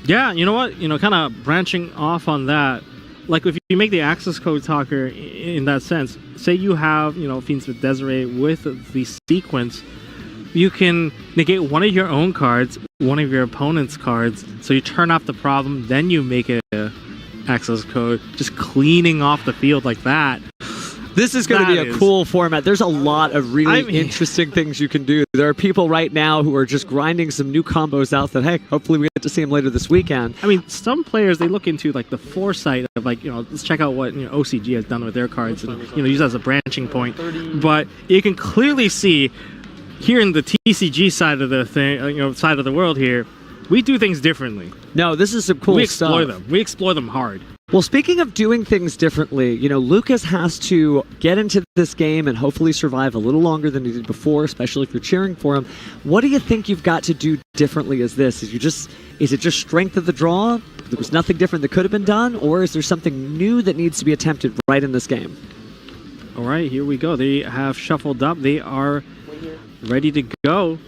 Yeah, you know what? Kind of branching off on that, like if you make the Access Code Talker in that sense, say you have, Fiend Smith Desiree with the sequence, you can negate one of your own cards, one of your opponent's cards, so you turn off the problem, then you make a access code, just cleaning off the field like that. This is going to be a cool format. There's a lot of really interesting things you can do. There are people right now who are just grinding some new combos out that, hey, hopefully we get to see them later this weekend. I mean, some players, they look into like the foresight of like, let's check out what OCG has done with their cards and use that as a branching point. But you can clearly see here in the TCG side of the thing, side of the world here, we do things differently. No, this is some cool stuff. We explore them. We explore them hard. Well, speaking of doing things differently, Lucas has to get into this game and hopefully survive a little longer than he did before, especially if you're cheering for him. What do you think you've got to do differently as this? Is it just strength of the draw? There was nothing different that could have been done? Or is there something new that needs to be attempted right in this game? All right, here we go. They have shuffled up. They are ready to go.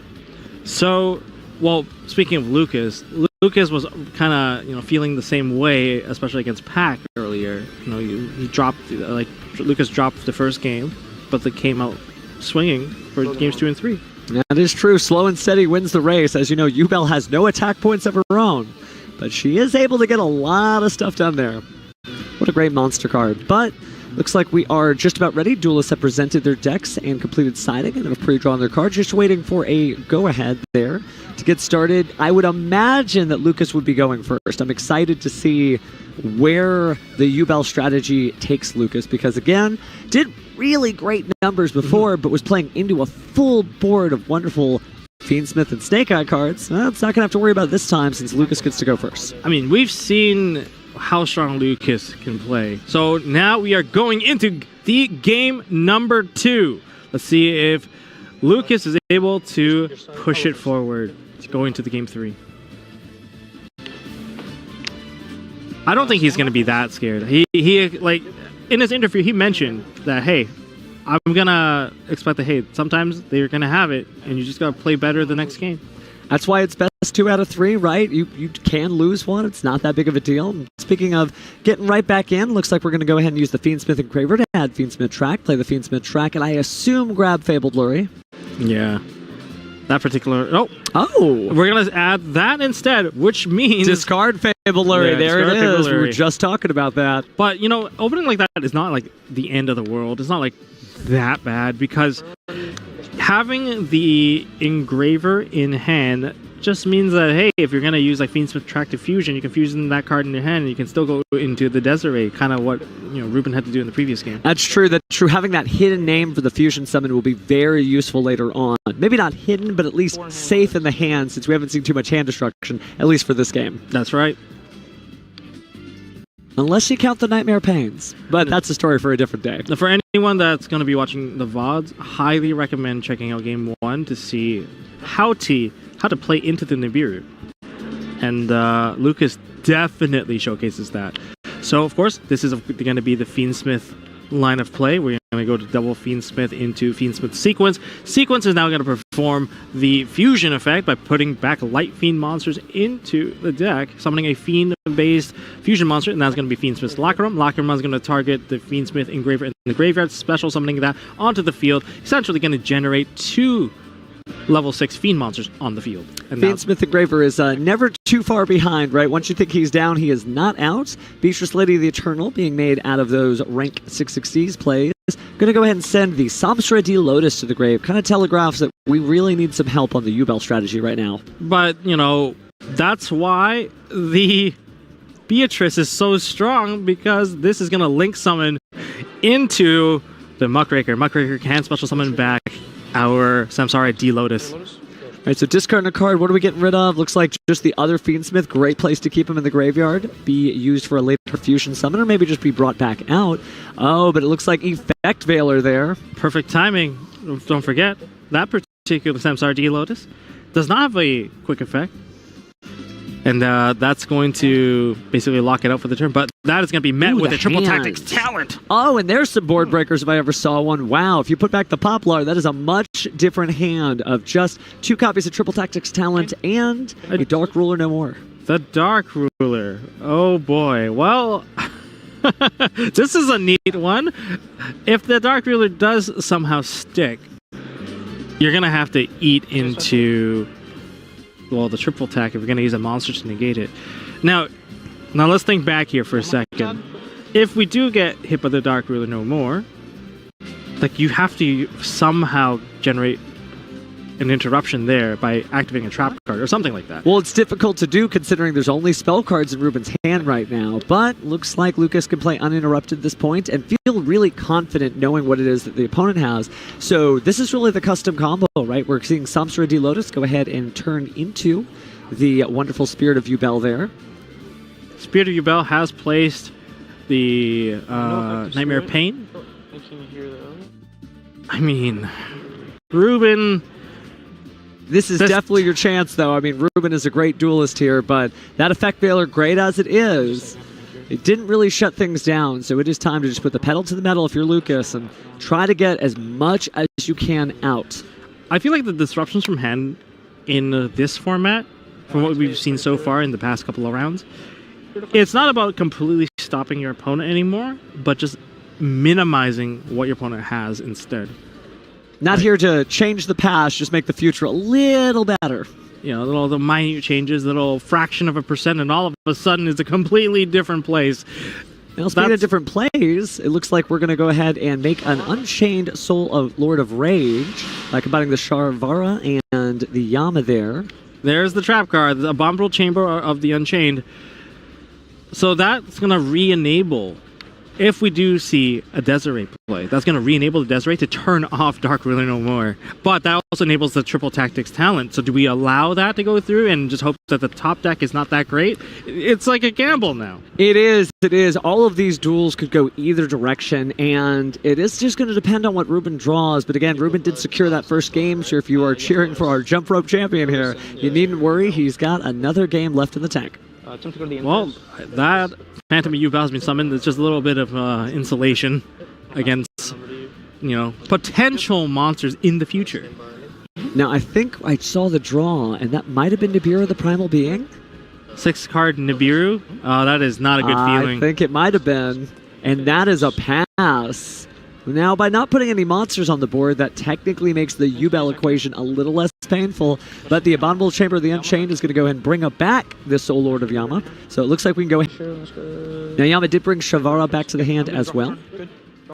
So, well, speaking of Lucas was kind of feeling the same way, especially against Pac earlier. He dropped Lucas dropped the first game, but they came out swinging for games 2 and 3. That is true. Slow and steady wins the race. As you know, Ubel has no attack points of her own, but she is able to get a lot of stuff done there. What a great monster card. But looks like we are just about ready. Duelists have presented their decks and completed siding and have pre-drawn their cards. Just waiting for a go-ahead there to get started. I would imagine that Lucas would be going first. I'm excited to see where the Ubel strategy takes Lucas because, again, did really great numbers before, but was playing into a full board of wonderful Fiend Smith and Snake Eye cards. It's not going to have to worry about it this time since Lucas gets to go first. I mean, we've seen how strong Lucas can play. So now we are going into the game number 2. Let's see if Lucas is able to push it forward to go into the game 3. I don't think he's going to be that scared. He like in his interview he mentioned that, hey, I'm going to expect that, hey, sometimes they're going to have it and you just got to play better the next game. That's why it's best 2 out of 3, right? You can lose one. It's not that big of a deal. Speaking of getting right back in, looks like we're going to go ahead and use the Fiend Smith Engraver to add Fiend Smith track, play the Fiend Smith track, and I assume grab Fabled Lurie. Yeah. That particular... Oh! We're going to add that instead, which means... Discard Fabled Lurie. There it is. We were just talking about that. But, opening like that is not like the end of the world. It's not like that bad because having the Engraver in hand just means that, hey, if you're going to use like Fiend Smith Track to Fusion, you can fusion that card in your hand and you can still go into the Desiree, kind of what Ruben had to do in the previous game. That's true. Having that hidden name for the Fusion Summon will be very useful later on. Maybe not hidden, but at least safe in the hand since we haven't seen too much hand destruction, at least for this game. That's right. Unless you count the Nightmare Pains. But that's a story for a different day. For anyone that's going to be watching the VODs, highly recommend checking out Game 1 to see how to play into the Nibiru. And Lucas definitely showcases that. So, of course, this is going to be the Fiend Smith line of play. We're going to go to double Fiend Smith into Fiend Smith Sequence. Sequence is now going to perform the fusion effect by putting back light Fiend monsters into the deck, summoning a Fiend-based fusion monster, and that's going to be Fiend Smith's Locker Room. Locker Room is going to target the Fiend Smith Engraver in the graveyard, special summoning that onto the field, essentially going to generate 2 level 6 Fiend monsters on the field. And Fiend Smith Engraver is never too far behind, right? Once you think he's down, he is not out. Beatrice Lady of the Eternal, being made out of those rank 6/6s plays, going to go ahead and send the Samsara D Lotus to the grave. Kind of telegraphs that we really need some help on the Ubel strategy right now. But, that's why the Beatrice is so strong, because this is going to link summon into the Muckraker. Muckraker can special summon back our Samsara D Lotus. All right, so discarding a card. What are we getting rid of? Looks like just the other Fiend Smith. Great place to keep him in the graveyard. Be used for a later fusion summon, or maybe just be brought back out. Oh, but it looks like Effect Veiler there. Perfect timing. Don't forget, that particular Samsara D Lotus does not have a quick effect. And that's going to basically lock it out for the turn. But that is going to be met with a Triple Tactics Talent. Oh, and there's some board breakers if I ever saw one. Wow, if you put back the Poplar, that is a much different hand of just 2 copies of Triple Tactics Talent and a Dark Ruler no more. The Dark Ruler. Oh, boy. Well, this is a neat one. If the Dark Ruler does somehow stick, you're going to have to eat into, well, the triple attack if you're going to use a monster to negate it. Now let's think back here for a second. If we do get hit by the Dark Ruler no more, like, you have to somehow generate an interruption there by activating a trap card or something like that. Well, it's difficult to do considering there's only spell cards in Ruben's hand right now, but looks like Lucas can play uninterrupted at this point and feel really confident knowing what it is that the opponent has. So this is really the custom combo, right? We're seeing Samsara D Lotus go ahead and turn into the wonderful Spirit of Ubel there. Spirit of Ubel has placed the Nightmare Pain. I mean, Ruben... This is definitely your chance, though. I mean, Ruben is a great duelist here, but that Effect Veiler, great as it is, it didn't really shut things down, so it is time to just put the pedal to the metal if you're Lucas and try to get as much as you can out. I feel like the disruptions from hand in this format, from what we've seen so far in the past couple of rounds, it's not about completely stopping your opponent anymore, but just minimizing what your opponent has instead. Not here to change the past, just make the future a little better. You know, little the minute changes, little fraction of a percent, and all of a sudden it's a completely different place. Now, speaking of different plays, it looks like we're going to go ahead and make an Unchained Soul of Lord of Rage by combining the Sharvara and the Yama there. There's the trap card, the Abominable Chamber of the Unchained. So that's going to re-enable, if we do see a Desiree play, that's going to re-enable the Desiree to turn off Dark Ruler no more. But that also enables the Triple Tactics talent. So do we allow that to go through and just hope that the top deck is not that great? It's like a gamble now. It is. It is. All of these duels could go either direction, and it is just going to depend on what Ruben draws. But again, Ruben did secure that first game, so if you are cheering for our Jump Rope champion here, you needn't worry. He's got another game left in the tank. Well, that Phantom of Ubel has been summoned. It's just a little bit of insulation against, you know, potential monsters in the future. Now, I think I saw the draw, and that might have been Nibiru the Primal Being. 6-card Nibiru? Oh, that is not a good feeling. I think it might have been, and that is a pass. Now, by not putting any monsters on the board, that technically makes the Ubel equation a little less painful, but the Abominable Chamber of the Unchained is going to go ahead and bring up back the Soul Lord of Yama. So it looks like we can go ahead. Now, Yama did bring Shavara back to the hand as well.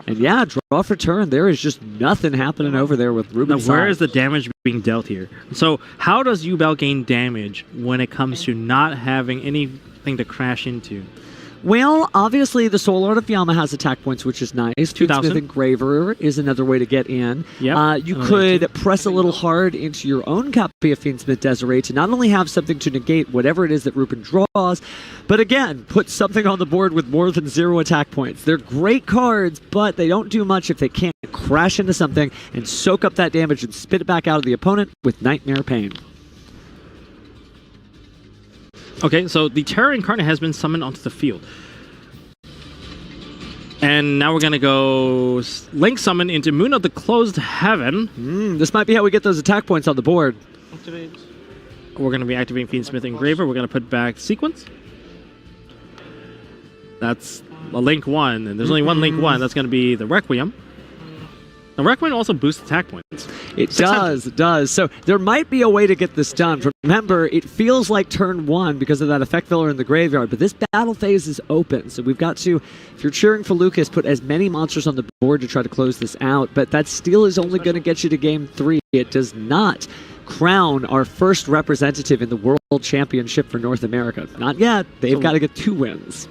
And yeah, draw for turn. There is just nothing happening over there with Ruben. Now, where is the damage being dealt here? So how does Ubel gain damage when it comes to not having anything to crash into? Well, obviously, the Soul Lord of Yama has attack points, which is nice. Fiend Smith Engraver is another way to get in. Yep. You could press a little hard into your own copy of Fiend Smith Desiree to not only have something to negate whatever it is that Ruben draws, but again, put something on the board with more than 0 attack points. They're great cards, but they don't do much if they can't crash into something and soak up that damage and spit it back out of the opponent with Nightmare Pain. Okay, so the Terror Incarnate has been summoned onto the field. And now we're going to go Link Summon into Moon of the Closed Heaven. This might be how we get those attack points on the board. We're going to be activating Fiend Smith Engraver. We're going to put back Sequence. That's a Link 1, and there's only one Link 1. That's going to be the Requiem. The Requiem also boosts attack points. It does. So there might be a way to get this done. Remember, it feels like turn 1 because of that effect filler in the graveyard, but this battle phase is open. So we've got to, if you're cheering for Lucas, put as many monsters on the board to try to close this out, but that still is only going to get you to game 3. It does not crown our first representative in the World Championship for North America. Not yet. They've got to get 2 wins.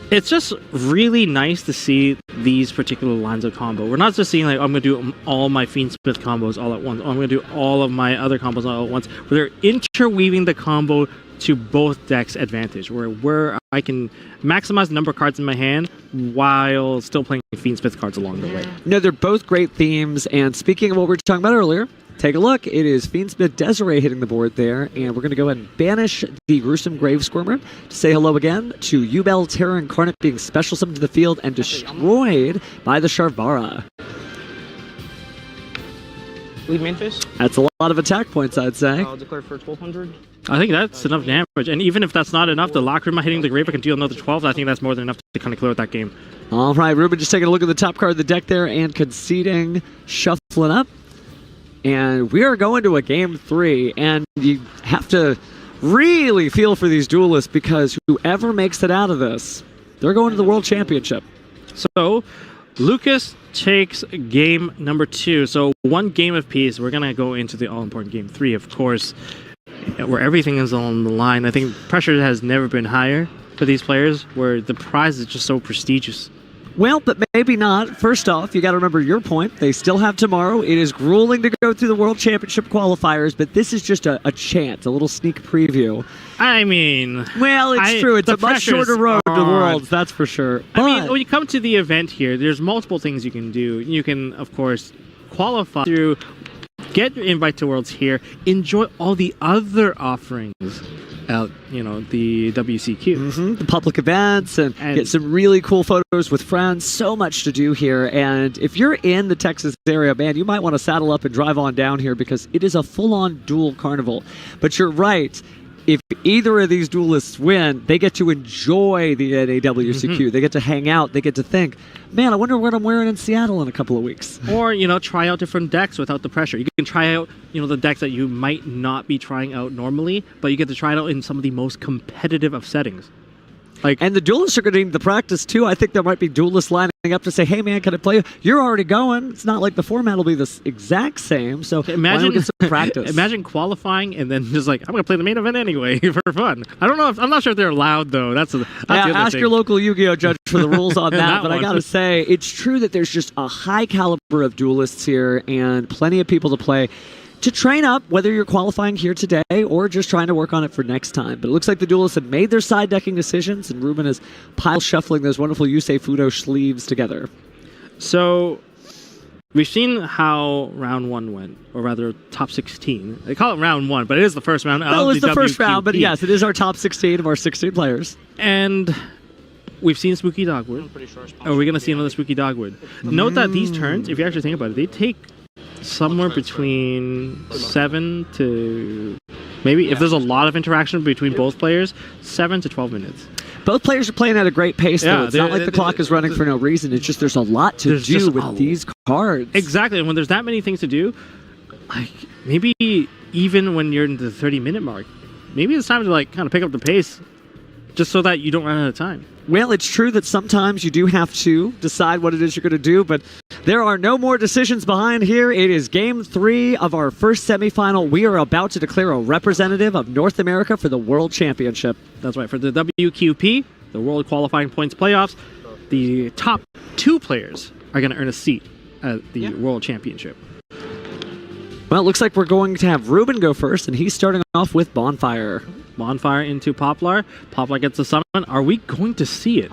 It's just really nice to see these particular lines of combo. We're not just seeing like, I'm going to do all my Fiend Smith combos all at once. Or I'm going to do all of my other combos all at once. Where they're interweaving the combo to both decks' advantage. Where I can maximize the number of cards in my hand while still playing Fiend Smith cards along the way. No, they're both great themes. And speaking of what we were talking about earlier, take a look. It is Fiend Smith Desiree hitting the board there, and we're going to go ahead and banish the Gruesome Grave Squirmer to say hello again to Ubel Terror Incarnate being special summoned to the field and destroyed by the Sharvara. Leave main phase? That's a lot of attack points, I'd say. I'll declare for 1,200. I think that's enough damage, and even if that's not enough, the Lacrima hitting the Grave can deal another 12. I think that's more than enough to kind of clear out that game. All right, Ruben just taking a look at the top card of the deck there and conceding, shuffling up. and we are going to a game 3, and you have to really feel for these duelists because whoever makes it out of this, they're going to the World Championship. So, Lucas takes game number 2. So, 1 game apiece. We're going to go into the all-important game 3, of course, where everything is on the line. I think pressure has never been higher for these players, where the prize is just so prestigious. Well, but maybe not. First off, you got to remember your point. They still have tomorrow. It is grueling to go through the World Championship qualifiers, but this is just a chance, a little sneak preview. I mean... Well, it's true. It's a much shorter road to the Worlds, that's for sure. I mean, when you come to the event here, there's multiple things you can do. You can, of course, qualify through, get your invite to Worlds here, enjoy all the other offerings out, the WCQ. The public events and get some really cool photos with friends. So much to do here. And if you're in the Texas area, man, you might want to saddle up and drive on down here because it is a full-on duel carnival. But you're right. If either of these duelists win, they get to enjoy the NAWCQ. They get to hang out. They get to think, man, I wonder what I'm wearing in Seattle in a couple of weeks. Or, try out different decks without the pressure. You can try out, the decks that you might not be trying out normally, but you get to try it out in some of the most competitive of settings. And the duelists are going to need the practice, too. I think there might be duelists lining up to say, hey, man, can I play you? You're already going. It's not like the format will be the exact same, so imagine, why don't we get some practice? Imagine qualifying and then just I'm going to play the main event anyway for fun. I'm not sure if they're allowed, though. That's the other ask thing. Your local Yu-Gi-Oh! Judge for the rules on that, but I got to say, it's true that there's just a high caliber of duelists here and plenty of people to play. To train up, whether you're qualifying here today or just trying to work on it for next time. But it looks like the duelists have made their side decking decisions, and Ruben is pile shuffling those wonderful Yusei Fudo sleeves together. So, we've seen how round 1 went, or rather top 16. They call it round 1, but it is the first round. Well, it's the first round, but yes, it is our top 16 of our 16 players. And we've seen Spooky Dogwood. Are we going to see another Spooky Dogwood? Note that these turns, if you actually think about it, they take somewhere between 7 to maybe, if there's a lot of interaction between both players, 7 to 12 minutes. Both players are playing at a great pace, though. It's not like the clock is running for no reason. It's just there's a lot to do with these cards. Exactly, and when there's that many things to do, maybe even when you're in the 30-minute mark, maybe it's time to kind of pick up the pace just so that you don't run out of time. Well, it's true that sometimes you do have to decide what it is you're going to do, but there are no more decisions behind here. It is game 3 of our first semifinal. We are about to declare a representative of North America for the World Championship. That's right. For the WQP, the World Qualifying Points Playoffs, the top 2 players are going to earn a seat at the World Championship. Well, it looks like we're going to have Ruben go first, and he's starting off with Bonfire. Bonfire into Poplar. Poplar gets a summon. Are we going to see it?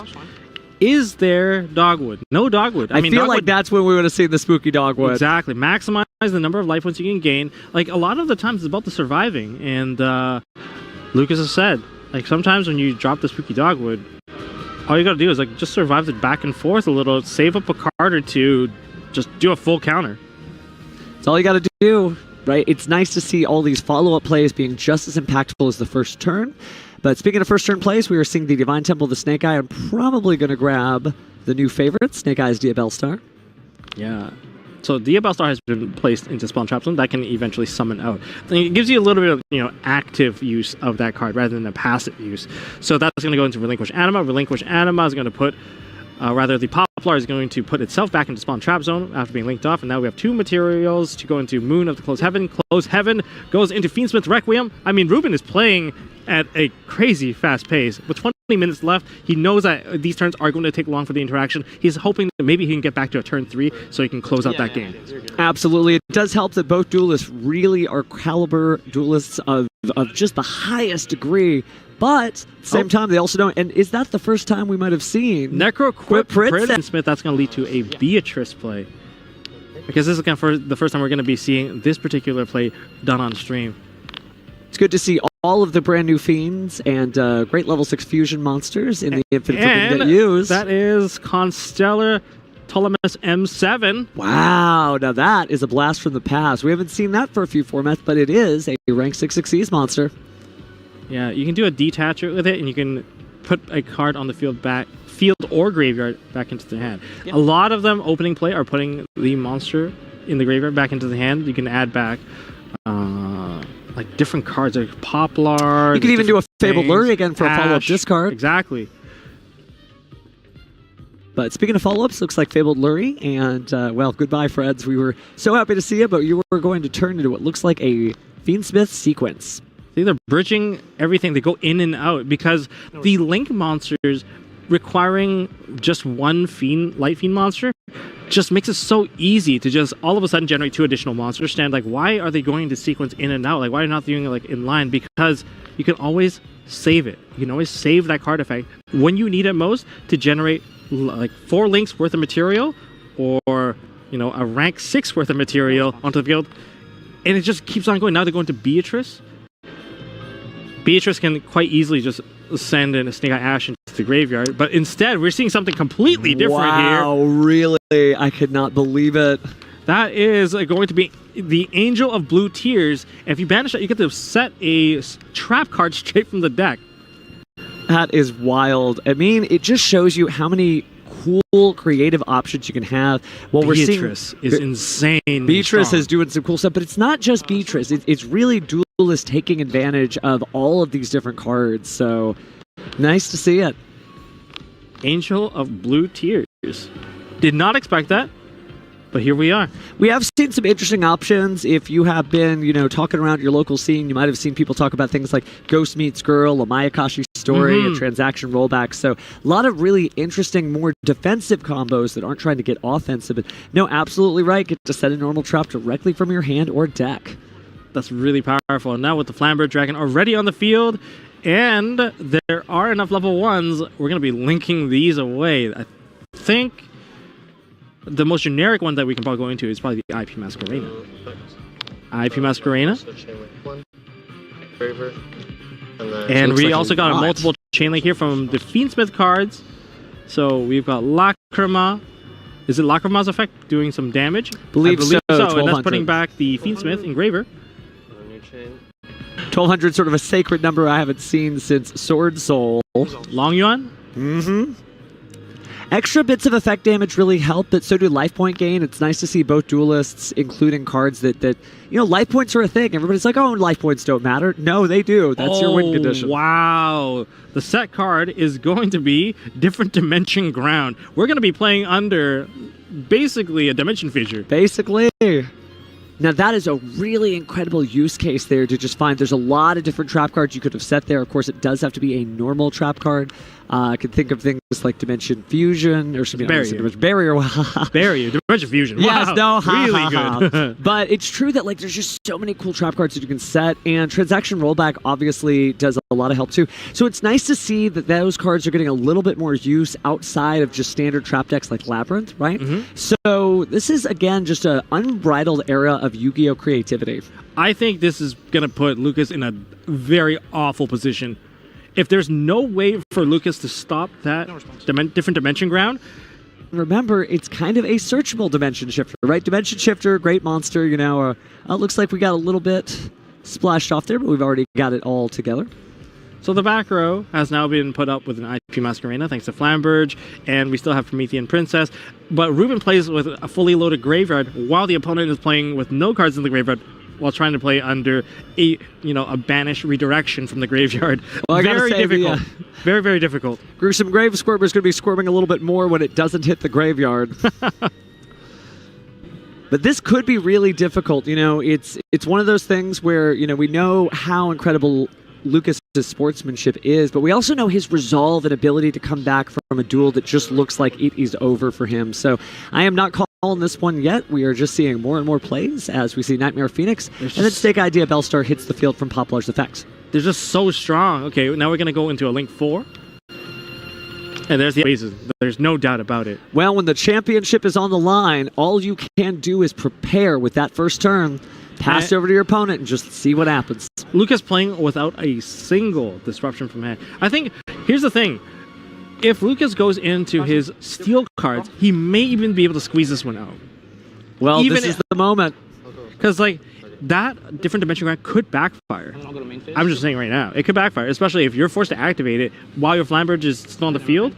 Is there Dogwood? No Dogwood. I mean, feel like that's when we would have seen the Spooky Dogwood. Exactly. Maximize the number of life points you can gain. A lot of the times it's about the surviving. And Lucas has said, sometimes when you drop the Spooky Dogwood, all you got to do is just survive the back and forth a little, save up a card or two, just do a full counter. That's all you got to do. Right? It's nice to see all these follow-up plays being just as impactful as the first turn. But speaking of first turn plays, we are seeing the Divine Temple of the Snake Eye. I'm probably going to grab the new favorite, Snake Eye's Diabell Star. Yeah. So Diabell Star has been placed into Spawn Trap Zone. That can eventually summon out. It gives you a little bit of active use of that card rather than a passive use. So that's going to go into Relinquish Anima. Relinquish Anima is going to put the Poplar is going to put itself back into Spawn Trap Zone after being linked off, and now we have 2 materials to go into Moon of the Closed Heaven. Closed Heaven goes into Fiend Smith Requiem. I mean, Ruben is playing at a crazy fast pace. With 20 minutes left, he knows that these turns are going to take long for the interaction. He's hoping that maybe he can get back to a turn 3 so he can close out that game. Absolutely. It does help that both duelists really are caliber duelists of just the highest degree. But at the same time, they also don't. And is that the first time we might have seen Necro Quip Princess Smith? That's going to lead to a Beatrice play. Because this is the first time we're going to be seeing this particular play done on stream. It's good to see all of the brand new Fiends and great level 6 fusion monsters in the Infinite Flipping Get used. That is Constellar Ptolemus M7. Wow, now that is a blast from the past. We haven't seen that for a few formats, but it is a rank 6 Xyz monster. Yeah, you can do a detacher with it, and you can put a card on the field or graveyard back into the hand. Yep. A lot of them opening play are putting the monster in the graveyard back into the hand, you can add back like different cards, like Poplar. You could even do a Fabled things, Lure again for a follow-up Ash. discard. Exactly. But speaking of follow-ups, looks like Fabled Lure, and well, goodbye, Freds. We were so happy to see you, but you were going to turn into what looks like a Fiend Smith sequence. See, they're bridging everything. They go in and out because the Link monsters requiring just one light fiend monster just makes it so easy to just all of a sudden generate 2 additional monsters. Stand like, why are they going to sequence in and out? Like, why are they not doing it like in line? Because you can always save it. You can always save that card effect when you need it most to generate like 4 links worth of material, or a rank 6 worth of material onto the field, and it just keeps on going. Now they're going to Beatrice. Beatrice can quite easily just send in a Snake Eye Ash into the graveyard, but instead we're seeing something completely different here. Wow, really? I could not believe it. That is going to be the Angel of Blue Tears. And if you banish that, you get to set a trap card straight from the deck. That is wild. I mean, it just shows you how many cool creative options you can have. Well, Beatrice is insane. Beatrice is doing some cool stuff, but it's not just Beatrice. It's really Duelists taking advantage of all of these different cards. So nice to see it. Angel of Blue Tears. Did not expect that, but here we are. We have seen some interesting options. If you have been, talking around your local scene, you might have seen people talk about things like Ghost Meets Girl, a Mayakashi story, a transaction rollback. So a lot of really interesting, more defensive combos that aren't trying to get offensive. But no, absolutely right. Get to set a normal trap directly from your hand or deck. That's really powerful. Now with the Flamberge Dragon already on the field, and there are enough level 1s, we're going to be linking these away. I think the most generic one that we can probably go into is probably the IP Masquerena. IP Masquerena. And we also got a multiple chain link here from the Fiend Smith cards. So we've got Lacrima. Is it Lacrima's effect doing some damage? Believe so. And that's putting back the Fiend Smith Engraver. 1200, sort of a sacred number I haven't seen since Sword Soul. Long Yuan? Mm-hmm. Extra bits of effect damage really help, but so do life point gain. It's nice to see both Duelists including cards that life points are a thing. Everybody's like, oh, life points don't matter. No, they do. That's your win condition. Wow. The set card is going to be Different Dimension Ground. We're going to be playing under basically a dimension feature. Basically. Now that is a really incredible use case there to just find there's a lot of different trap cards you could have set there. Of course, it does have to be a normal trap card. I could think of things like Dimension Fusion or something. Barrier. Barrier. Barrier. Dimension Fusion. Yes, wow. no, really good. But it's true that there's just so many cool trap cards that you can set, and Transaction Rollback obviously does a lot of help too. So it's nice to see that those cards are getting a little bit more use outside of just standard trap decks like Labyrinth, right? So this is, again, just an unbridled era of Yu-Gi-Oh! Creativity. I think this is going to put Lucas in a very awful position. If there's no way for Lucas to stop that Different Dimension Ground. Remember, it's kind of a searchable Dimension Shifter, right? Dimension Shifter, great monster, it looks like we got a little bit splashed off there, but we've already got it all together. So the back row has now been put up with an IP Masquerena thanks to Flamberge, and we still have Promethean Princess. But Ruben plays with a fully loaded graveyard while the opponent is playing with no cards in the graveyard while trying to play under a banish redirection from the graveyard. Well, very difficult. Very, very difficult. Gruesome Grave Squirmer is going to be squirming a little bit more when it doesn't hit the graveyard. But this could be really difficult. It's one of those things where, we know how incredible Lucas's sportsmanship is, but we also know his resolve and ability to come back from a duel that just looks like it is over for him. So I am not calling this one yet. We are just seeing more and more plays as we see Nightmare Phoenix, and then Snake Idea Bellstar hits the field from Poplar's effects. They're just so strong. Okay, now we're going to go into a Link 4. And there's the bases. There's no doubt about it. Well, when the championship is on the line, all you can do is prepare with that first turn. Pass over to your opponent and just see what happens. Lucas playing without a single disruption from hand. I think, here's the thing. If Lucas goes into his steel cards, he may even be able to squeeze this one out. Well, even this is the moment. Because, that Different Dimension Ground could backfire. I'm just saying right now. It could backfire, especially if you're forced to activate it while your Flamberge is still on the field.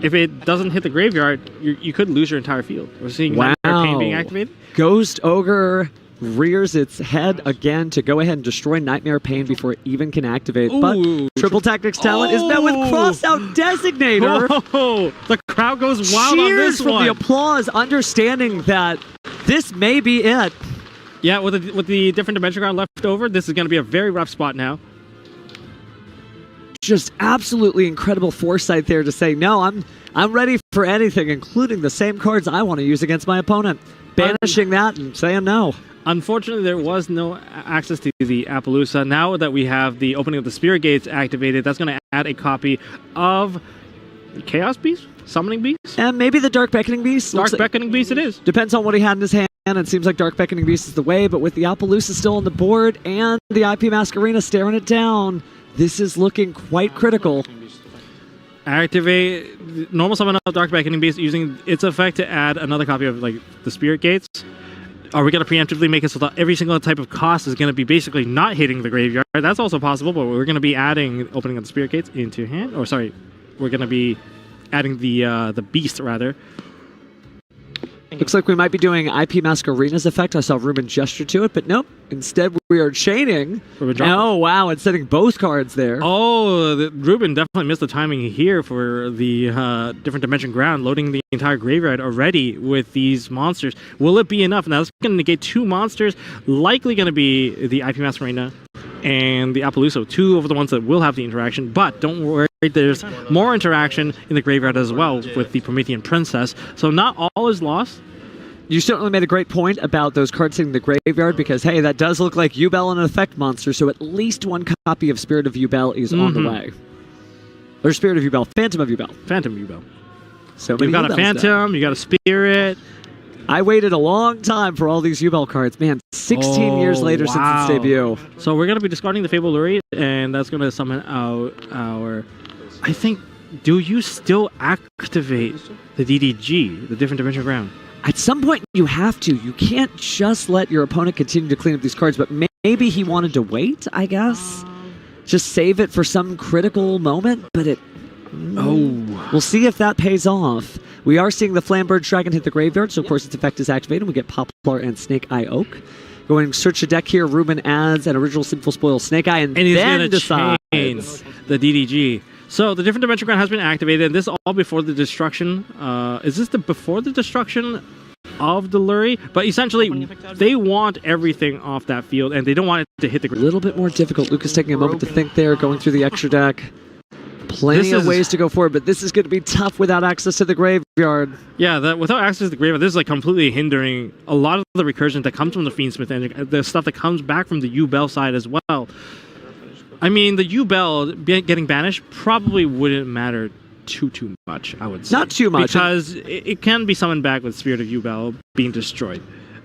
If it doesn't hit the graveyard, you could lose your entire field. We're seeing wow. Nightmare Pain being activated. Ghost Ogre rears its head again to go ahead and destroy Nightmare Pain before it even can activate. But Triple Tactics talent is met with Crossout Designator. Oh, the crowd goes wild Cheers on this from one. the applause, understanding that this may be it. Yeah, with the different dimension ground left over, this is going to be a very rough spot now. Just absolutely incredible foresight there to say, no, I'm ready for anything, including the same cards I want to use against my opponent. Banishing that and saying no. Unfortunately, there was no access to the Appaloosa. Now that we have the opening of the Spirit Gates activated, that's going to add a copy of Chaos Beast? Summoning Beast? And maybe the Dark Beckoning Beast. Dark Beckoning Beast it is. Depends on what he had in his hand. It seems like Dark Beckoning Beast is the way, but with the Appaloosa still on the board and the IP Masquerena staring it down, this is looking quite critical. Activate normal summon of Dark Beckoning Beast using its effect to add another copy of like the Spirit Gates. Are we going to preemptively make it so that every single type of cost is going to be basically not hitting the graveyard? That's also possible, but we're going to be adding opening of the Spirit Gates into hand. Or sorry, we're going to be adding the Beast rather. Looks like we might be doing IP Masquerena's effect. I saw Ruben gesture to it, but nope. Instead, we are chaining. Oh, wow, and setting both cards there. Oh, Ruben definitely missed the timing here for the different dimension ground, loading the entire graveyard already with these monsters. Will it be enough? Now, it's going to negate two monsters, likely going to be the IP Masquerena and the Appaloosa, two of the ones that will have the interaction, but don't worry, there's more interaction in the graveyard as well with the Promethean Princess, so not all is lost. You certainly made a great point about those cards sitting in the graveyard because, hey, that does look like Ubel and an effect monster, so at least one copy of Spirit of Ubel is on the way. Or Spirit of Ubel, Phantom of Ubel. Phantom Ubel. So you've got a Phantom, you got a Spirit. I waited a long time for all these Ubel cards. Man, 16 years later since its debut. So we're going to be discarding the Fable Lurie, and that's going to summon out our... I think, do you still activate the DDG, the Different Dimension Ground? At some point, you have to. You can't just let your opponent continue to clean up these cards, but maybe he wanted to wait, I guess? Just save it for some critical moment, but it... We'll see if that pays off. We are seeing the Flambird Dragon hit the graveyard, so of course its effect is activated. We get Poplar and Snake Eye Oak. Going to search a deck here, Ruben adds an original Sinful Spoil Snake Eye, and he's then going to decides the DDG. So the Different Dimension Ground has been activated, and this all before the destruction. Is this before the destruction of the Lurie? But essentially, they want everything off that field, and they don't want it to hit the ground. A little bit more difficult. Lucas taking a moment to think there, going through the extra deck. Plenty of ways to go forward, but this is going to be tough without access to the graveyard. Yeah, without access to the graveyard, this is like completely hindering a lot of the recursion that comes from the Fiend Smith and the stuff that comes back from the Ubel side as well. I mean, the Ubel getting banished probably wouldn't matter too much, I would say. Not too much. Because it can be summoned back with Spirit of Ubel being destroyed.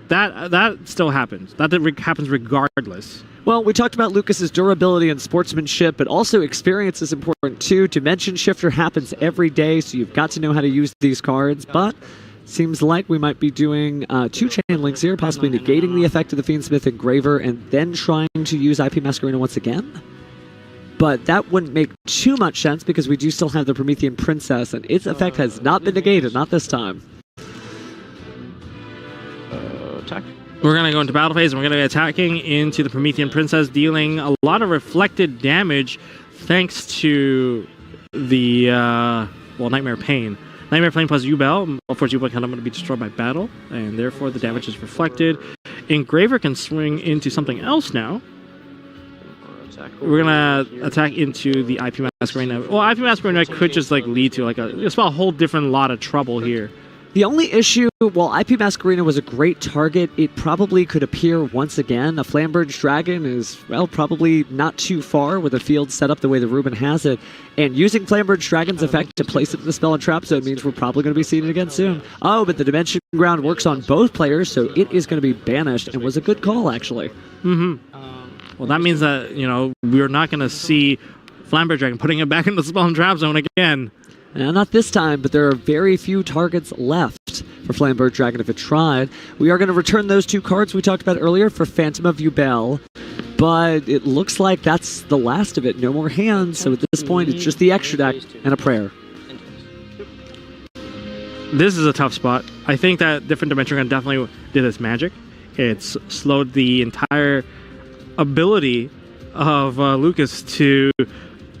That still happens. That happens regardless. Well, we talked about Lucas's durability and sportsmanship, but also experience is important too. Dimension Shifter happens every day, so you've got to know how to use these cards, but seems like we might be doing two chain links here, possibly negating the effect of the Fiend Smith Engraver and then trying to use IP Masquerena once again. But that wouldn't make too much sense because we do still have the Promethean Princess, and its effect has not been negated, not this time. Attack. We're going to go into battle phase, and we're going to be attacking into the Promethean Princess, dealing a lot of reflected damage thanks to the, Nightmare Pain. Nightmare Pain plus Ubel. Of course, Ubel kind of going to be destroyed by battle, and therefore the damage is reflected. Engraver can swing into something else now. We're going to attack into the IP Masquerena. Well, IP Masquerena could just lead to a whole different lot of trouble here. The only issue, while IP Masquerena was a great target, it probably could appear once again. A Flambird Dragon is, probably not too far with a field set up the way that Ruben has it. And using Flambird Dragon's effect to place it in the spell and trap zone means we're probably going to be seeing it again soon. Oh, but the Dimension Ground works on both players, so it is going to be banished, and was a good call, actually. Well, that means that, we're not going to see Flambird Dragon putting it back in the spell and trap zone again. Not this time, but there are very few targets left for Flambird Dragon if it tried. We are going to return those two cards we talked about earlier for Phantom of Ubel, but it looks like that's the last of it. No more hands, so at this point it's just the extra deck and a prayer. This is a tough spot. I think that different dimension gun definitely did its magic. It's slowed the entire ability of Lucas to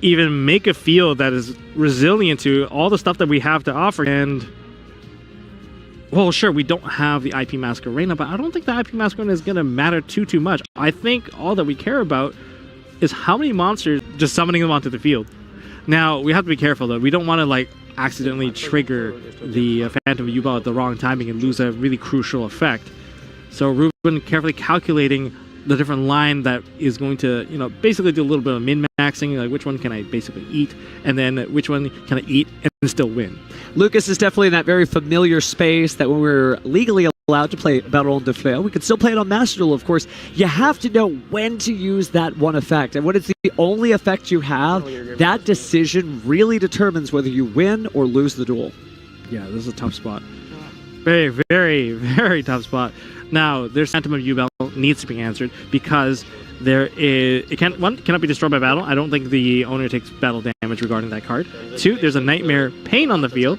even make a field that is resilient to all the stuff that we have to offer. And well, sure, we don't have the IP Masquerena, but I don't think the IP Masquerena is going to matter too much. I think all that we care about is how many monsters, just summoning them onto the field. Now, we have to be careful, though. We don't want to, like, accidentally trigger the Phantom Ubel at the wrong timing and lose a really crucial effect. So Ruben carefully calculating the different line that is going to, you know, basically do a little bit of min-maxing, like which one can I basically eat, and then which one can I eat and still win. Lucas is definitely in that very familiar space that when we're legally allowed to play Baron de Fleur, we can still play it on Master Duel, of course. You have to know when to use that one effect, and when it's the only effect you have, that decision really determines whether you win or lose the duel. Yeah, this is a tough spot. Very, very, very tough spot. Now, their Phantom of Ubel needs to be answered because there is cannot be destroyed by battle. I don't think the owner takes battle damage regarding that card. 2, there's a Nightmare Pain on the field,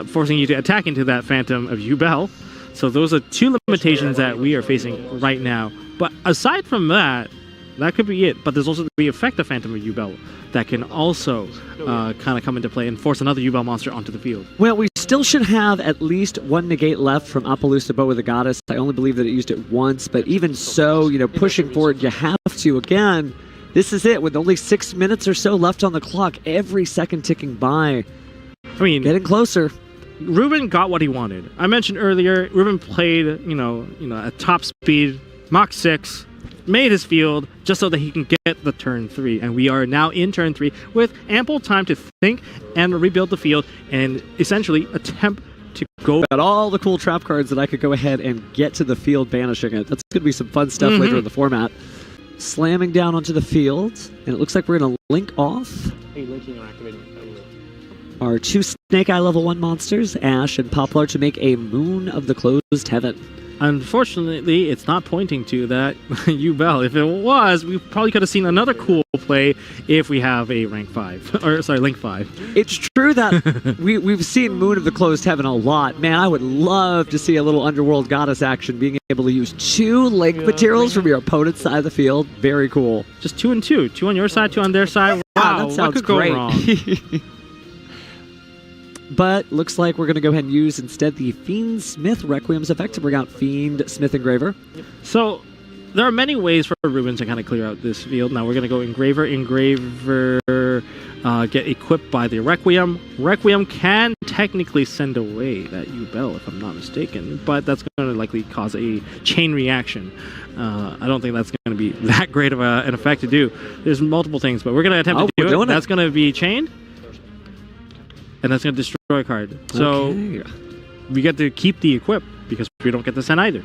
forcing you to attack into that Phantom of Ubel. So those are 2 limitations that we are facing right now. But aside from that, that could be it. But there's also the effect of Phantom of Ubel that can also kind of come into play and force another Ubel monster onto the field. Well, we still should have at least 1 negate left from Appaloosa Bow with the Goddess. I only believe that it used it once, but even so, you know, pushing forward, you have to. Again, this is it. With only 6 minutes or so left on the clock, every second ticking by. I mean, getting closer. Ruben got what he wanted. I mentioned earlier, Ruben played, you know, at top speed, Mach 6, made his field just so that he can get the turn 3, and we are now in turn 3 with ample time to think and rebuild the field and essentially attempt to go. Got all the cool trap cards that I could go ahead and get to the field, banishing it. That's going to be some fun stuff later in the format. Slamming down onto the field, and it looks like we're going to link off our 2 Snake Eye level 1 monsters, Ash and Poplar, to make a Moon of the Closed Heaven. Unfortunately, it's not pointing to that Ubel. If it was, we probably could have seen another cool play if we have a rank 5. Or, sorry, link 5. It's true that we've seen Moon of the Closed Heaven a lot. Man, I would love to see a little Underworld Goddess action, being able to use 2 link materials from your opponent's side of the field. Very cool. Just 2 and 2. 2 on your side, 2 on their side. Wow, that sounds what could great. go wrong? But looks like we're going to go ahead and use instead the Fiend Smith Requiem's effect to bring out Fiend Smith Engraver. So there are many ways for Ruben to kind of clear out this field. Now we're going to go Engraver, get equipped by the Requiem. Requiem can technically send away that Ubel, if I'm not mistaken, but that's going to likely cause a chain reaction. I don't think that's going to be that great of an effect to do. There's multiple things, but we're going to attempt to do it. That's going to be chained. And that's going to destroy a card. So we get to keep the equip because we don't get to send either.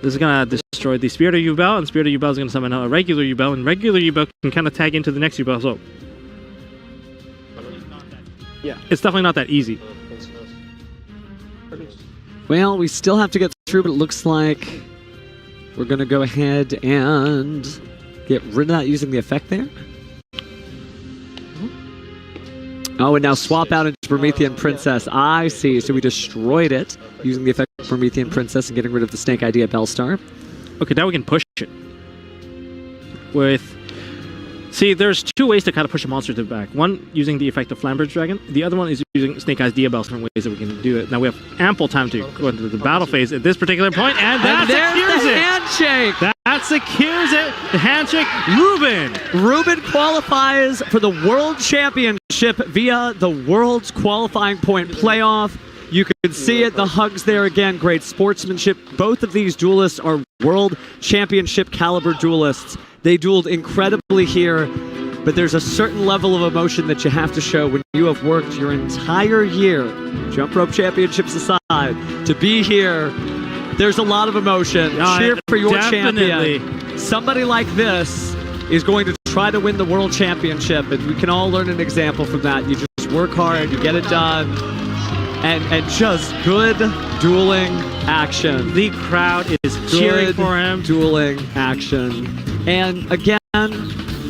This is going to destroy the Spirit of Ubel, and Spirit of Ubel is going to summon a regular Ubel, and regular Ubel can kind of tag into the next Ubel. So yeah, it's definitely not that easy. Well, we still have to get through, but it looks like we're going to go ahead and get rid of that using the effect there. Oh, and now swap out into Promethean Princess. I see. So we destroyed it using the effect of Promethean Princess and getting rid of the Snake Idea Bellstar. Okay, now we can push it. See, there's 2 ways to kind of push a monster to the back. One, using the effect of Flamberge Dragon. The other one is using Snake Eyes Diabel. Different ways that we can do it. Now we have ample time to go into the battle phase at this particular point, and that secures it. Handshake. That secures it. The handshake. Ruben qualifies for the World Championship via the World's Qualifying Point Playoff. You can see it, the hugs there again, great sportsmanship. Both of these duelists are World Championship caliber duelists. They dueled incredibly here, but there's a certain level of emotion that you have to show when you have worked your entire year, Jump Rope Championships aside, to be here. There's a lot of emotion. Cheer for your champion. Somebody like this is going to try to win the World Championship, and we can all learn an example from that. You just work hard, you get it done, and just good dueling action. The crowd is cheering for him. Dueling action. And again,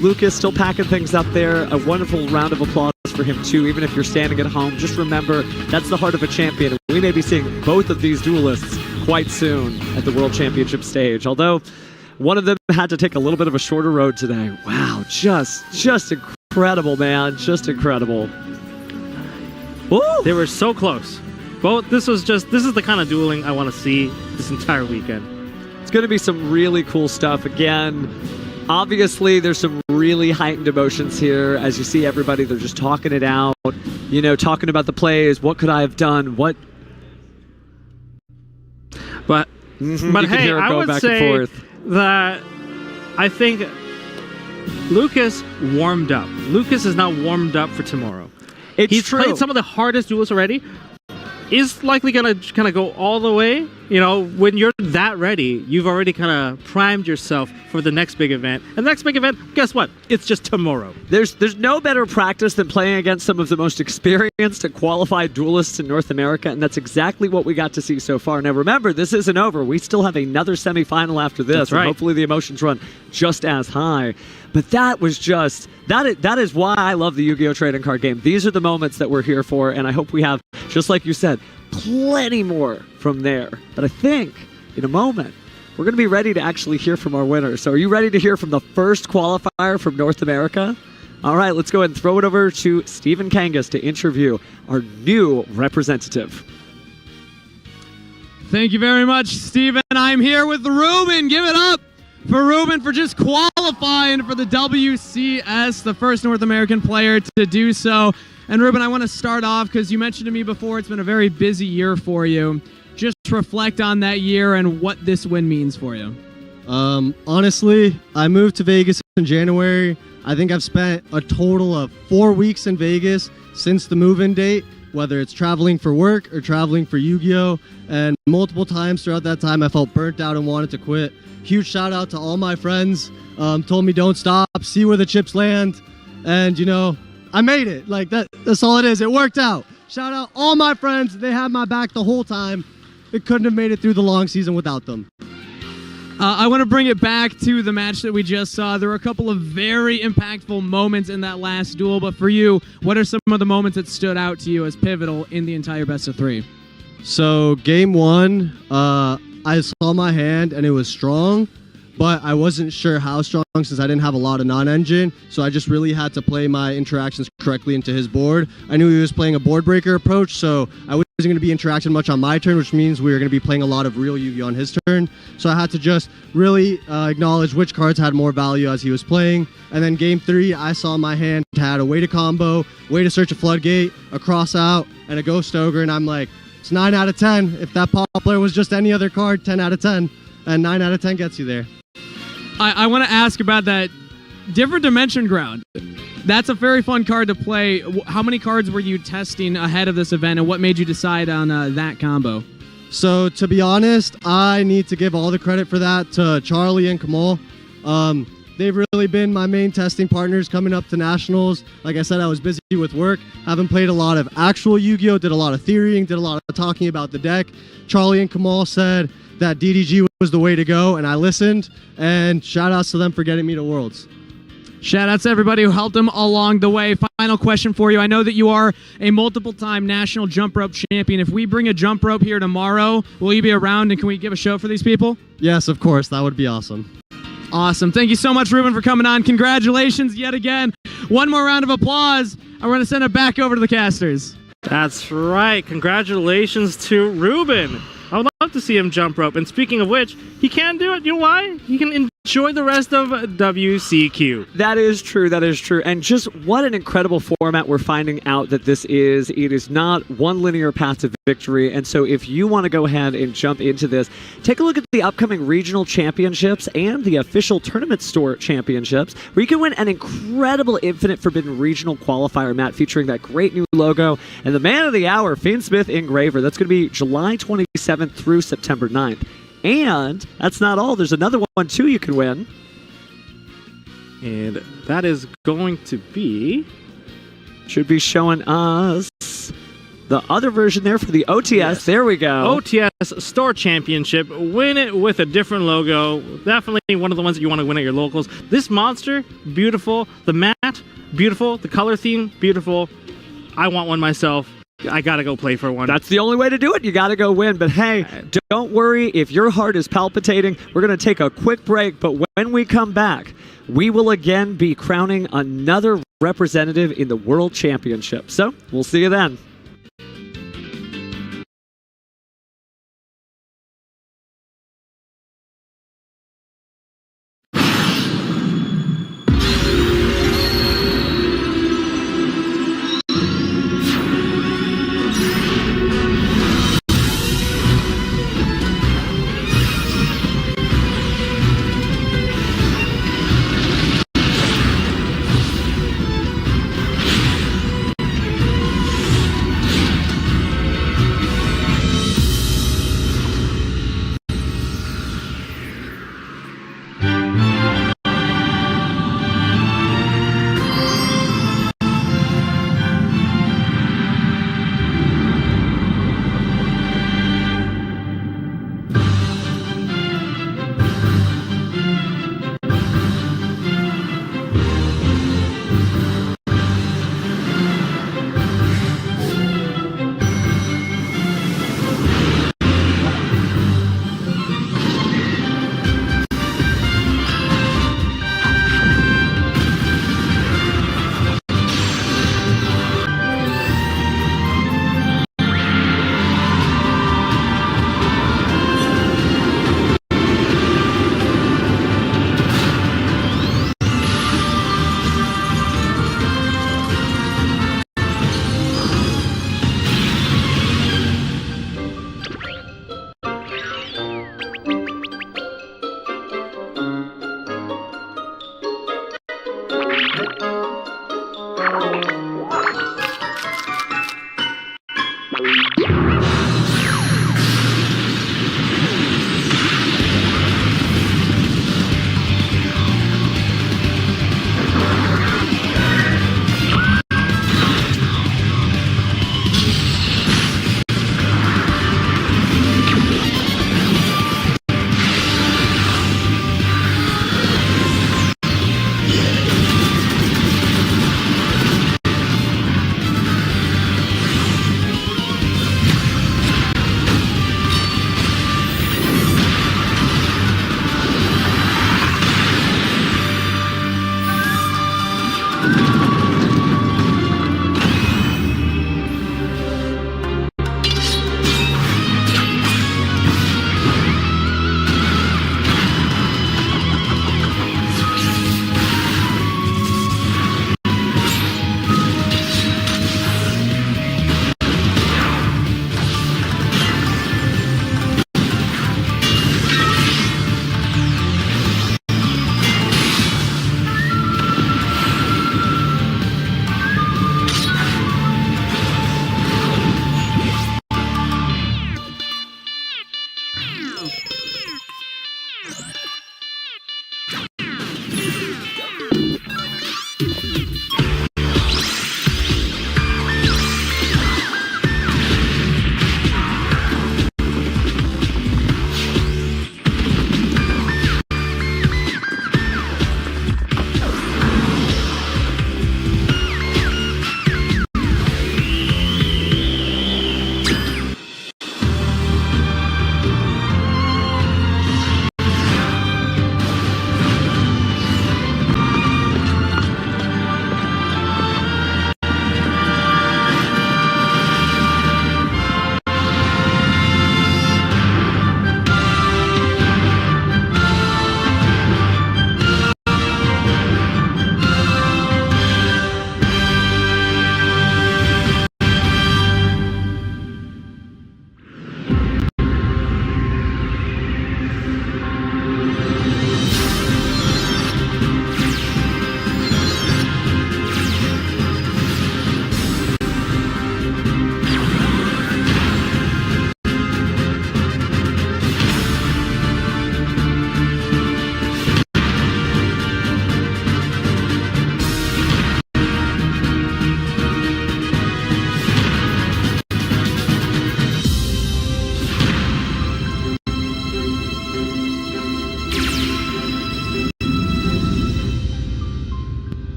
Lucas still packing things up there. A wonderful round of applause for him too. Even if you're standing at home, just remember that's the heart of a champion. We may be seeing both of these duelists quite soon at the World Championship stage. Although one of them had to take a little bit of a shorter road today. Wow, just incredible, man. Just incredible. Ooh. They were so close. Well, this is the kind of dueling I want to see this entire weekend. It's going to be some really cool stuff. Again, obviously, there's some really heightened emotions here. As you see everybody, they're just talking it out, talking about the plays. What could I have done? What? But hey, I would say that I think Lucas warmed up. Lucas is now warmed up for tomorrow. He's played some of the hardest duels already. Is likely going to kind of go all the way. When you're that ready, you've already kind of primed yourself for the next big event. And the next big event, guess what? It's just tomorrow. There's no better practice than playing against some of the most experienced and qualified duelists in North America, and that's exactly what we got to see so far. Now remember, this isn't over. We still have another semifinal after this, that's right. And hopefully the emotions run just as high. But that was just, that is why I love the Yu-Gi-Oh! Trading Card game. These are the moments that we're here for, and I hope we have, just like you said, plenty more from there. But I think, in a moment, we're going to be ready to actually hear from our winners. So are you ready to hear from the first qualifier from North America? All right, let's go ahead and throw it over to Stephen Kangas to interview our new representative. Thank you very much, Stephen. I'm here with Ruben. Give it up for Ruben for just qualifying for the WCS, the first North American player to do so. And Ruben, I want to start off because you mentioned to me before it's been a very busy year for you. Just reflect on that year and what this win means for you. Honestly, I moved to Vegas in January. I think I've spent a total of 4 weeks in Vegas since the move-in date, whether it's traveling for work or traveling for Yu-Gi-Oh! And multiple times throughout that time, I felt burnt out and wanted to quit. Huge shout out to all my friends. Told me don't stop, see where the chips land. And, I made it. That's all it is. It worked out. Shout out all my friends. They had my back the whole time. It couldn't have made it through the long season without them. I want to bring it back to the match that we just saw. There were a couple of very impactful moments in that last duel, but for you, what are some of the moments that stood out to you as pivotal in the entire best of three? So game one, I saw my hand and it was strong, but I wasn't sure how strong since I didn't have a lot of non-engine, so I just really had to play my interactions correctly into his board. I knew he was playing a board breaker approach, so I wasn't going to be interacting much on my turn, which means we were going to be playing a lot of real Yu-Gi-Oh! On his turn. So I had to just really acknowledge which cards had more value as he was playing. And then game three, I saw my hand had a way to combo, way to search a floodgate, a cross out, and a ghost ogre, and I'm like, it's 9 out of 10. If that player was just any other card, 10 out of 10. And 9 out of 10 gets you there. I want to ask about that different dimension ground. That's a very fun card to play. How many cards were you testing ahead of this event, and what made you decide on that combo? So, to be honest, I need to give all the credit for that to Charlie and Kamal. They've really been my main testing partners coming up to nationals. Like I said, I was busy with work. Haven't played a lot of actual Yu-Gi-Oh! Did a lot of theorying, did a lot of talking about the deck. Charlie and Kamal said that DDG was the way to go, and I listened. And shout outs to them for getting me to Worlds. Shout outs to everybody who helped him along the way. Final question for you. I know that you are a multiple-time national jump rope champion. If we bring a jump rope here tomorrow, will you be around, and can we give a show for these people? Yes, of course. That would be awesome. Awesome. Thank you so much, Ruben, for coming on. Congratulations yet again. One more round of applause. I'm going to send it back over to the casters. That's right. Congratulations to Ruben. I would love to see him jump rope. And speaking of which, he can do it. You know why? He can enjoy the rest of WCQ. That is true. That is true. And just what an incredible format we're finding out that this is. It is not one linear path to victory. And so if you want to go ahead and jump into this, take a look at the upcoming regional championships and the official tournament store championships, where you can win an incredible Infinite Forbidden regional qualifier mat featuring that great new logo and the man of the hour, Fiend Smith engraver. That's going to be July 27th through September 9th. And that's not all. There's another one, too, you can win. And that is going to be... Should be showing us the other version there for the OTS. Yes. There we go. OTS Store Championship. Win it with a different logo. Definitely one of the ones that you want to win at your locals. This monster, beautiful. The mat, beautiful. The color theme, beautiful. I want one myself. I gotta go play for one. That's the only way to do it. You got to go win. But hey, don't worry if your heart is palpitating. We're going to take a quick break. But when we come back, we will again be crowning another representative in the World Championship. So we'll see you then.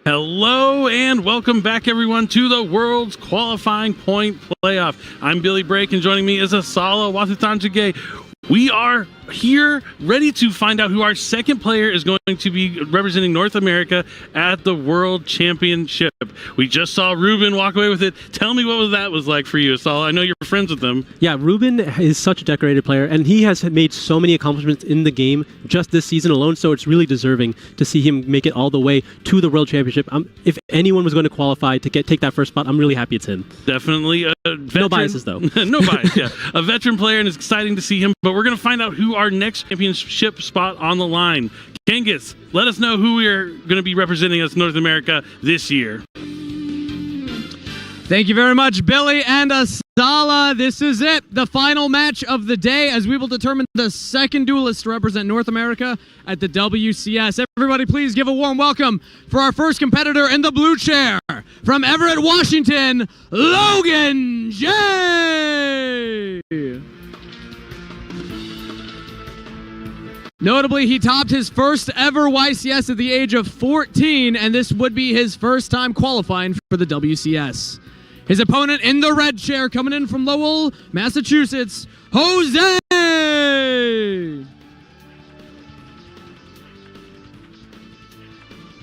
Hello and welcome back, everyone, to the World's Qualifying Point Playoff. I'm Billy Brake, and joining me is Asala Watatanjige. We are here ready to find out who our second player is going to be representing North America at the World Championship. We just saw Ruben walk away with it. Tell me what that was like for you, Asala. I know you're friends with him. Yeah, Ruben is such a decorated player, and he has made so many accomplishments in the game just this season alone, so it's really deserving to see him make it all the way to the World Championship. If anyone was going to qualify to take that first spot, I'm really happy it's him. Definitely a veteran. No biases, though. No bias, yeah. A veteran player, and it's exciting to see him, but we're going to find out who our next championship spot on the line. Kangas, let us know who we are going to be representing us North America this year. Thank you very much, Billy and Asala. This is it, the final match of the day, as we will determine the second duelist to represent North America at the WCS. Everybody, please give a warm welcome for our first competitor in the blue chair, from Everett, Washington, Logan J. Notably, he topped his first ever YCS at the age of 14, and this would be his first time qualifying for the WCS. His opponent in the red chair, coming in from Lowell, Massachusetts, Jose!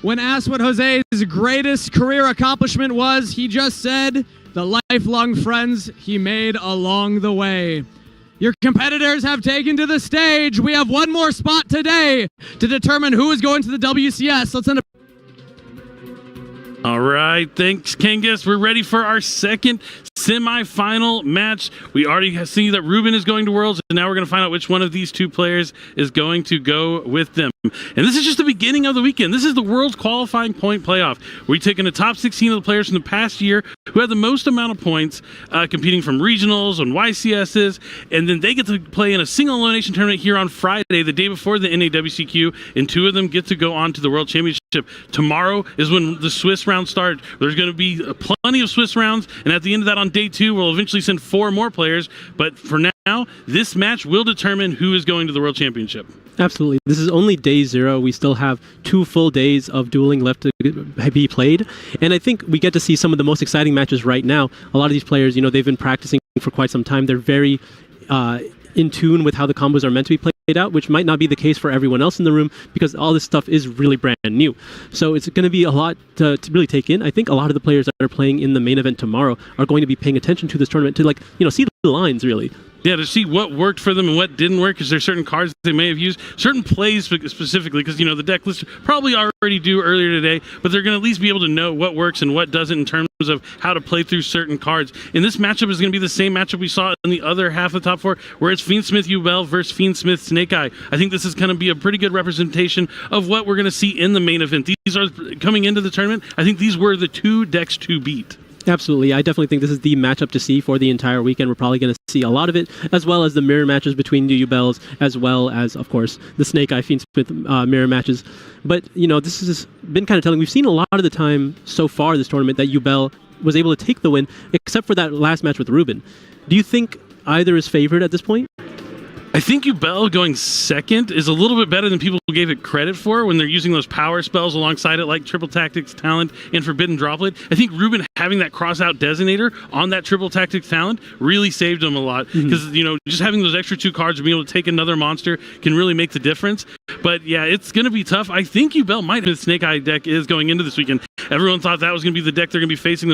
When asked what Jose's greatest career accomplishment was, he just said, the lifelong friends he made along the way. Your competitors have taken to the stage. We have one more spot today to determine who is going to the WCS. Let's end up. All right, thanks, Kangas. We're ready for our second semifinal match. We already see that Ruben is going to Worlds, and now we're going to find out which one of these two players is going to go with them. And this is just the beginning of the weekend. This is the World's Qualifying Point Playoff. We're taking the top 16 of the players from the past year who had the most amount of points competing from regionals and YCSs, and then they get to play in a single elimination tournament here on Friday, the day before the NAWCQ, and two of them get to go on to the World Championship. Tomorrow is when the Swiss rounds start. There's going to be plenty of Swiss rounds, and at the end of that on day 2, we'll eventually send 4 more players, but for now, this match will determine who is going to the World Championship. Absolutely. This is only day 0. We still have 2 full days of dueling left to be played. And I think we get to see some of the most exciting matches right now. A lot of these players, they've been practicing for quite some time. They're very in tune with how the combos are meant to be played out, which might not be the case for everyone else in the room because all this stuff is really brand new. So it's going to be a lot to really take in. I think a lot of the players that are playing in the main event tomorrow are going to be paying attention to this tournament to see the lines, really. Yeah, to see what worked for them and what didn't work, because there's certain cards they may have used, certain plays specifically, because, the deck list probably already do earlier today, but they're going to at least be able to know what works and what doesn't in terms of how to play through certain cards. And this matchup is going to be the same matchup we saw in the other half of the top 4, where it's Fiend Smith Ubel versus Fiend Smith Snake Eye. I think this is going to be a pretty good representation of what we're going to see in the main event. These are coming into the tournament. I think these were the 2 decks to beat. Absolutely. I definitely think this is the matchup to see for the entire weekend. We're probably going to see a lot of it, as well as the mirror matches between the Ubels, as well as, of course, the Snake Eye Fiend Smith mirror matches. But, this has been kind of telling. We've seen a lot of the time so far this tournament that Ubel was able to take the win, except for that last match with Ruben. Do you think either is favored at this point? I think Ubel going second is a little bit better than people gave it credit for when they're using those power spells alongside it, like Triple Tactics Talent and Forbidden Droplet. I think Ruben having that cross-out designator on that Triple Tactics Talent really saved him a lot, because just having those extra 2 cards and being able to take another monster can really make the difference. But yeah, it's going to be tough. I think Ubel might have the Snake Eye deck is going into this weekend. Everyone thought that was going to be the deck they're going to be facing the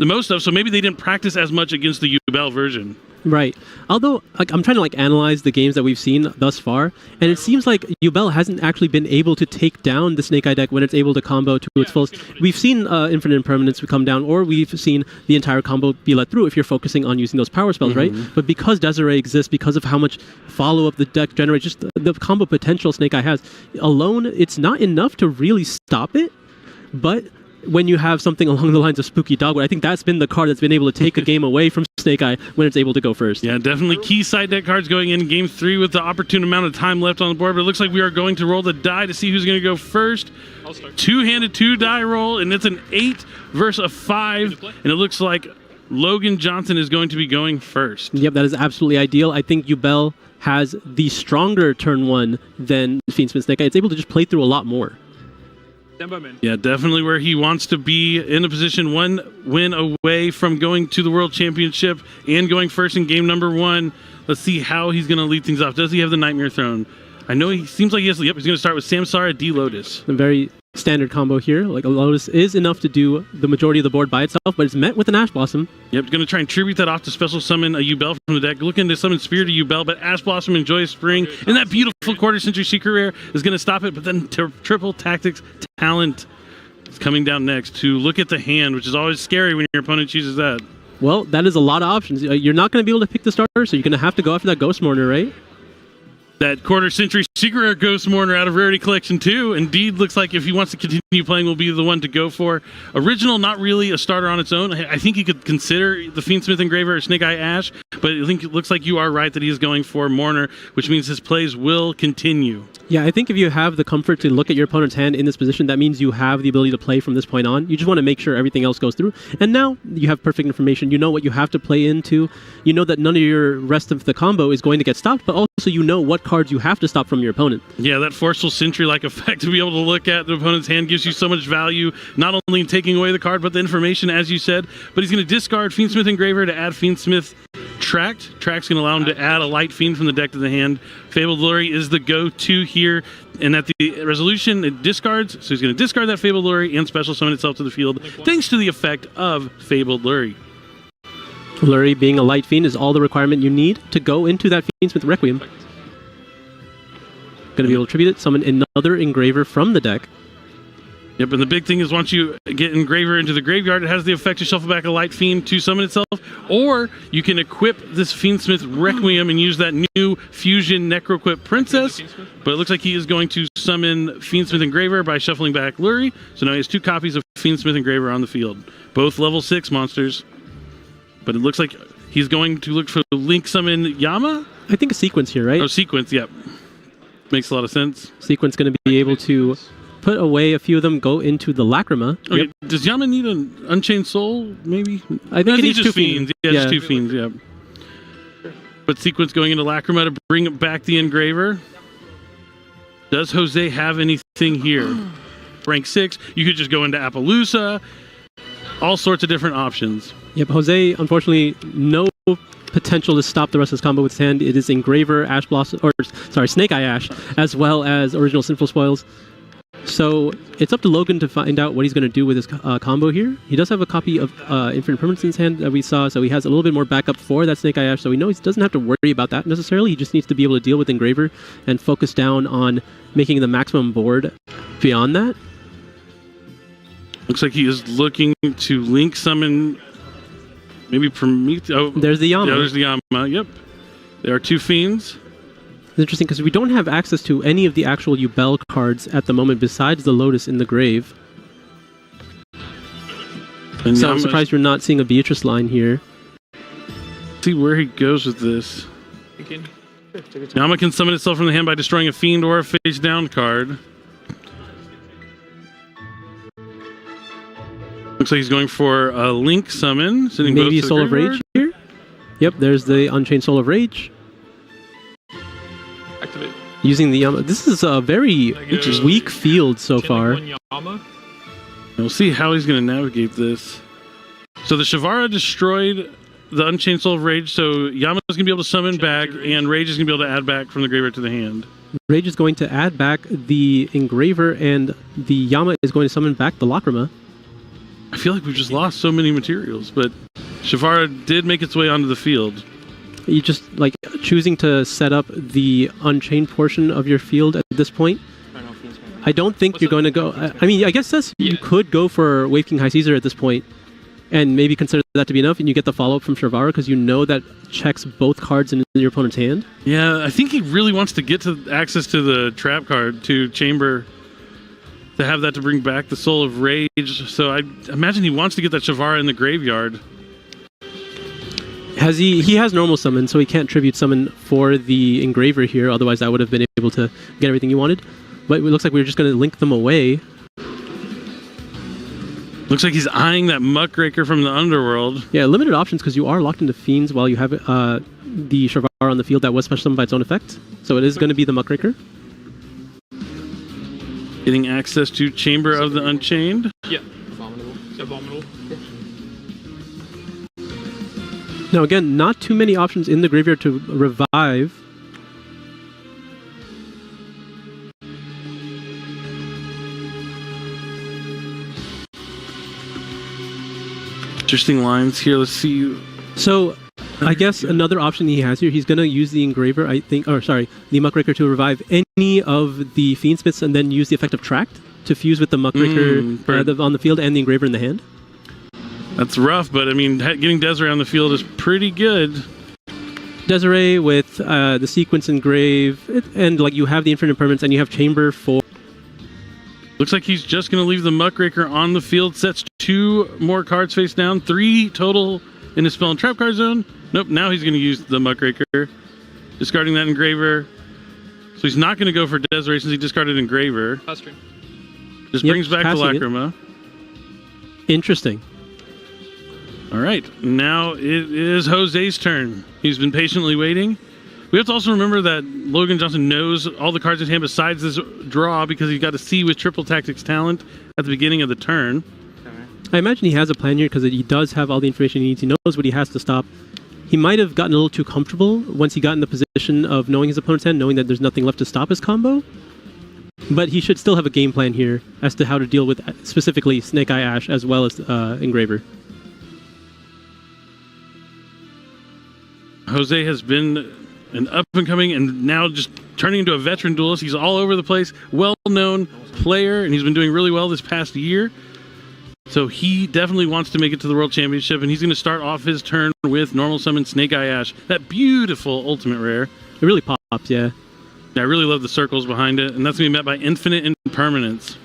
most of, so maybe they didn't practice as much against the Ubel version. Right. Although, I'm trying to analyze the games that we've seen thus far, and it seems like Ubel hasn't actually been able to take down the Snake Eye deck when it's able to combo to its fullest. We've seen Infinite Impermanence come down, or we've seen the entire combo be let through if you're focusing on using those power spells, right? But because Desiree exists, because of how much follow-up the deck generates, just the combo potential Snake Eye has, alone, it's not enough to really stop it, but when you have something along the lines of Spooky Dogwood, I think that's been the card that's been able to take a game away from Snake Eye when it's able to go first. Yeah, definitely key side deck cards going in game 3 with the opportune amount of time left on the board, but it looks like we are going to roll the die to see who's going to go first. Two-handed 2-die roll, and it's an 8 versus a 5, and it looks like Logan Johnson is going to be going first. Yep, that is absolutely ideal. I think Ubel has the stronger turn 1 than Fiend Smith Snake Eye. It's able to just play through a lot more. Yeah, definitely where he wants to be, in a position 1 win away from going to the World Championship and going first in game number 1. Let's see how he's going to lead things off. Does he have the Nightmare Throne? I know he seems like he has. Yep, he's going to start with Samsara D Lotus. A very standard combo here. Like a Lotus is enough to do the majority of the board by itself, but it's met with an Ash Blossom. Yep, he's going to try and tribute that off to special summon a Ubel from the deck. Looking to summon Spirit of Ubel, but Ash Blossom and Joyous Spring and that beautiful quarter century secret rare is going to stop it. But then triple tactics talent is coming down next to look at the hand, which is always scary when your opponent chooses that. Well, that is a lot of options. You're not going to be able to pick the starter, so you're going to have to go after that Ghost Mourner, right? That quarter century secret rare Ghost Mourner out of Rarity Collection 2 indeed looks like if he wants to continue playing will be the one to go for. Original, not really a starter on its own. I think you could consider the Fiend Smith Engraver or Snake Eye Ash, but I think it looks like you are right that he is going for Mourner, which means his plays will continue. Yeah, I think if you have the comfort to look at your opponent's hand in this position, that means you have the ability to play from this point on. You just want to make sure everything else goes through. And now you have perfect information. You know what you have to play into. You know that none of your rest of the combo is going to get stopped, but also you know what cards you have to stop from your opponent. Yeah, that Forceful Sentry-like effect to be able to look at the opponent's hand gives you so much value, not only in taking away the card, but the information, as you said. But he's going to discard Fiend Smith Engraver to add Fiend Smith Tract. Tract's going to allow him to add a Light Fiend from the deck to the hand. Fabled Lure is the go-to here, and at the resolution, it discards, so he's going to discard that Fabled Lure and special summon itself to the field, thanks to the effect of Fabled Lure. Lure being a Light Fiend is all the requirement you need to go into that Fiend Smith Requiem. Going to be able to tribute it, summon another Engraver from the deck. Yep, and the big thing is once you get Engraver into the graveyard, it has the effect to shuffle back a Light Fiend to summon itself, or you can equip this Fiend Smith Requiem and use that new Fusion Necroquip Princess, but it looks like he is going to summon Fiend Smith Engraver by shuffling back Lure, so now he has 2 copies of Fiend Smith Engraver on the field. Both level 6 monsters, but it looks like he's going to look for Link Summon Yama? I think a Sequence here, right? Oh, Sequence, yep. Makes a lot of sense. Sequence going to be able to put away a few of them, go into the Lacrima. Okay, Yep. does Yama need an Unchained Soul, maybe? I think it needs just 2 fiends. Yeah, just 2 fiends, yeah. But Sequence going into Lacrima to bring back the Engraver. Does Jose have anything here? Rank 6, you could just go into Appaloosa. All sorts of different options. Yep, Jose, unfortunately, no potential to stop the rest of this combo with his hand. It is Engraver, Ash Blossom, or sorry, Snake Eye Ash, as well as original Sinful Spoils. So it's up to Logan to find out what he's going to do with his combo here. He does have a copy of Infinite Permanence in his hand that we saw, so he has a little bit more backup for that Snake Eye Ash, so we know he doesn't have to worry about that necessarily. He just needs to be able to deal with Engraver and focus down on making the maximum board beyond that. Looks like he is looking to Link Summon maybe Prometheus. Oh, there's the Yama. Yeah, there's the Yama. Yep. There are 2 fiends. It's interesting because we don't have access to any of the actual Ubel cards at the moment besides the Lotus in the grave. And so I'm surprised you're not seeing a Beatrice line here. See where he goes with this. Yama can summon itself from the hand by destroying a fiend or a face down card. Looks like he's going for a Link Summon. Maybe Soul of Rage here? Yep, there's the Unchained Soul of Rage. Activate. Using the Yama. This is a very weak field so far. We'll see how he's going to navigate this. So the Shavara destroyed the Unchained Soul of Rage, so Yama's going to be able to summon back, and Rage is going to be able to add back from the graveyard to the hand. Rage is going to add back the Engraver, and the Yama is going to summon back the Lacrima. I feel like we've just lost so many materials, but Shavara did make its way onto the field. You just, like, choosing to set up the Unchained portion of your field at this point. I don't think you're going to go... I mean, I guess you could go for Wave King High Caesar at this point and maybe consider that to be enough, and you get the follow-up from Shavara because you know that checks both cards in your opponent's hand. Yeah, I think he really wants to get to access to the trap card, to Chamber, to have that to bring back the Soul of Rage. So I imagine he wants to get that Shavara in the graveyard. He has normal summon, so he can't tribute summon for the Engraver here, otherwise I would have been able to get everything you wanted. But it looks like we're just going to link them away. Looks like he's eyeing that Muckraker from the Underworld. Yeah, limited options because you are locked into Fiends while you have the Shavara on the field that was special summoned by its own effect. So it is going to be the Muckraker. Getting access to Chamber of the Unchained. Yeah. Abominable. Now again, not too many options in the graveyard to revive. Interesting lines here. Let's see. So, I guess another option he has here, he's going to use the Engraver, I think, or sorry, the Muckraker to revive any of the Fiend Smiths and then use the effect of Tract to fuse with the Muckraker on the field and the Engraver in the hand. That's rough, but I mean, getting Desiree on the field is pretty good. Desiree with the Sequence Engrave, and like you have the Infinite Permanents and you have Chamber for... Looks like he's just going to leave the Muckraker on the field, sets 2 more cards face down, 3 total in his Spell and Trap card zone. Nope, now he's going to use the Muckraker, discarding that Engraver. So he's not going to go for Desiree since he discarded Engraver. Just brings back the Lacrima. Interesting. All right, now it is Jose's turn. He's been patiently waiting. We have to also remember that Logan Johnson knows all the cards in hand besides this draw because he got a C with Triple Tactics Talent at the beginning of the turn. I imagine he has a plan here because he does have all the information he needs. He knows what he has to stop. He might have gotten a little too comfortable once he got in the position of knowing his opponent's hand, knowing that there's nothing left to stop his combo. But he should still have a game plan here as to how to deal with specifically Snake Eye Ash as well as Engraver. Jose has been an up-and-coming and now just turning into a veteran duelist. He's all over the place, well-known player, and he's been doing really well this past year. So he definitely wants to make it to the World Championship, and he's going to start off his turn with normal summon Snake Eye Ash. That beautiful ultimate rare. It really pops, yeah. I really love the circles behind it, and that's going to be met by Infinite Impermanence.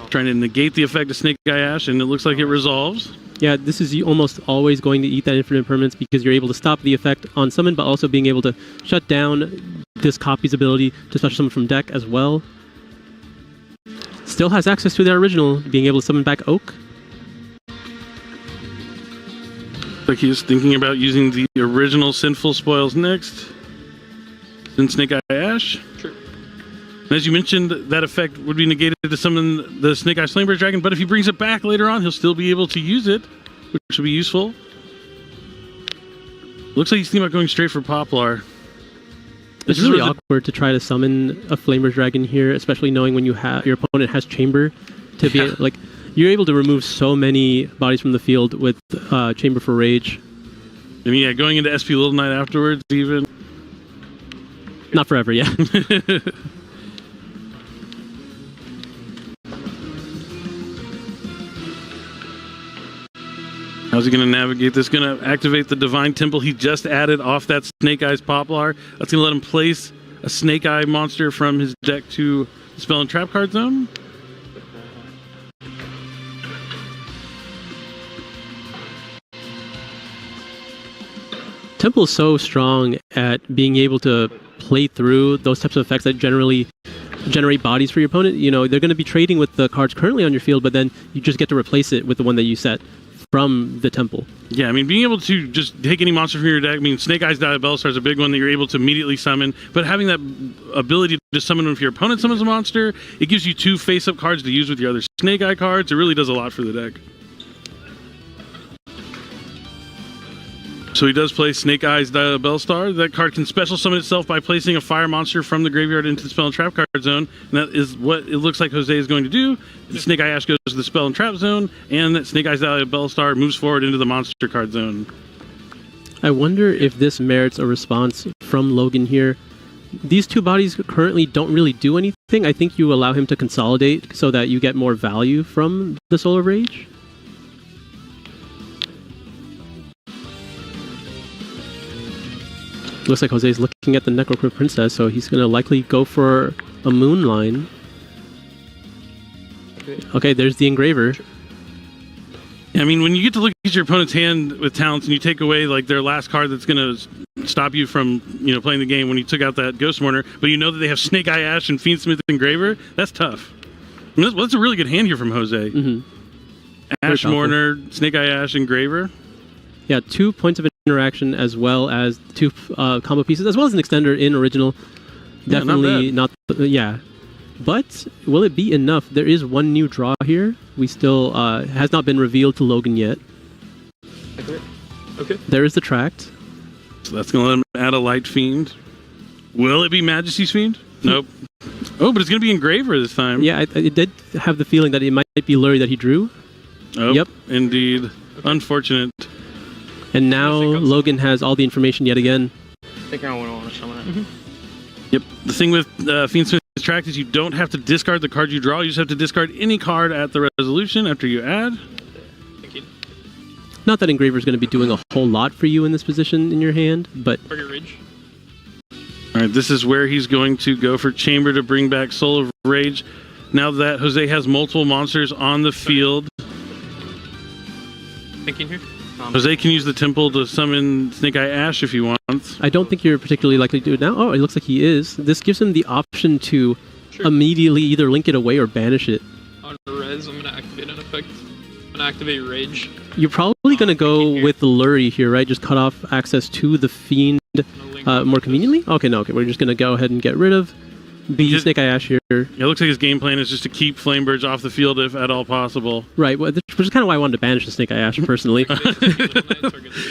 Trying to negate the effect of Snake Eye Ash, and it looks like it resolves. Yeah, this is almost always going to eat that Infinite Impermanence because you're able to stop the effect on summon, but also being able to shut down this copy's ability to special summon from deck as well. Still has access to their original, being able to summon back Oak. Like he's thinking about using the original Sinful Spoils next. Then Snake Eye Ash. Sure. And as you mentioned, that effect would be negated to summon the Snake Eye Flamebreath Dragon, but if he brings it back later on, he'll still be able to use it, which will be useful. Looks like he's thinking about going straight for Poplar. It's really awkward to try to summon a Flamer Dragon here, especially knowing when your opponent has Chamber to be like you're able to remove so many bodies from the field with Chamber for Rage. I mean, yeah, going into SP Little Knight afterwards, even. Not forever, yeah. How's he going to navigate this? Going to activate the Divine Temple he just added off that Snake Eyes Poplar. That's going to let him place a Snake Eye monster from his deck to the Spell and Trap card zone. Temple is so strong at being able to play through those types of effects that generally generate bodies for your opponent. You know, they're going to be trading with the cards currently on your field, but then you just get to replace it with the one that you set from the Temple. Yeah, I mean, being able to just take any monster from your deck, I mean, Snake Eyes Diabellstar is a big one that you're able to immediately summon, but having that ability to summon if your opponent summons a monster, it gives you 2 face-up cards to use with your other Snake Eye cards. It really does a lot for the deck. So he does play Snake Eyes Diabellstar. That card can special summon itself by placing a fire monster from the graveyard into the Spell and Trap card zone. And that is what it looks like Jose is going to do. The Snake Eye Ash goes to the Spell and Trap zone, and that Snake Eyes Diabellstar moves forward into the monster card zone. I wonder if this merits a response from Logan here. These 2 bodies currently don't really do anything. I think you allow him to consolidate so that you get more value from the Solar Rage. Looks like Jose's looking at the Necrocript Princess, so he's going to likely go for a Moonline. Okay, there's the Engraver. I mean, when you get to look at your opponent's hand with talents and you take away like their last card that's going to stop you from, you know, playing the game when you took out that Ghost Mourner, but you know that they have Snake Eye Ash and Fiend Smith Engraver, that's tough. I mean, that's a really good hand here from Jose. Mm-hmm. Ash Mourner, Snake Eye Ash, Engraver. Yeah, 2 points of interaction as well as 2 combo pieces, as well as an extender in original. Definitely not. Yeah. But will it be enough? There is one new draw here. We still has not been revealed to Logan yet. Okay. There is the tract. So that's going to let him add a Light Fiend. Will it be Majesty's Fiend? Nope. Oh, but it's going to be Engraver this time. Yeah, I did have the feeling that it might be Lurie that he drew. Oh, yep. Indeed. Unfortunate. And now Logan has all the information yet again. I think I want to summon it. Yep. The thing with Fiend Smith's tract is you don't have to discard the card you draw. You just have to discard any card at the resolution after you add. Not that Engraver is going to be doing a whole lot for you in this position in your hand, but... Target Rage. All right, this is where he's going to go for Chamber to bring back Soul of Rage. Now that Jose has multiple monsters on the field, Thinking here. Jose can use the Temple to summon Snake Eye Ash if he wants. I don't think you're particularly likely to do it now. Oh, it looks like he is. This gives him the option to immediately either link it away or banish it. On res, I'm going to activate an effect. I'm going to activate Rage. You're probably going to go with the Lurie here, right? Just cut off access to the Fiend more conveniently? Okay, no, okay. We're just going to go ahead and get rid of the Snake Eye Ash here. It looks like his game plan is just to keep Flamebirds off the field if at all possible. Right, which is kind of why I wanted to banish the Snake Eye Ash personally.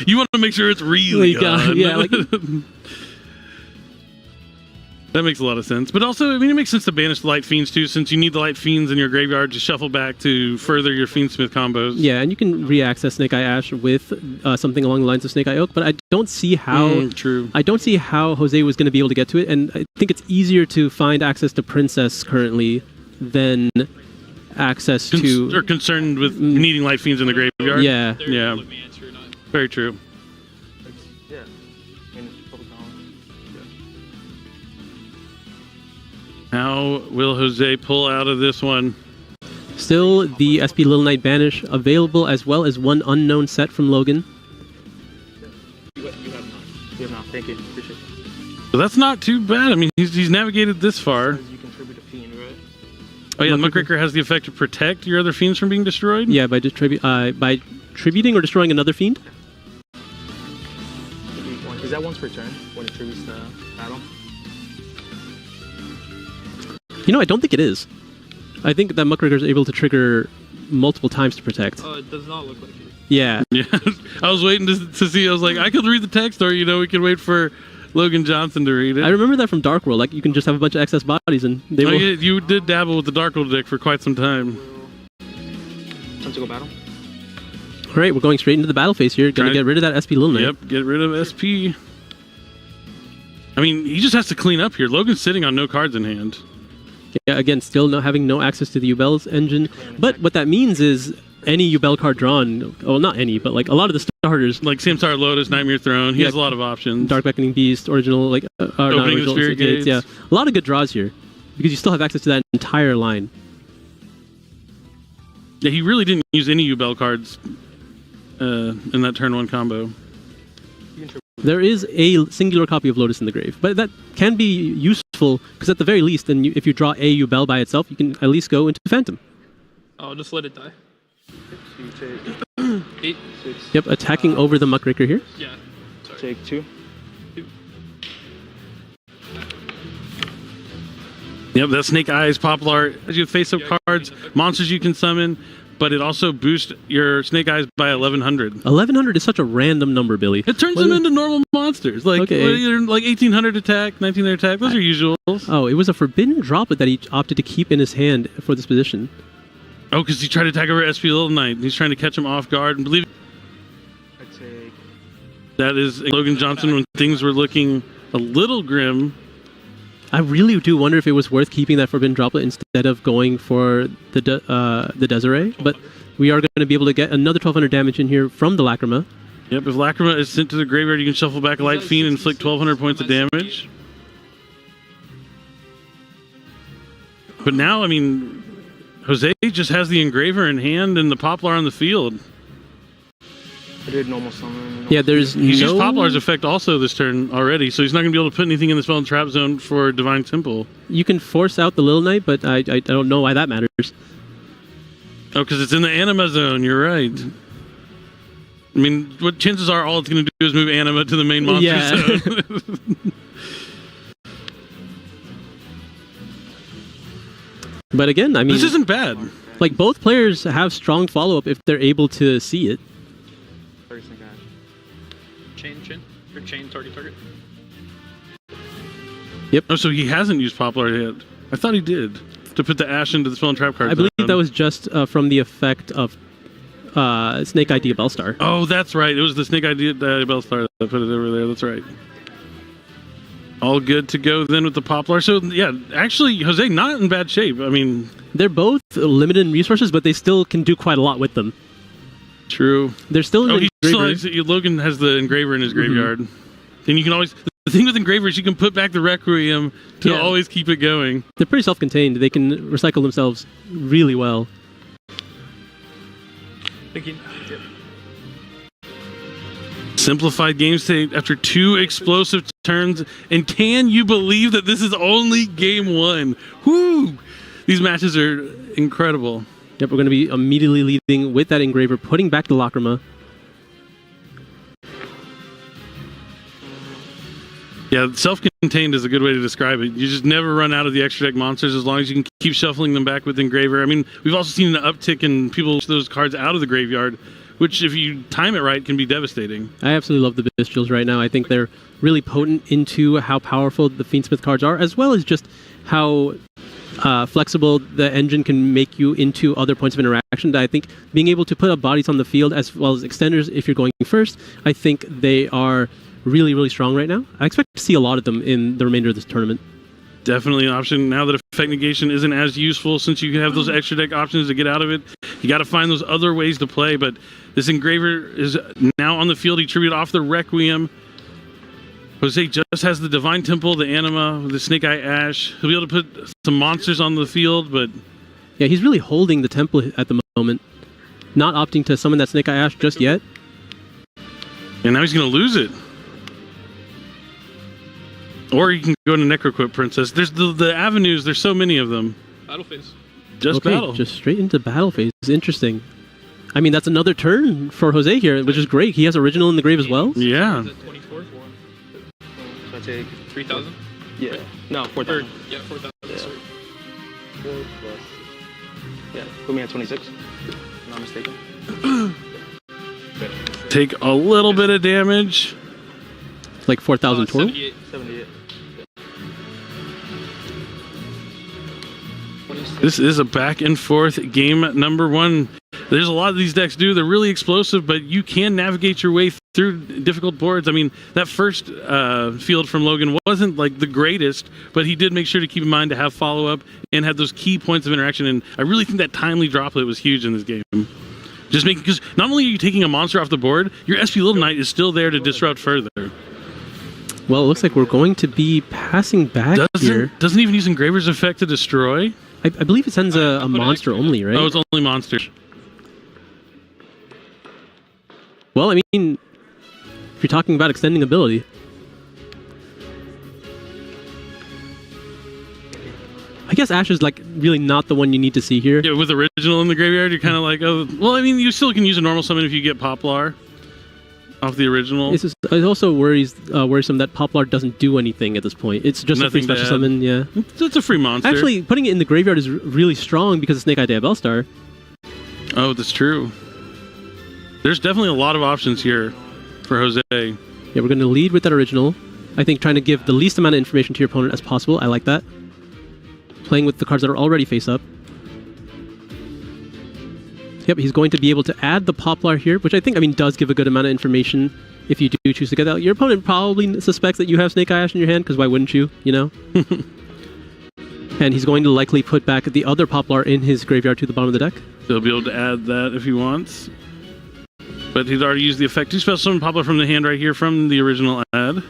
You want to make sure it's really gone. Yeah, like... That makes a lot of sense. But also, I mean, it makes sense to banish the Light Fiends too, since you need the Light Fiends in your graveyard to shuffle back to further your Fiend Smith combos. Yeah, and you can re-access Snake Eye Ash with something along the lines of Snake Eye Oak, but I don't see how... true. I don't see how Jose was going to be able to get to it, and I think it's easier to find access to Princess currently than access to... Or concerned with needing Light Fiends in the graveyard? Yeah. Yeah. Very true. How will Jose pull out of this one? Still the SP Little Knight Banish available, as well as one unknown set from Logan. You have not. Thank you. Appreciate it. So that's not too bad. I mean, he's navigated this far. You can tribute a Fiend, right? Oh yeah, Muckraker has the effect to protect your other Fiends from being destroyed? Yeah, by tributing or destroying another Fiend? Is that once per turn when it tributes the battle? You know, I don't think it is. I think that Muckraker is able to trigger multiple times to protect. It does not look like it. Yeah. Yeah. I was waiting to see. I was like, I could read the text, or we could wait for Logan Johnson to read it. I remember that from Dark World. Like, you can just have a bunch of excess bodies, and they will... Yeah, you did dabble with the Dark World deck for quite some time. Time to go battle. All right, we're going straight into the battle phase here. Gonna get rid of that SP Little Knight. Yep, get rid of SP. I mean, he just has to clean up here. Logan's sitting on no cards in hand. Yeah, again, still having no access to the Ubel's engine. But what that means is any Ubel card drawn, well, not any, but like a lot of the starters. Like Samsara Lotus, Nightmare Throne, he has a lot of options. Dark Beckoning Beast, original, like, Opening the Spirit Gates. Yeah, a lot of good draws here. Because you still have access to that entire line. Yeah, he really didn't use any Ubel cards in that turn one combo. There is a singular copy of Lotus in the Grave, but that can be useful because at the very least, then if you draw a Ubel by itself, you can at least go into Phantom. Oh, just let it die. So you take 8, 6. Yep, attacking over the Muckraker here. Yeah. Sorry. Take 2. Yep, that Snake Eyes Poplar as you face up cards, monsters you can summon, but it also boosts your Snake Eyes by 1100. 1100 is such a random number, Billy. It turns them into normal monsters, like 1800 attack, 1900 attack. Those are usuals. Oh, it was a forbidden droplet that he opted to keep in his hand for this position. Oh, because he tried to attack over SP Little Knight. He's trying to catch him off guard. And believe that is Logan Johnson when things were looking a little grim. I really do wonder if it was worth keeping that forbidden droplet instead of going for the Desiree, but we are going to be able to get another 1200 damage in here from the Lacrima. Yep, if Lacrima is sent to the graveyard, you can shuffle back a Light Fiend and inflict 1200 points of damage. But now, I mean, Jose just has the Engraver in hand and the Poplar on the field. I did normal summon. Yeah, there's He's used Poplar's effect also this turn already, so he's not going to be able to put anything in the spell and trap zone for Divine Temple. You can force out the Little Knight, but I don't know why that matters. Oh, because it's in the Anima zone, you're right. I mean, what chances are all it's going to do is move Anima to the main monster zone. But again, I mean, this isn't bad. Like, both players have strong follow-up if they're able to see it. Chain. Your chain target. Yep. Oh, so he hasn't used Poplar yet. I thought he did. To put the Ash into the spell and trap card. I believe that was just from the effect of Snake Eye Bellstar. Oh, that's right. It was the Snake Eye Bellstar that put it over there. That's right. All good to go then with the Poplar. So, yeah, actually, Jose, not in bad shape. I mean... They're both limited in resources, but they still can do quite a lot with them. True. They're still he still has, Logan has the Engraver in his graveyard. And you can always... The thing with Engravers, you can put back the Requiem to always keep it going. They're pretty self-contained. They can recycle themselves really well. Simplified game state after 2 explosive turns. And can you believe that this is only game 1? Whoo! These matches are incredible. Yep, we're going to be immediately leading with that Engraver, putting back the Lacrima. Yeah, self-contained is a good way to describe it. You just never run out of the extra deck monsters as long as you can keep shuffling them back with Engraver. I mean, we've also seen an uptick in people push those cards out of the graveyard, which if you time it right can be devastating. I absolutely love the Bestials right now. I think they're really potent into how powerful the Fiend Smith cards are, as well as just how flexible the engine can make you into other points of interaction. I think being able to put up bodies on the field as well as extenders if you're going first, I think they are really, really strong right now. I expect to see a lot of them in the remainder of this tournament. Definitely an option now that effect negation isn't as useful since you have those extra deck options to get out of it. You got to find those other ways to play, but this Engraver is now on the field. He tributed off the Requiem. Jose just has the Divine Temple, the Anima, the Snake Eye Ash. He'll be able to put some monsters on the field, but... Yeah, he's really holding the Temple at the moment. Not opting to summon that Snake Eye Ash just yet. And now he's going to lose it. Or you can go to Necroquip Princess. There's the avenues, there's so many of them. Battle phase. Just battle. Just straight into battle phase. Interesting. I mean, that's another turn for Jose here, which is great. He has original in the grave as well. Yeah. 24 for him. So I take 3,000? Yeah. No, 4,000. Yeah, 4,000. Yeah. 4 plus. Yeah, put me at 26. If I'm not mistaken. Take a little bit of damage. Like 4,000 total? 78. This is a back and forth game number 1. There's a lot of these decks do. They're really explosive, but you can navigate your way through difficult boards. I mean, that first field from Logan wasn't like the greatest, but he did make sure to keep in mind to have follow-up and have those key points of interaction. And I really think that timely droplet was huge in this game. Just making, because not only are you taking a monster off the board, your SP Little Knight is still there to disrupt further. Well, it looks like we're going to be passing back here. Doesn't even use Engraver's effect to destroy? I believe it sends a monster only, right? Oh, it's only monsters. Well, I mean, if you're talking about extending ability. I guess Ash is like really not the one you need to see here. Yeah, with original in the graveyard, you're kind of like, oh, well, I mean, you still can use a normal summon if you get Poplar off the original. It also worrisome that Poplar doesn't do anything at this point. It's just a free special summon, yeah. It's a free monster. Actually, putting it in the graveyard is really strong because of Snake Eye Bellstar. Oh, that's true. There's definitely a lot of options here for Jose. Yeah, we're going to lead with that original. I think trying to give the least amount of information to your opponent as possible. I like that. Playing with the cards that are already face up. Yep, he's going to be able to add the Poplar here, which I think, does give a good amount of information if you do choose to get that. Your opponent probably suspects that you have Snake Eye Ash in your hand, because why wouldn't you, you know? And he's going to likely put back the other Poplar in his graveyard to the bottom of the deck. He'll be able to add that if he wants. But he's already used the effect. Two special summon Poplar from the hand right here from the original add.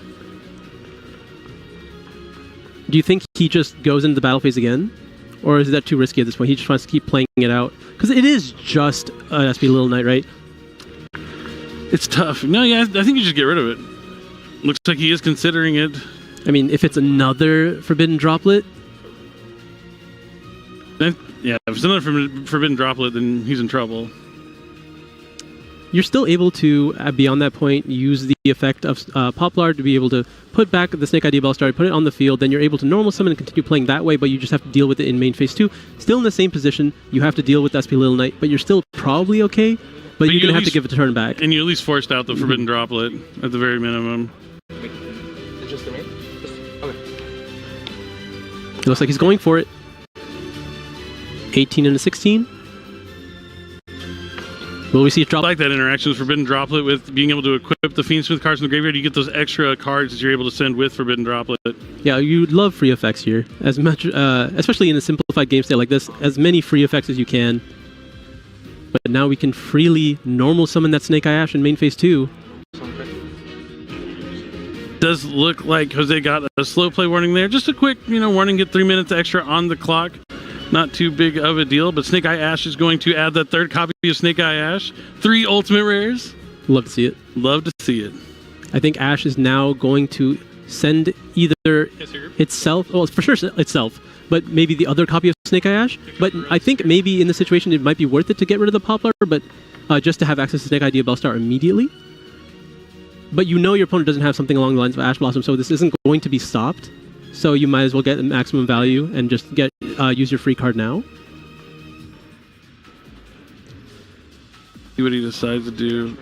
Do you think he just goes into the battle phase again? Or is that too risky at this point? He just wants to keep playing it out. Because it is just an SP Little Knight, right? It's tough. No, yeah, I think you just get rid of it. Looks like he is considering it. I mean, if it's another Forbidden Droplet... Then, yeah, if it's another Forbidden Droplet, then he's in trouble. you're still able to, beyond that point, use the effect of Poplar to be able to put back the Snake ID Bellstar, put it on the field, then you're able to normal summon and continue playing that way, but you just have to deal with it in main phase 2. Still in the same position, you have to deal with SP Little Knight, but you're still probably okay, but you're going to have to give it a turn back. And you at least forced out the Forbidden Droplet, at the very minimum. It's just the main? Okay. It looks like he's going for it. 18 and a 16. Will we see it drop? I like that interaction with Forbidden Droplet with being able to equip the Fiend Smith cards in the graveyard. You get those extra cards that you're able to send with Forbidden Droplet. Yeah, you love free effects here. As much, especially in a simplified game state like this, as many free effects as you can. But now we can freely normal summon that Snake Eye Ash in main phase 2. Does look like Jose got a slow play warning there. Just a quick, warning, get 3 minutes extra on the clock. Not too big of a deal, but Snake Eye Ash is going to add that third copy of Snake Eye Ash. 3 ultimate rares. Love to see it. Love to see it. I think Ash is now going to send either itself, well, for sure itself, but maybe the other copy of Snake Eye Ash. But I think maybe in the situation it might be worth it to get rid of the Poplar, but just to have access to Snake ID Bellstar immediately. But your opponent doesn't have something along the lines of Ash Blossom, so this isn't going to be stopped. So you might as well get the maximum value and just use your free card now. See what he decides to do.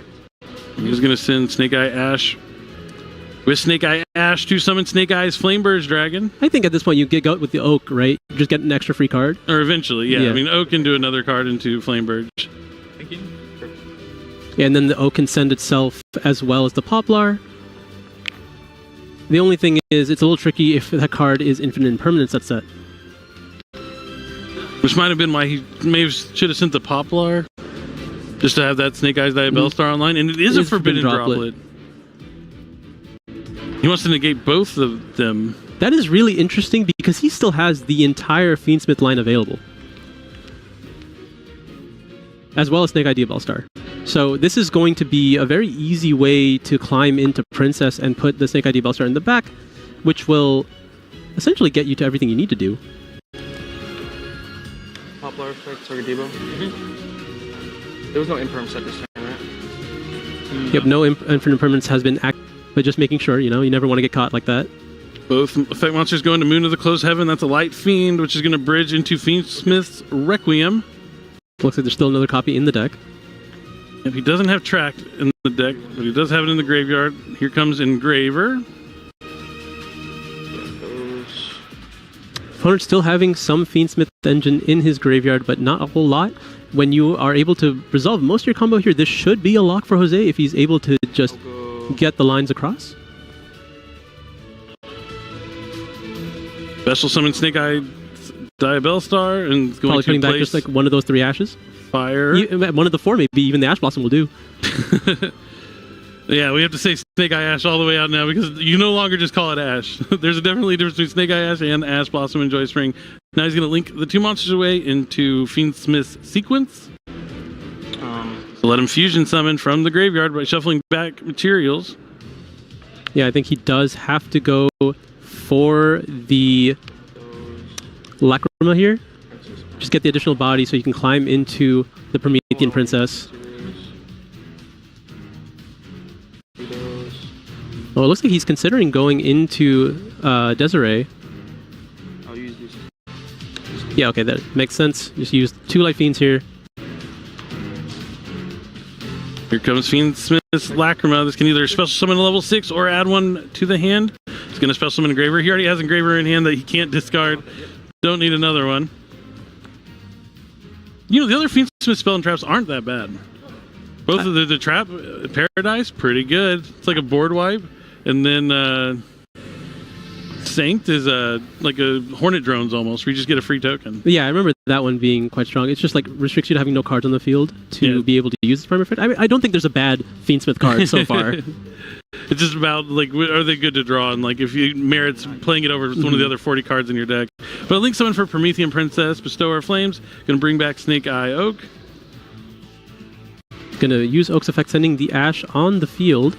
He's going to send Snake Eye Ash with Snake Eye Ash to summon Snake Eye's Flamebird's Dragon. I think at this point you get out with the Oak, right? Just get an extra free card. Or eventually, yeah. I mean, Oak can do another card into Flamebird. Thank you. Yeah, and then the Oak can send itself as well as the Poplar. The only thing is, it's a little tricky if that card is infinite impermanence that set. Which might have been why he should have sent the Poplar. Just to have that Snake Eyes Bellstar online. And it is a Forbidden Droplet. He wants to negate both of them. That is really interesting because he still has the entire Fiend Smith line available. As well as Snake ID Bellstar. So this is going to be a very easy way to climb into Princess and put the Snake ID Bellstar in the back, which will essentially get you to everything you need to do. Poplar effect, target Debo. There was no imperm set this time, right? Yep, no infinite impermanence has been active, but just making sure, you never want to get caught like that. Both effect monsters go into Moon of the Closed Heaven. That's a Light Fiend, which is going to bridge into Fiend Smith's Requiem. Looks like there's still another copy in the deck. If he doesn't have Tracked in the deck, but he does have it in the graveyard. Here comes Engraver. Opponent still having some Fiend Smith engine in his graveyard, but not a whole lot. When you are able to resolve most of your combo here, this should be a lock for Jose if he's able to just get the lines across. Special summon Snake Eye Bellstar and going probably to putting back just like one of those 3 ashes. Fire. One of the 4, maybe even the Ash Blossom will do. Yeah, we have to say Snake Eye Ash all the way out now because you no longer just call it Ash. There's definitely a difference between Snake Eye Ash and Ash Blossom and Joy Spring. Now he's going to link the 2 monsters away into Fiend Smith's sequence. So let him fusion summon from the graveyard by shuffling back materials. Yeah, I think he does have to go for the Lacrima here. Just get the additional body so you can climb into the Promethean Princess. Oh, it looks like he's considering going into Desiree. I'll use these. Yeah, okay, that makes sense. Just use 2 Light Fiends here. Here comes Fiend Smith's Lacrima. This can either special summon a level 6 or add 1 to the hand. He's going to special summon Engraver. He already has Engraver in hand that he can't discard. Don't need another one. The other Fiend Smith spell and traps aren't that bad. Both of the trap, Paradise, pretty good. It's like a board wipe. And then Sanct is like a Hornet Drones almost, where you just get a free token. Yeah, I remember that one being quite strong. It's just like restricts you to having no cards on the field to be able to use this primary effect. I don't think there's a bad Fiend Smith card so far. It's just about, like, are they good to draw? And, like, if you merits playing it over with one of the other 40 cards in your deck. But link summon for Promethean Princess, Bestower of Flames. Gonna bring back Snake Eye Oak. Gonna use Oak's effect, sending the Ash on the field.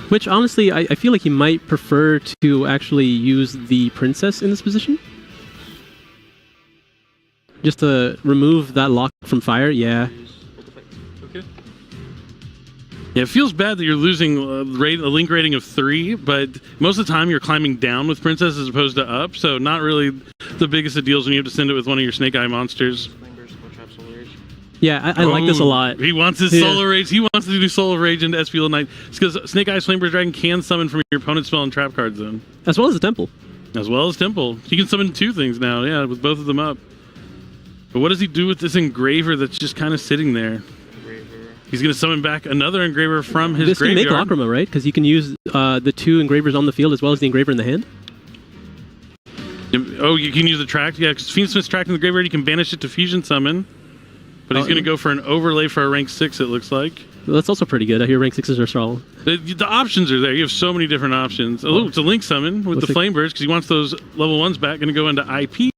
Which, honestly, I feel like he might prefer to actually use the Princess in this position. Just to remove that lock from fire, yeah. Okay. Yeah, it feels bad that you're losing a link rating of 3, but most of the time you're climbing down with Princess as opposed to up, so not really the biggest of deals when you have to send it with one of your Snake Eye monsters. Yeah, I like this a lot. He wants his Solar Rage. He wants to do Solar Rage into SP Knight. It's because Snake Eyes Flameburst Dragon can summon from your opponent's spell and trap cards then. As well as the Temple. As well as Temple. He can summon 2 things now, yeah, with both of them up. But what does he do with this Engraver that's just kind of sitting there? He's going to summon back another Engraver from his graveyard. This can make Lacrima, right? Because you can use the 2 Engravers on the field as well as the Engraver in the hand. Oh, you can use the track? Yeah, because Fiend Smith's tracked in the graveyard, you can banish it to Fusion Summon. But he's going to go for an overlay for a rank 6, it looks like. That's also pretty good. I hear rank 6s are strong. The options are there. You have so many different options. Oh, it's a Link Summon with the Flameburst because he wants those level 1s back. Going to go into IP.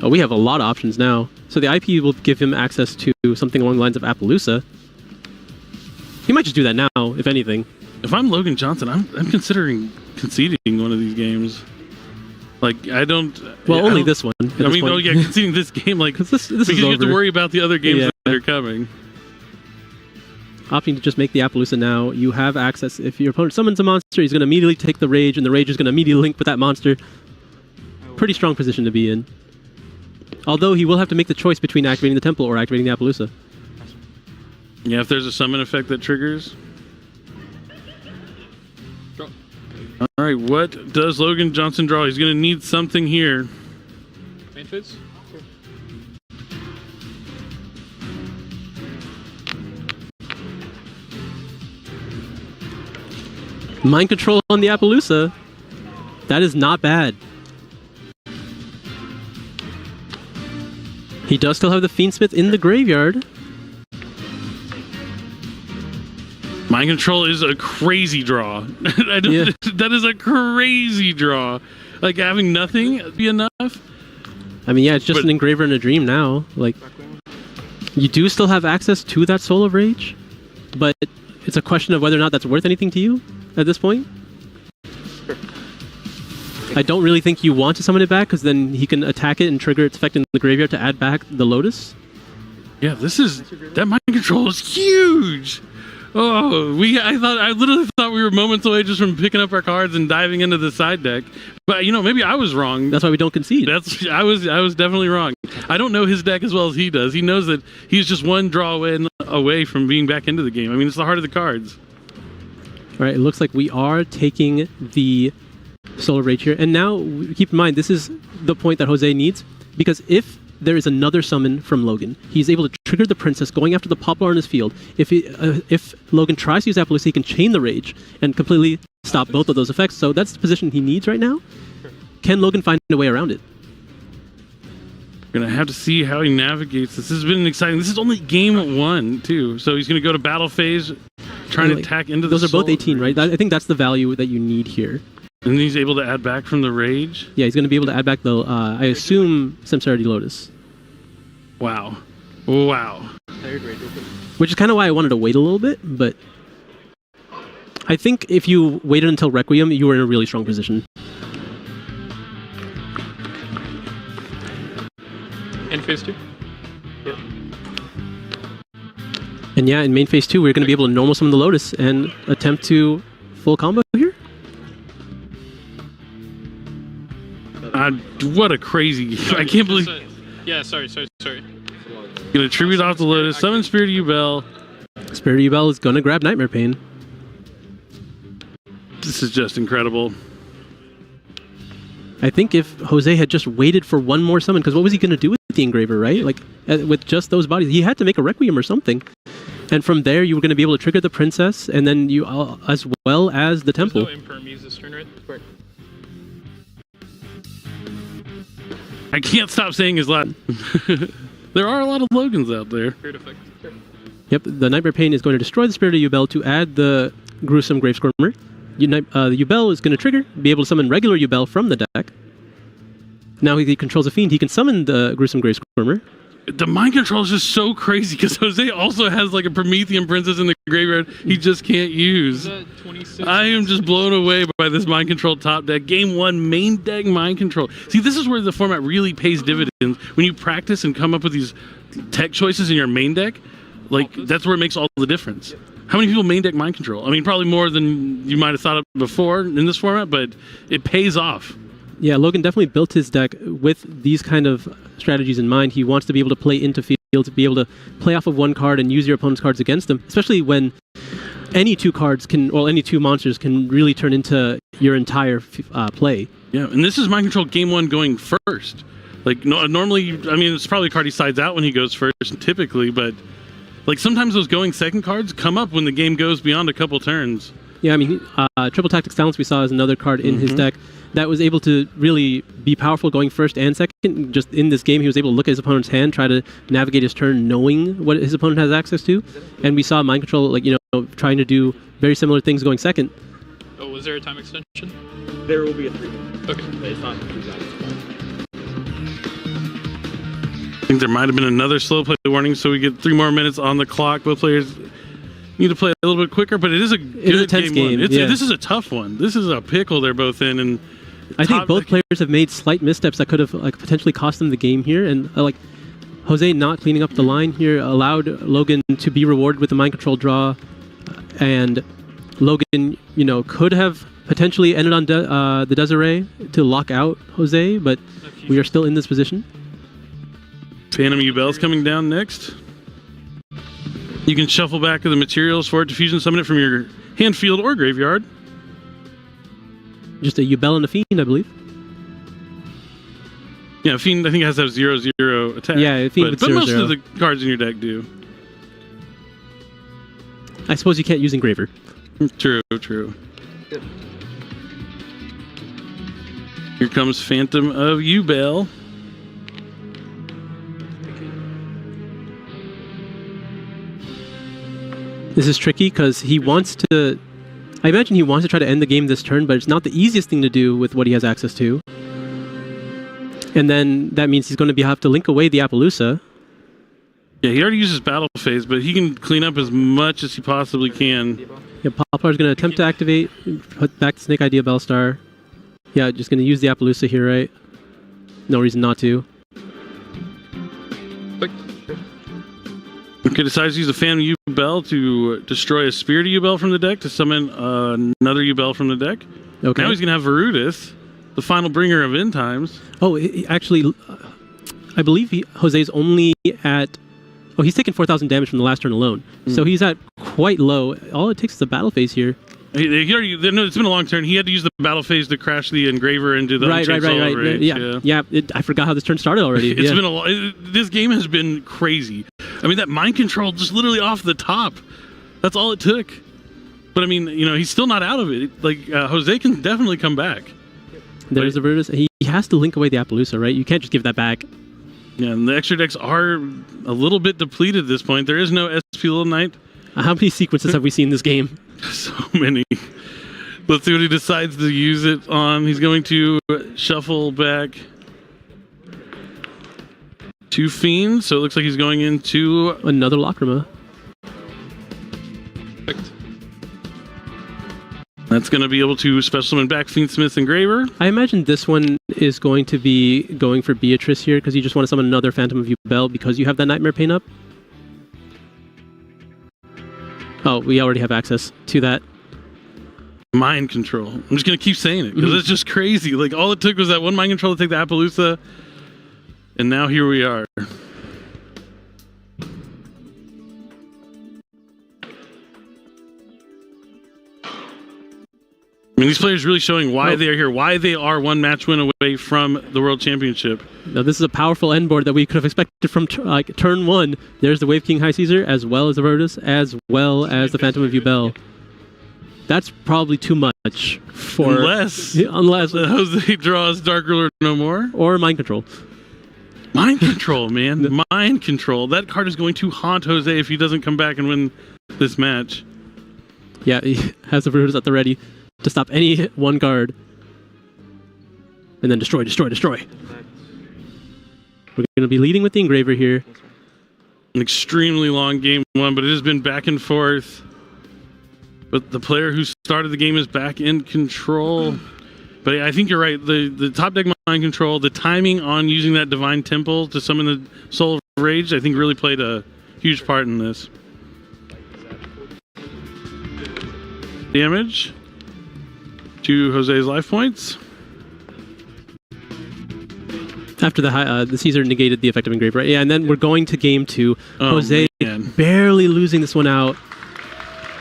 Oh, we have a lot of options now. So the IP will give him access to something along the lines of Appaloosa. He might just do that now, if anything. If I'm Logan Johnson, I'm considering conceding one of these games. Like, I don't... Well, only this one. Conceding this game, like, because you have to worry about the other games that are coming. Opting to just make the Appaloosa now, you have access. If your opponent summons a monster, he's going to immediately take the Rage, and the Rage is going to immediately link with that monster. Pretty strong position to be in. Although he will have to make the choice between activating the Temple or activating the Appaloosa. Yeah, if there's a summon effect that triggers. All right, what does Logan Johnson draw? He's going to need something here. Main phase? Mind Control on the Appaloosa. That is not bad. He does still have the Fiend Smith in the graveyard. Mind Control is a crazy draw. That is a crazy draw. Like, having nothing be enough? I mean, yeah, it's just an Engraver and a Dream now. Like, you do still have access to that Soul of Rage, but it's a question of whether or not that's worth anything to you at this point. I don't really think you want to summon it back, because then he can attack it and trigger its effect in the graveyard to add back the Lotus. Yeah, that Mind Control is huge. Oh, I literally thought we were moments away just from picking up our cards and diving into the side deck. But maybe I was wrong. That's why we don't concede. I was definitely wrong. I don't know his deck as well as he does. He knows that he's just one draw away from being back into the game. I mean, it's the heart of the cards. All right, it looks like we are taking the Solar Rage here. And now, keep in mind, this is the point that Jose needs, because if there is another summon from Logan, he's able to trigger the Princess going after the Poplar on his field. If Logan tries to use Appaloosa, he can chain the Rage and completely stop both of those effects. So that's the position he needs right now. Can Logan find a way around it? We're going to have to see how he navigates this. This has been exciting. This is only game 1, too. So he's going to go to battle phase, trying to attack into the Those are both 18, right? I think that's the value that you need here. And he's able to add back from the Rage? Yeah, he's going to be able to add back the, I assume, Samsarity Lotus. Wow. Which is kind of why I wanted to wait a little bit, but I think if you waited until Requiem, you were in a really strong position. In phase 2? Yep. And yeah, in main phase 2, we're going to be able to normal summon the Lotus and attempt to full combo here. What a crazy... I can't believe... Yeah, sorry. Gonna tribute off the Lotus, summon Spirit Ubel. Spirit Ubel is gonna grab Nightmare Pain. This is just incredible. I think if Jose had just waited for one more summon, because what was he gonna do with the Engraver, right? Like, with just those bodies, he had to make a Requiem or something. And from there, you were gonna be able to trigger the Princess, and then you, as well as the Temple. There's no Imperm this turn, right? Correct. I can't stop saying his last. There are a lot of Logans out there. Spirit effect. Sure. Yep, the Nightmare Pain is going to destroy the Spirit of Ubel to add the Gruesome Grave Squirmer. The Ubel is going to trigger, be able to summon regular Ubel from the deck. Now he controls a Fiend, he can summon the Gruesome Grave Squirmer. The Mind Control is just so crazy because Jose also has like a Promethean Princess in the graveyard he just can't use. I am just blown away by this Mind Control top deck. Game 1, main deck Mind Control. See, this is where the format really pays dividends. When you practice and come up with these tech choices in your main deck, like that's where it makes all the difference. How many people main deck mind control? I mean, probably more than you might have thought of before in this format, but it pays off. Yeah, Logan definitely built his deck with these kind of strategies in mind. He wants to be able to play into field, to be able to play off of one card and use your opponent's cards against them, especially when any two cards can, or any two monsters can really turn into your entire play. Yeah, and this is mind control game one going first. Like, normally, I mean, it's probably a card he sides out when he goes first, typically, but like sometimes those going second cards come up when the game goes beyond a couple turns. Yeah, I mean, Triple Tactics Talents we saw is another card in his deck that was able to really be powerful going first and second. Just in this game, he was able to look at his opponent's hand, try to navigate his turn, knowing what his opponent has access to. And we saw Mind Control, like, you know, trying to do very similar things going second. Oh, was there a time extension? There will be a 3. Okay. It's not I think there might have been another slow play warning, so we get 3 more minutes on the clock. Both players need to play a little bit quicker, but it is a good tense game. This is a tough one. This is a pickle they're both in, and I think both players have made slight missteps that could have potentially cost them the game here, and Jose not cleaning up the line here allowed Logan to be rewarded with the mind control draw, and Logan, you know, could have potentially ended on the Desiree to lock out Jose, but we are still in this position. Phantom Ubel's coming down next. You can shuffle back the materials for it to fusion summon it from your hand, field, or graveyard. Just a Ubel and a Fiend, I believe. Yeah, Fiend I think has to have 0/0 attack. Yeah, Fiend with but 0/0. Most of the cards in your deck do. I suppose you can't use Engraver. True. Here comes Phantom of Ubel. This is tricky because he wants to... I imagine he wants to try to end the game this turn, but it's not the easiest thing to do with what he has access to. And then that means he's going to have to link away the Appaloosa. Yeah, he already uses battle phase, but he can clean up as much as he possibly can. Yeah, Poplar's going to attempt to activate, put back the Snake Idea Bellstar. Yeah, just going to use the Appaloosa here, right? No reason not to. Okay, decides to use a Phantom Ubel to destroy a Spirit Ubel from the deck to summon another Ubel from the deck. Okay. Now he's going to have Varudis, the final bringer of end times. Oh, actually, I believe Jose's only at... Oh, he's taken 4,000 damage from the last turn alone. So he's at quite low. All it takes is the battle phase here. He already, no, it's been a long turn. He had to use the battle phase to crash the Engraver into the Right. Rage. Yeah. I forgot how this turn started already. It's been this game has been crazy. I mean, that mind control just literally off the top. That's all it took. But I mean, you know, he's still not out of it. Like Jose can definitely come back. There's the Virtus. He has to link away the Appaloosa, right? You can't just give that back. Yeah, and the extra decks are a little bit depleted at this point. There is no SP Little Knight. How many sequences have we seen in this game? So many. Let's see what he decides to use it on. He's going to shuffle back 2 Fiends, so it looks like he's going into another Lacrima. Perfect. That's going to be able to special summon back Fiend Smith Engraver. I imagine this one is going to be going for Beatrice here because you just want to summon another Phantom of Ubel because you have that Nightmare Pain up. Oh, we already have access to that. Mind control. I'm just going to keep saying it because it's just crazy. Like, all it took was that one mind control to take the Appaloosa, and now here we are. I mean, these players really showing why they are here, why they are one match win away from the World Championship. Now, this is a powerful end board that we could have expected from turn 1. There's the Wave King High Caesar, as well as the Virtus, as well as the Phantom of Ubel. That's probably too much for... Unless Jose draws Dark Ruler no more. Or Mind Control. Mind Control, man. Mind Control. That card is going to haunt Jose if he doesn't come back and win this match. Yeah, he has the Virtus at the ready to stop any one card. And then destroy. We're going to be leading with the Engraver here. An extremely long game 1, but it has been back and forth. But the player who started the game is back in control. But I think you're right. The top deck mind control, the timing on using that Divine Temple to summon the Soul of Rage, I think really played a huge part in this. damage to Jose's life points. After the Caesar negated the effect of Engrave, right? Yeah, and then we're going to game 2. Jose barely losing this one out.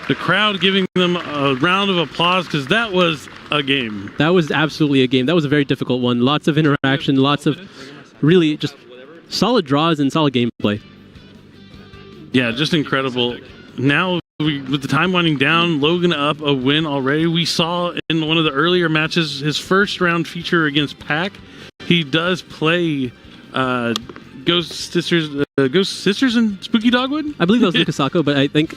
The crowd giving them a round of applause because that was a game. That was absolutely a game. That was a very difficult one. Lots of interaction, lots of really just solid draws and solid gameplay. Yeah, just incredible. Now, with the time winding down, Logan up a win already. We saw in one of the earlier matches his first round feature against Pac. He does play Ghost Sisters and Spooky Dogwood? I believe that was Lucas Sacco, but I think...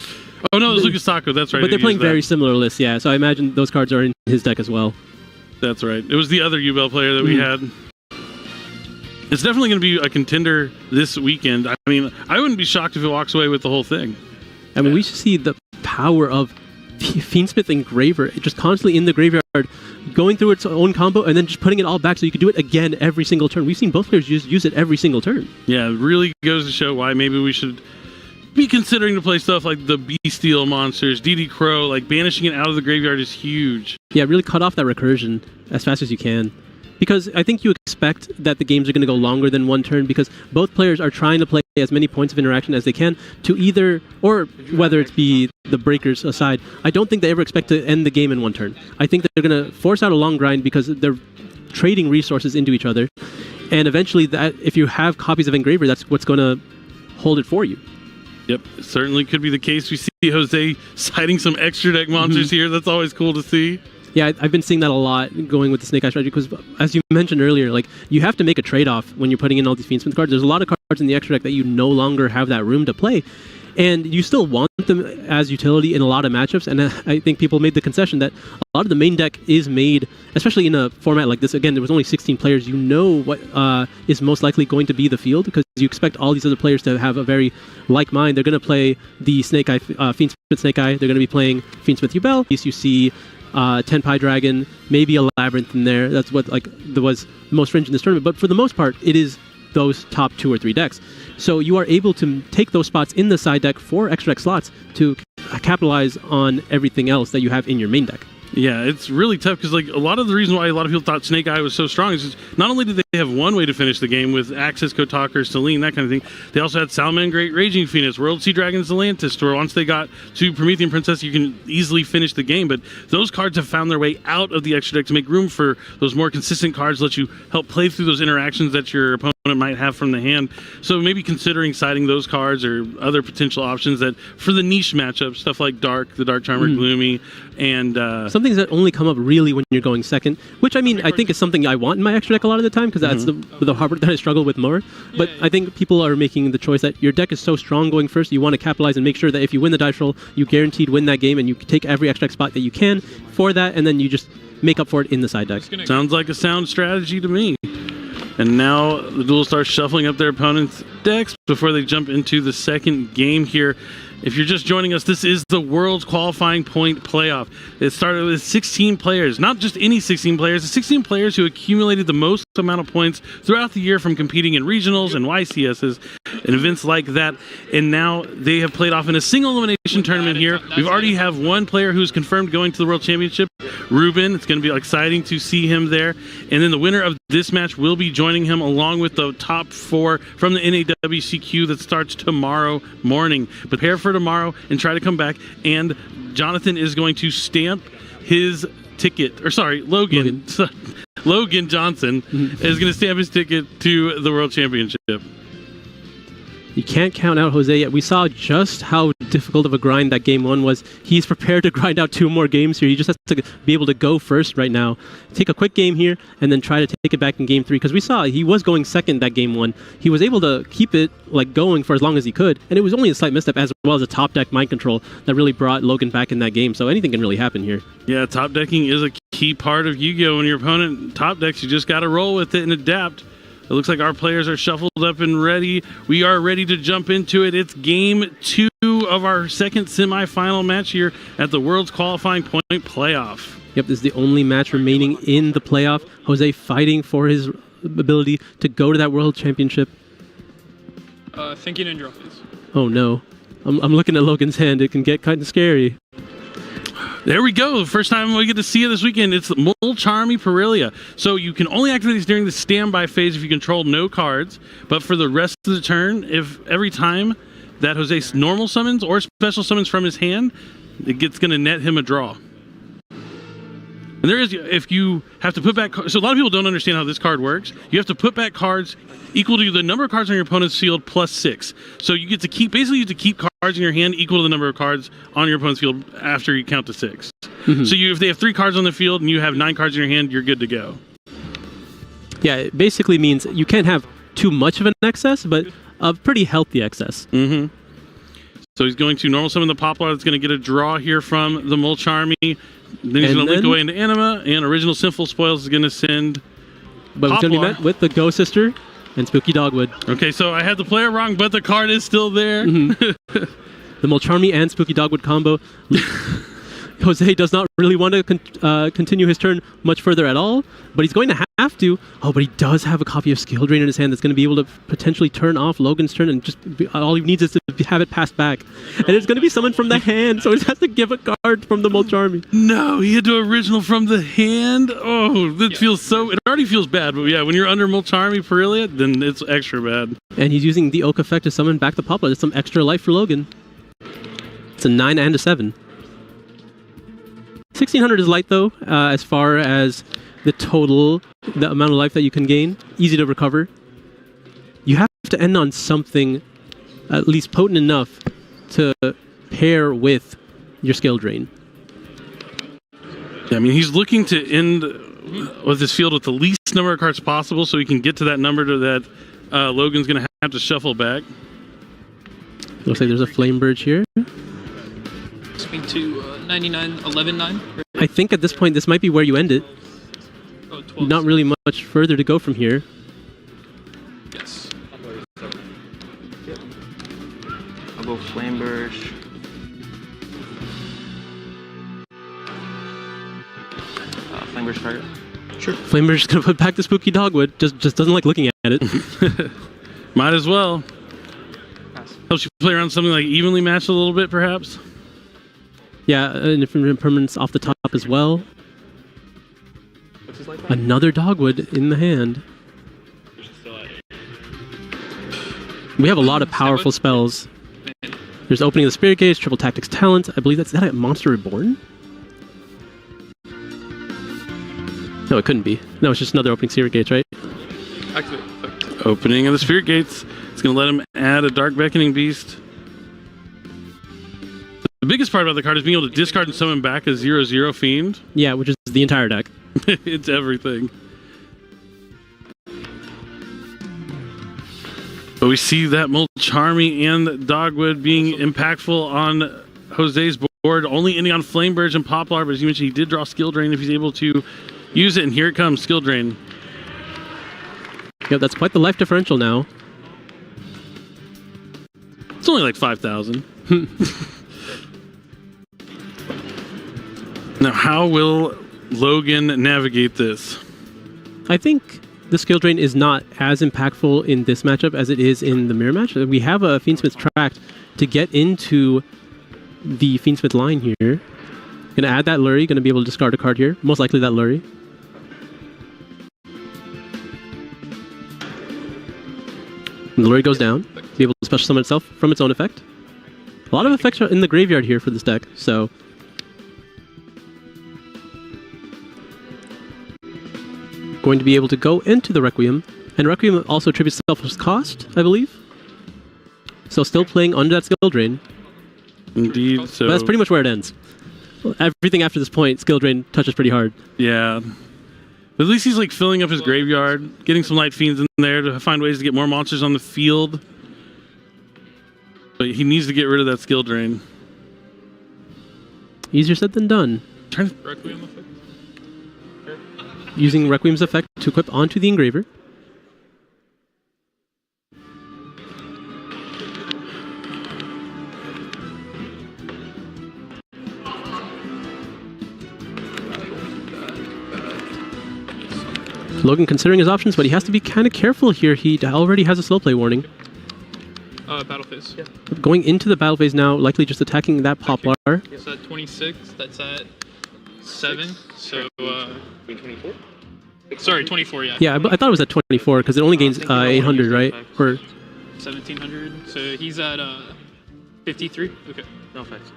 Oh, no, it was Lucas Sacco. That's right. But they're playing very similar lists, yeah. So I imagine those cards are in his deck as well. That's right. It was the other Ubel player that we had. It's definitely going to be a contender this weekend. I mean, I wouldn't be shocked if it walks away with the whole thing. I mean, we should see the power of Fiend Smith Engraver just constantly in the graveyard, going through its own combo and then just putting it all back so you can do it again every single turn. We've seen both players use it every single turn. Yeah, it really goes to show why maybe we should be considering to play stuff like the Bestial monsters, DD Crow. Like, banishing it out of the graveyard is huge. Yeah, really cut off that recursion as fast as you can. Because I think you expect that the games are going to go longer than one turn because both players are trying to play as many points of interaction as they can to either, or whether it be the breakers aside, I don't think they ever expect to end the game in one turn. I think they're going to force out a long grind because they're trading resources into each other. And eventually, that if you have copies of Engraver, that's what's going to hold it for you. Yep, it certainly could be the case. We see Jose citing some extra deck monsters here. That's always cool to see. Yeah, I've been seeing that a lot going with the Snake Eye strategy because, as you mentioned earlier, like you have to make a trade-off when you're putting in all these Fiend Smith cards. There's a lot of cards in the extra deck that you no longer have that room to play, and you still want them as utility in a lot of matchups. And I think people made the concession that a lot of the main deck is made, especially in a format like this. Again, there was only 16 players. You know what is most likely going to be the field because you expect all these other players to have a very like mind. They're going to play the Snake Eye, Fiend Smith Snake Eye. They're going to be playing Fiend Smith Ubel. You see 10-Pie Dragon, maybe a Labyrinth in there. That's what there was the most fringe in this tournament. But for the most part, it is those top 2 or 3 decks. So you are able to take those spots in the side deck for extra deck slots to capitalize on everything else that you have in your main deck. Yeah, it's really tough because like a lot of the reason why a lot of people thought Snake Eye was so strong is not only did they have one way to finish the game with Axis, Kotaker, Selene, that kind of thing, they also had Salamander Great, Raging Phoenix, World Sea Dragon, Zelantis, where once they got to Promethean Princess, you can easily finish the game. But those cards have found their way out of the extra deck to make room for those more consistent cards, let you help play through those interactions that your opponent might have from the hand. So maybe considering siding those cards or other potential options that for the niche matchups, stuff like Dark, the Dark Charmer, Gloomy, and some things that only come up really when you're going second, which I mean I think is something I want in my extra deck a lot of the time because that's the hard part that I struggle with more. But I think people are making the choice that your deck is so strong going first, you want to capitalize and make sure that if you win the dice roll, you guaranteed win that game and you take every extra deck spot that you can for that, and then you just make up for it in the side deck. Sounds like a sound strategy to me. And now the duel starts shuffling up their opponent's decks before they jump into the second game here. If you're just joining us, this is the World's Qualifying Point Playoff. It started with 16 players, not just any 16 players, the 16 players who accumulated the most amount of points throughout the year from competing in regionals and YCSs and events like that. And now they have played off in a single elimination tournament here. We've already have one player who's confirmed going to the World Championship, Ruben. It's going to be exciting to see him there. And then the winner of this match will be joining him along with the top 4 from the NAWCQ that starts tomorrow morning. Prepare for tomorrow and try to come back. And Jonathan is going to stamp his ticket, or sorry, Logan Johnson is going to stamp his ticket to the World Championship. You can't count out Jose yet. We saw just how difficult of a grind that game 1 was. He's prepared to grind out 2 more games here. He just has to be able to go first right now. Take a quick game here and then try to take it back in game 3 because we saw he was going second that game 1. He was able to keep it going for as long as he could, and it was only a slight misstep as well as a top deck mind control that really brought Logan back in that game. So anything can really happen here. Yeah, top decking is a key part of Yu-Gi-Oh! When your opponent top decks, you just got to roll with it and adapt. It looks like our players are shuffled up and ready. We are ready to jump into it. It's game 2 of our second semifinal match here at the World's Qualifying Point Playoff. Yep, this is the only match remaining in the playoff. Jose fighting for his ability to go to that World Championship. Thinking and draw, please. Oh no. I'm looking at Logan's hand. It can get kind of scary. There we go. First time we get to see it this weekend. It's Mulcharmy Perilia. So you can only activate these during the standby phase if you control no cards. But for the rest of the turn, if every time that Jose normal summons or special summons from his hand, it's going to net him a draw. And there is, if you have to put back, so a lot of people don't understand how this card works. You have to put back cards equal to the number of cards on your opponent's field plus 6. So you get to keep, basically you get to keep cards in your hand equal to the number of cards on your opponent's field after you count to 6. Mm-hmm. So if they have 3 cards on the field and you have 9 cards in your hand, you're good to go. Yeah, it basically means you can't have too much of an excess, but a pretty healthy excess. Mm-hmm. So he's going to normal summon the Poplar. That's going to get a draw here from the Mulcharmy. Then he's going to link away into Anima, and Original Sinful Spoils is going to send But it's going to be met with the Ghost Sister and Spooky Dogwood. Okay, so I had the player wrong, but the card is still there. Mm-hmm. The Mulcharmy and Spooky Dogwood combo. Jose does not really want to continue his turn much further at all, but he's going to have to. Oh, but he does have a copy of Skill Drain in his hand that's going to be able to potentially turn off Logan's turn, and just all he needs is to have it passed back. And it's going to be summoned from the hand, so he has to give a card from the Mulcharmy. No, he had to original from the hand. Oh, that feels so... It already feels bad, but yeah, when you're under Mulcharmy Perilia, then it's extra bad. And he's using the Oak effect to summon back the Poplar. That's some extra life for Logan. It's a 9 and a 7. 1600 is light though, as far as the amount of life that you can gain. Easy to recover. You have to end on something at least potent enough to pair with your skill drain. Yeah, I mean, he's looking to end with his field with the least number of cards possible so he can get to that number that Logan's going to have to shuffle back. Looks like there's a Flame Burge here. Swing to 99, 11, 9. I think at this point this might be where you end it. Oh, 12. Not really much further to go from here. Yes. I'll go Flame Burst. Flame Burst target. Sure. Flame Burge is going to put back the Spooky Dogwood. Just doesn't like looking at it. Might as well. Helps you play around something like evenly matched a little bit, perhaps. Yeah, different permanents off the top as well. Another Dogwood in the hand. We have a lot of powerful spells. There's Opening of the Spirit Gate, Triple Tactics Talent. I believe that's... Is that a Monster Reborn? No, it couldn't be. No, it's just another Opening Spirit Gates, right? Activate. Opening of the Spirit Gates. It's going to let him add a Dark Beckoning Beast. The biggest part about the card is being able to discard and summon back a 0/0 Fiend. Yeah, which is the entire deck. It's everything. But we see that Mulcharmy and Dogwood being impactful on Jose's board, only ending on Flame Burge and Poplar, but as you mentioned, he did draw Skill Drain if he's able to use it, and here it comes, Skill Drain. Yeah, that's quite the life differential now. It's only like 5,000. Now, how will Logan navigate this? I think the Skill Drain is not as impactful in this matchup as it is in the mirror match. We have a Fiend Smith tracked to get into the Fiend Smith line here. Gonna add that Lurie, gonna be able to discard a card here. Most likely that Lurie. And the Lurie goes down, be able to special summon itself from its own effect. A lot of effects are in the graveyard here for this deck, so... Going to be able to go into the Requiem, and Requiem also attributes selfless cost, I believe. So still playing under that Skill Drain. Indeed, so... But that's pretty much where it ends. Everything after this point, Skill Drain touches pretty hard. Yeah. But at least he's like filling up his graveyard, getting some Light Fiends in there to find ways to get more monsters on the field. But he needs to get rid of that Skill Drain. Easier said than done. Requiem effect. Using Requiem's effect to equip onto the Engraver. Logan considering his options, but he has to be kind of careful here. He already has a slow play warning. battle phase. Yeah. Going into the battle phase now, likely just attacking that poplar. It's at 26. That's at 7. So 24. Sorry, 24. Yeah. Yeah, I thought it was at 24 because it only gains 800, right? Or 1700. So he's at 53. Okay. No effects.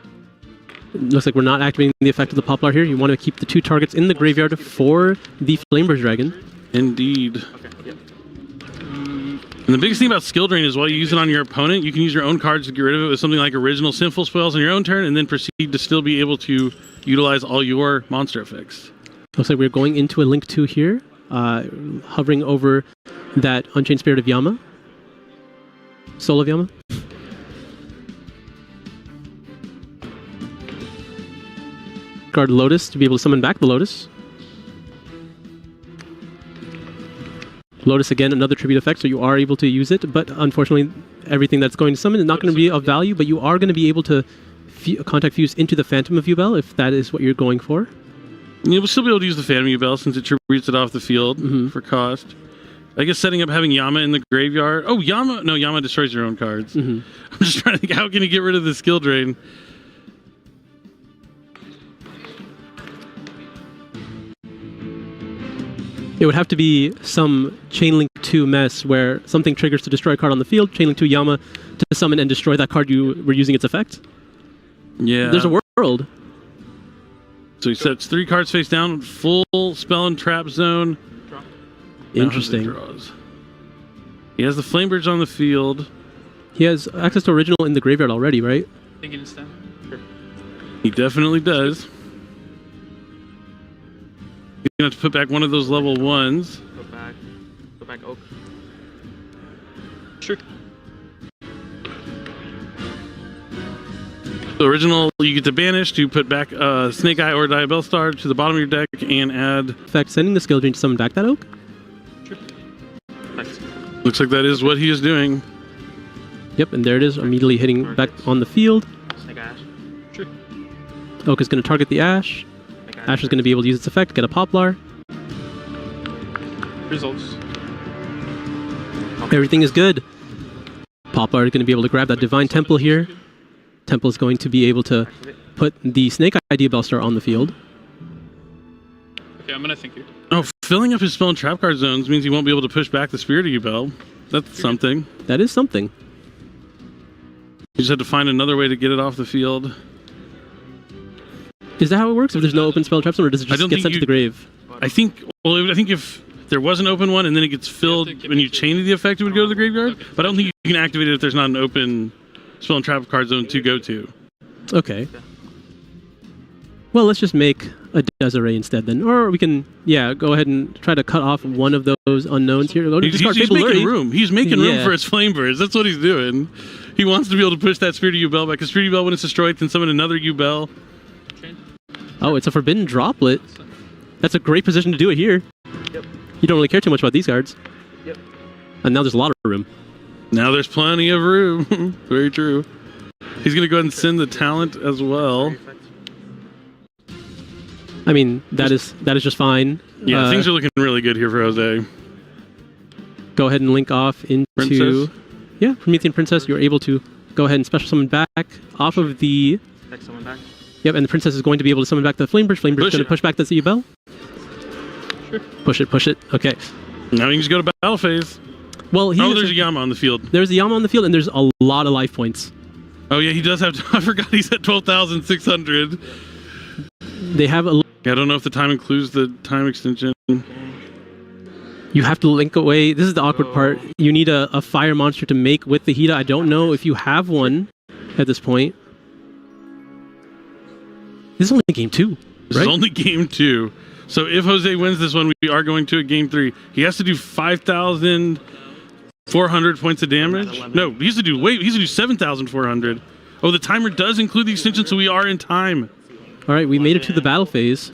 looks like we're not activating the effect of the poplar here. You want to keep the 2 targets in the graveyard for the Flamebird Dragon. Indeed. Okay. Yep. And the biggest thing about skill drain is while you use it on your opponent, you can use your own cards to get rid of it with something like original sinful spells on your own turn, and then proceed to still be able to utilize all your monster effects. Looks like we're going into a Link 2 here, hovering over that Unchained Spirit of Yama. Soul of Yama. Guard Lotus to be able to summon back the Lotus. Lotus again, another tribute effect, so you are able to use it, but unfortunately everything that's going to summon is not going to be of value, but you are going to be able to contact fuse into the Phantom of Ubel if that is what you're going for. You'll still be able to use the Phantom Ubel since it tributes it off the field for cost. I guess setting up having Yama in the graveyard. Oh, Yama! No, Yama destroys your own cards. I'm just trying to think, how can you get rid of the skill drain? It would have to be some Chainlink 2 mess where something triggers to destroy a card on the field, Chainlink 2 Yama to summon and destroy that card you were using its effect. Yeah. There's a world. So he sets 3 cards face down, full spell and trap zone. Interesting. Draws. He has the Flamebirds on the field. He has access to original in the graveyard already, right? Thinking it's down. Sure. He definitely does. He's going to have to put back one of those level 1s. Go back Oak. Sure. The original, you get to banish to put back Snake Eye or Diabell Star to the bottom of your deck and add... In fact, sending the skill drain to summon back that oak? Sure. Nice. Looks like that is what he is doing. Yep, and there it is, immediately hitting back on the field. Snake Ash. Sure. Oak is going to target the Ash. Ash is going to be able to use its effect, get a Poplar. Results. Everything is good. Poplar is going to be able to grab that Divine Temple here. Temple is going to be able to put the Snake Eye Diabell Star on the field. Okay, I'm going to think here. Oh, filling up his spell and trap card zones means he won't be able to push back the Spirit of Ubel. That's something. That is something. You just have to find another way to get it off the field. Is that how it works? If there's no open spell trap zone, or does it just get sent to the grave? I think if there was an open one and then it gets filled when you chain the effect, it would go to the graveyard. Okay. But I don't think you can activate it if there's not an open spell and trap card zone to go to. Okay. Well, let's just make a Desiree instead then. Or we can, go ahead and try to cut off one of those unknowns here. He's making room. He's making room for his Flamebirds. That's what he's doing. He wants to be able to push that Spirit of Ubel back. Because Spirit of Ubel, when it's destroyed, can summon another Ubel. Oh, it's a Forbidden Droplet. That's a great position to do it here. Yep. You don't really care too much about these cards. Yep. And now there's a lot of room. Now there's plenty of room. Very true. He's going to go ahead and send the talent as well. I mean, that is just fine. Yeah, things are looking really good here for Jose. Go ahead and link off into... Princess? Yeah, Promethean Princess. You're able to go ahead and special summon back off of the... Back someone back. Yep, and the Princess is going to be able to summon back the Flamebird. Flamebird's going to push back the Ubel. Sure. Push it. Okay. Now you can just go to battle phase. Well, there's a Yama on the field. There's a Yama on the field, and there's a lot of life points. Oh, yeah, he does have... I forgot he's at 12,600. They have a... I don't know if the time includes the time extension. You have to link away. This is the awkward part. You need a fire monster to make with the Hida. I don't know if you have one at this point. This is only game 2, right? This is only game 2. So if Jose wins this one, we are going to a game 3. He has to do 5,400 points of damage. No, he has to do 7,400. Oh, the timer does include the extension, so we are in time. All right, we made it to the battle phase.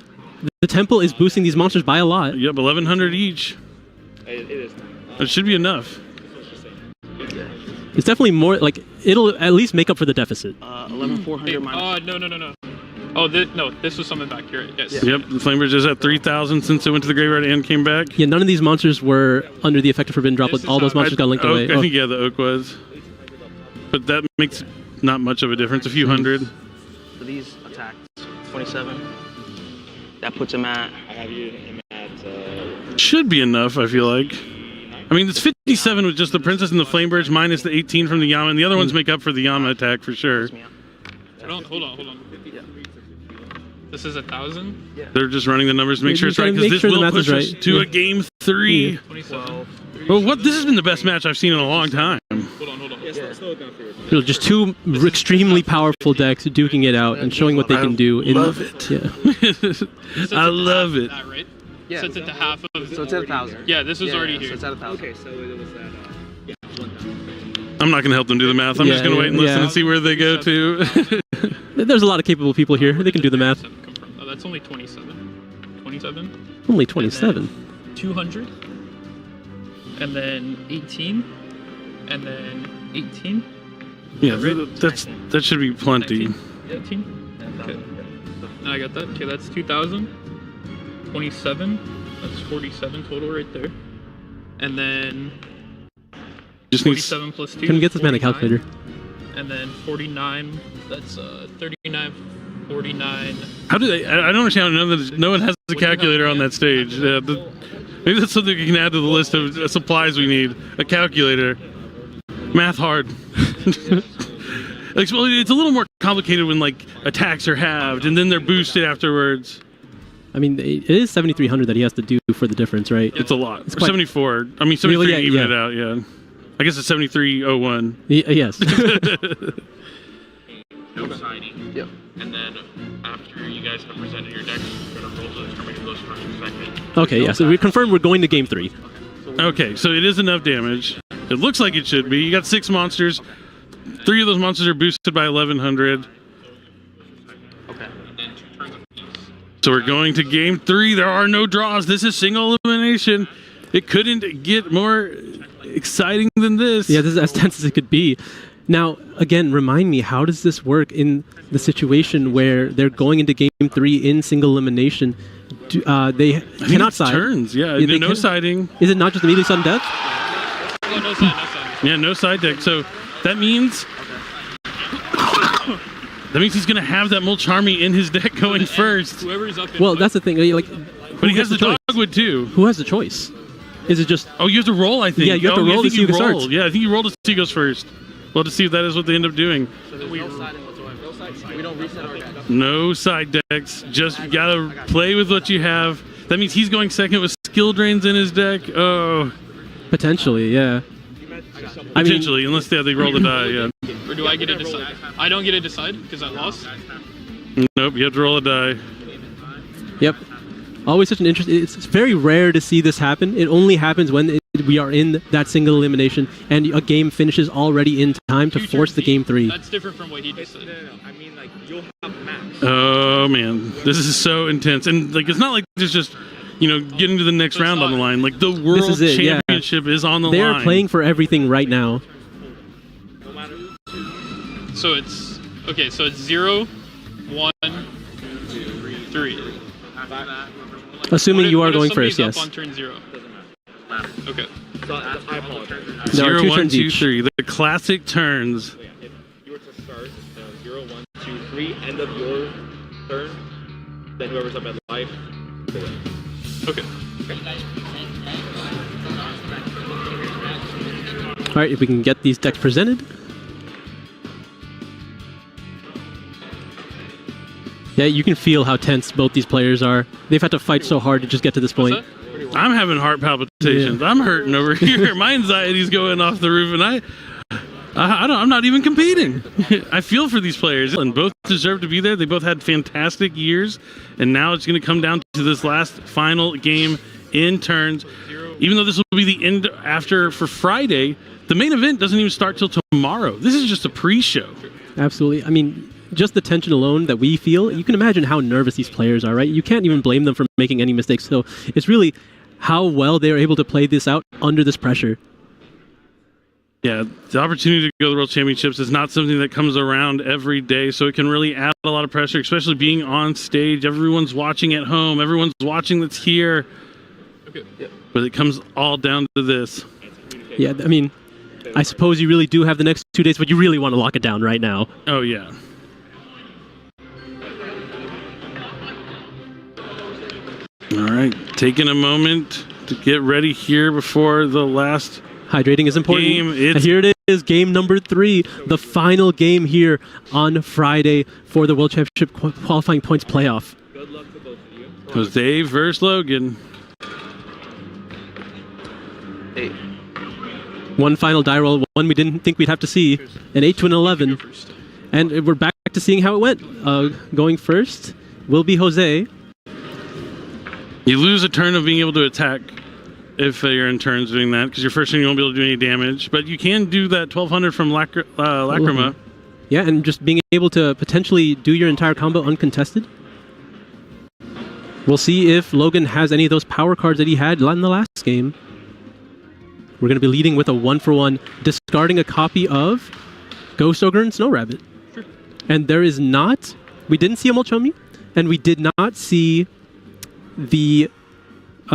The temple is boosting these monsters by a lot. Yep, 1,100 each. It is. That should be enough. It's definitely more, like, it'll at least make up for the deficit. 11,400 minus... No. Oh, this was something back here. Yes. Yep, the Flamebird is at 3,000 since it went to the graveyard and came back. Yeah, none of these monsters were under the effect of Forbidden Droplet. All those monsters got linked away. I think, the Oak was. But that makes not much of a difference, a few hundred. So these attacks, 27. That puts him at... I have you at... Should be enough, I feel like. I mean, it's 57 with just the Princess and the Flamebirds minus the 18 from the Yama, and the other ones make up for the Yama attack for sure. Hold on. This is 1,000? Yeah. They're just running the numbers to make sure it's right, because this will push us to a game 3. 27. Well, this has been the best match I've seen in a long time. Hold on. Just two extremely powerful decks duking it out and showing what they can do. I love it. Yeah. I love it. That, right? Yeah. Sets it to half of... So it's at 1,000. Yeah, this was already here. So it's at 1,000. Okay, so it was at... I'm not going to help them do the math. I'm just going to wait and listen and see where they go to. There's a lot of capable people here. They can do the math. Oh, that's only 27. 27? Only 27. 200. And then 18. And then 18. Yeah, that should be plenty. 18? Okay. I got that. Okay, that's 2,000. 27. That's 47 total right there. And then... Just 47 plus 2. Can we get this man a calculator? And then 49. That's 39, 49. How do they? I don't understand how no one has a calculator on that stage. Maybe that's something we can add to the list of supplies we need. A calculator. Math hard. It's a little more complicated when like attacks are halved and then they're boosted afterwards. I mean, it is 7,300 that he has to do for the difference, right? It's a lot. It's 74. I mean, 73 to even it out, yeah. I guess it's 7301. Yes. No siding. Yep. And then after you guys have presented your decks, you're going to roll to determine who goes first or second. Okay, yeah, so we confirmed we're going to game 3. Okay, so it is enough damage. It looks like it should be. You got 6 monsters. 3 of those monsters are boosted by 1,100. Okay. And then 2 turns apiece. So we're going to game 3. There are no draws. This is single elimination. It couldn't get more exciting than this. Yeah, this is as tense as it could be. Now, again, remind me, how does this work in the situation where they're going into game 3 in single elimination? They cannot side. Turns, yeah. No siding. Is it not just immediately sudden death? Oh, no side. Yeah, no side deck. So that means he's going to have that Mulcharmy in his deck going first. Whoever's up in well, that's the thing. Like, but he has the Dogwood too. Who has the choice? Is it just... Oh, you have to roll, I think. Yeah, you have to roll to see who starts. Yeah, I think you roll to see who goes first. Well, to see if that is what they end up doing. So there's no siding whatsoever. We don't reset our decks. No side decks. Just gotta play with what you have. That means he's going second with skill drains in his deck. Oh. Potentially, yeah. Potentially, unless they roll the die, yeah. Or do I get to decide? I don't get to decide because I lost? Nope, you have to roll a die. Yep. Always such an interesting... It's very rare to see this happen. It only happens when we are in that single elimination and a game finishes already in time to force the game 3. That's different from what he just said. No. I mean, like, you'll have max. Oh, man. This is so intense. And, like, it's not like there's just, getting to the next round on the line. Like, the World Championship is on the line. They are playing for everything right now. So it's... Okay, so it's 0, 1, 2, 3. Assuming you are going first, yes. On turn 0? Okay. So I apologize. 0, 1, 2, 3. The classic turns. If you were to start 0, 1, 2, 3, end of your turn, then whoever's up at life, will win. Okay. All right, if we can get these decks presented. Yeah, you can feel how tense both these players are. They've had to fight so hard to just get to this point. I'm having heart palpitations. Yeah. I'm hurting over here. My anxiety's going off the roof, and I'm not even competing. I feel for these players, and both deserve to be there. They both had fantastic years, and now it's going to come down to this last final game in turns. Even though this will be the end after for Friday, the main event doesn't even start till tomorrow. This is just a pre-show. Absolutely. I mean, just the tension alone that we feel, you can imagine how nervous these players are, right? You can't even blame them for making any mistakes. So it's really how well they are able to play this out under this pressure. Yeah, the opportunity to go to the World Championships is not something that comes around every day, so it can really add a lot of pressure, especially being on stage. Everyone's watching at home. Everyone's watching that's here. Okay. But it comes all down to this. Yeah, I mean, I suppose you really do have the next 2 days, but you really want to lock it down right now. Oh, yeah. All right, taking a moment to get ready here before the last hydrating is important. Game. And here it is, game number 3, the final game here on Friday for the World Championship qualifying points playoff. Good luck to both of you. Jose versus Logan. One final die roll, one we didn't think we'd have to see, an 8 to an 11. And we're back to seeing how it went. Going first will be Jose. You lose a turn of being able to attack if you're in turns doing that, because your first turn you won't be able to do any damage. But you can do that 1200 from Lacrima. Yeah, and just being able to potentially do your entire combo uncontested. We'll see if Logan has any of those power cards that he had in the last game. We're going to be leading with a 1-for-1, discarding a copy of Ghost Ogre and Snow Rabbit. Sure. And there is not... We didn't see a Molchummy, and we did not see the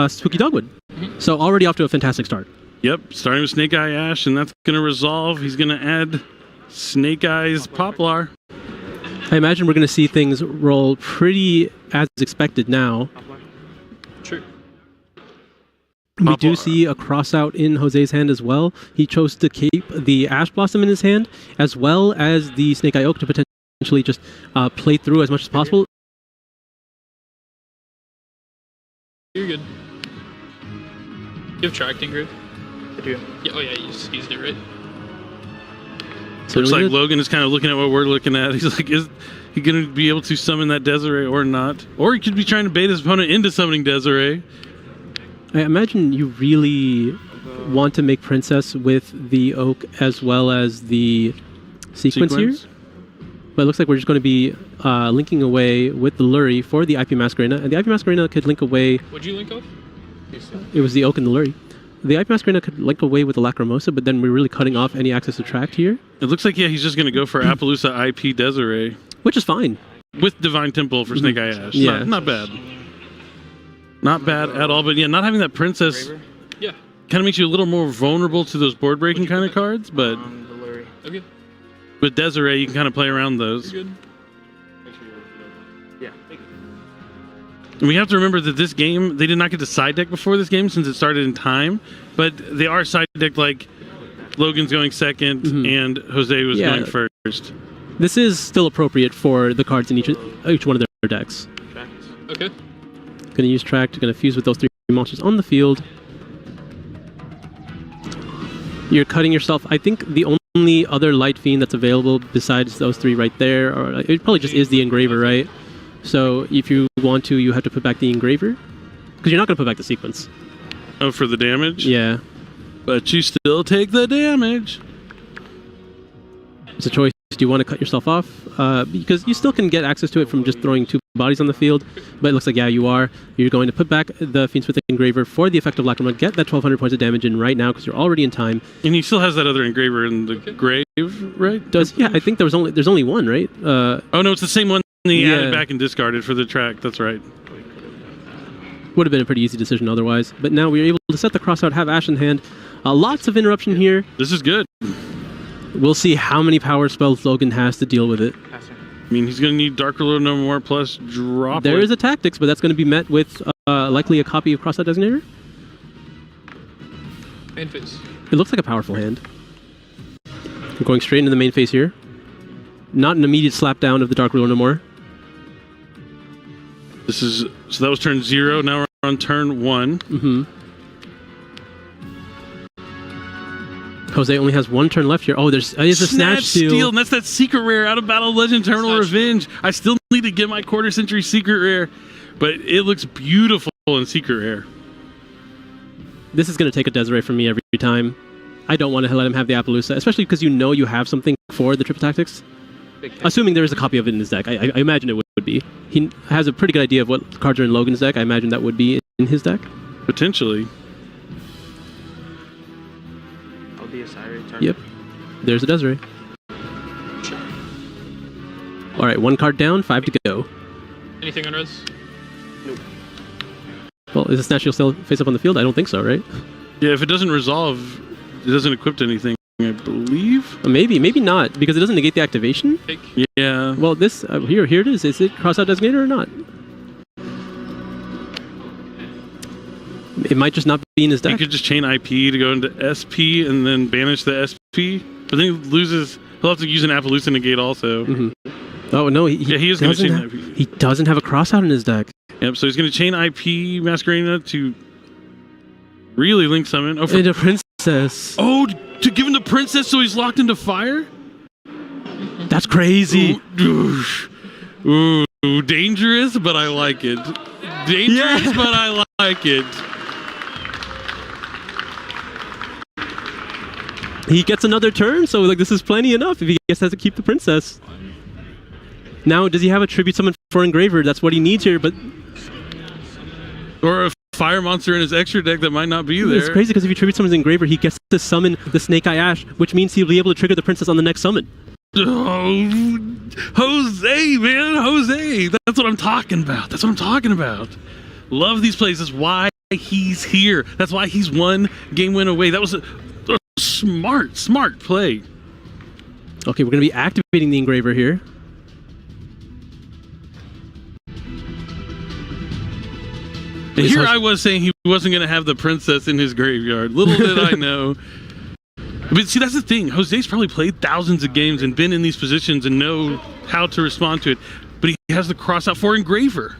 Spooky Dogwood. So already off to a fantastic start. Yep, starting with Snake Eye Ash, and that's going to resolve. He's going to add Snake Eyes Poplar. I imagine we're going to see things roll pretty as expected now. Sure. We do see a cross out in Jose's hand as well. He chose to keep the Ash Blossom in his hand, as well as the Snake Eye Oak to potentially just play through as much as possible. You're good. You have Tracting Grip? I do. Yeah, oh yeah, you just used it, right? So looks like Logan is kind of looking at what we're looking at. He's like, is he going to be able to summon that Desiree or not? Or he could be trying to bait his opponent into summoning Desiree. I imagine you really want to make Princess with the Oak as well as the sequence here. But it looks like we're just going to be linking away with the Lurie for the IP Masquerena. And the IP Masquerena could link away... What'd you link off? It was the Oak and the Lurie. The IP Masquerena could link away with the Lacrimosa, but then we're really cutting off any access to Tract here. It looks like, yeah, he's just going to go for Appaloosa IP Desiree. Which is fine. With Divine Temple for Snake Eye Ash. Yeah. Not bad. Not bad at all, but yeah, not having that Princess Yeah. kind of makes you a little more vulnerable to those board breaking kind of cards, but Okay. with Desiree you can kind of play around those. You're good. Yeah. And we have to remember that this game, they did not get to side deck before this game since it started in time, but they are side decked like Logan's going second and Jose was going first. This is still appropriate for the cards in each one of their decks. Okay. Going to use Tract, going to fuse with those 3 monsters on the field. You're cutting yourself. I think the only other Light Fiend that's available besides those 3 right there, or it probably just is the Engraver, right? So if you want to, you have to put back the Engraver. Because you're not going to put back the sequence. Oh, for the damage? Yeah. But you still take the damage. It's a choice. Do you want to cut yourself off? Because you still can get access to it from just throwing 2 bodies on the field. But it looks like, yeah, you are. You're going to put back the Fiend Smith Engraver for the effect of Lacrima. Get that 1,200 points of damage in right now because you're already in time. And he still has that other Engraver in the grave, right? Yeah, I think there's only one, right? Oh, no, it's the same one he added back and discarded for the track. That's right. Would have been a pretty easy decision otherwise. But now we are able to set the cross out, have Ash in hand. Lots of interruption here. This is good. We'll see how many power spells Logan has to deal with it. I mean, he's going to need Dark Ruler no more plus drop. There is a Tactics, but that's going to be met with likely a copy of Crossout Designator. Main phase. It looks like a powerful hand. We're going straight into the main phase here. Not an immediate slap down of the Dark Ruler no more. This is so that was turn 0. Now we're on turn 1. Mm-hmm. Jose only has 1 turn left here. Oh, there's a Snatch Steal. And that's that secret rare out of Battle of Legend Terminal Revenge. I still need to get my quarter century secret rare, but it looks beautiful in secret rare. This is going to take a Desiree from me every time. I don't want to let him have the Appaloosa, especially because you know you have something for the Triple Tactics. Assuming there is a copy of it in his deck. I imagine it would be. He has a pretty good idea of what cards are in Logan's deck. I imagine that would be in his deck. Potentially. Yep. There's a Desiree. All right, 1 card down, 5 to go. Anything on res? Nope. Well, is the Snatch Steal still face up on the field? I don't think so, right? Yeah, if it doesn't resolve, it doesn't equip to anything. I believe. Maybe not, because it doesn't negate the activation. Yeah. Well, this here it is. Is it crossout designator or not? It might just not be in his deck. He could just chain IP to go into SP and then banish the SP, but then he loses. He'll have to use an Appaloosa negate also. Oh no, he is going to chain IP. He doesn't have a crossout in his deck. Yep. So he's going to chain IP Masquerena to really link summon. Oh, and a princess. Oh, to give him the princess, so he's locked into fire. That's crazy. Ooh, dangerous, but I like it. Dangerous, but I like it. He gets another turn, so like this is plenty enough if he gets to keep the princess. Now, does he have a tribute summon for Engraver? That's what he needs here, but... Or a fire monster in his extra deck that might not be there. It's crazy because if he tribute summons Engraver, he gets to summon the Snake Eye Ash, which means he'll be able to trigger the princess on the next summon. Oh, Jose, man, Jose. That's what I'm talking about. That's what I'm talking about. Love these plays. That's why he's here. That's why he's one game win away. That was a smart play. Okay, we're going to be activating the Engraver here. And here I was saying he wasn't going to have the princess in his graveyard. Little did I know. But see, that's the thing. Jose's probably played thousands of games and been in these positions and know how to respond to it. But he has the cross out for Engraver.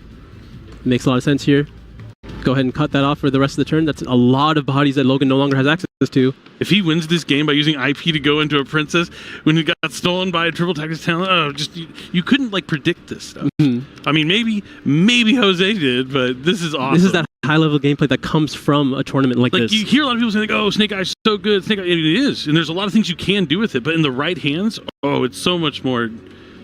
Makes a lot of sense here. Go ahead and cut that off for the rest of the turn. That's a lot of bodies that Logan no longer has access to. If he wins this game by using IP to go into a princess when he got stolen by a triple tactics talent, you couldn't like predict this stuff. I mean, maybe Jose did, but this is awesome. This is that high-level gameplay that comes from a tournament like this. You hear a lot of people saying, "Oh, Snake Eye's so good." Snake Eye, it is, and there's a lot of things you can do with it. But in the right hands, it's so much more.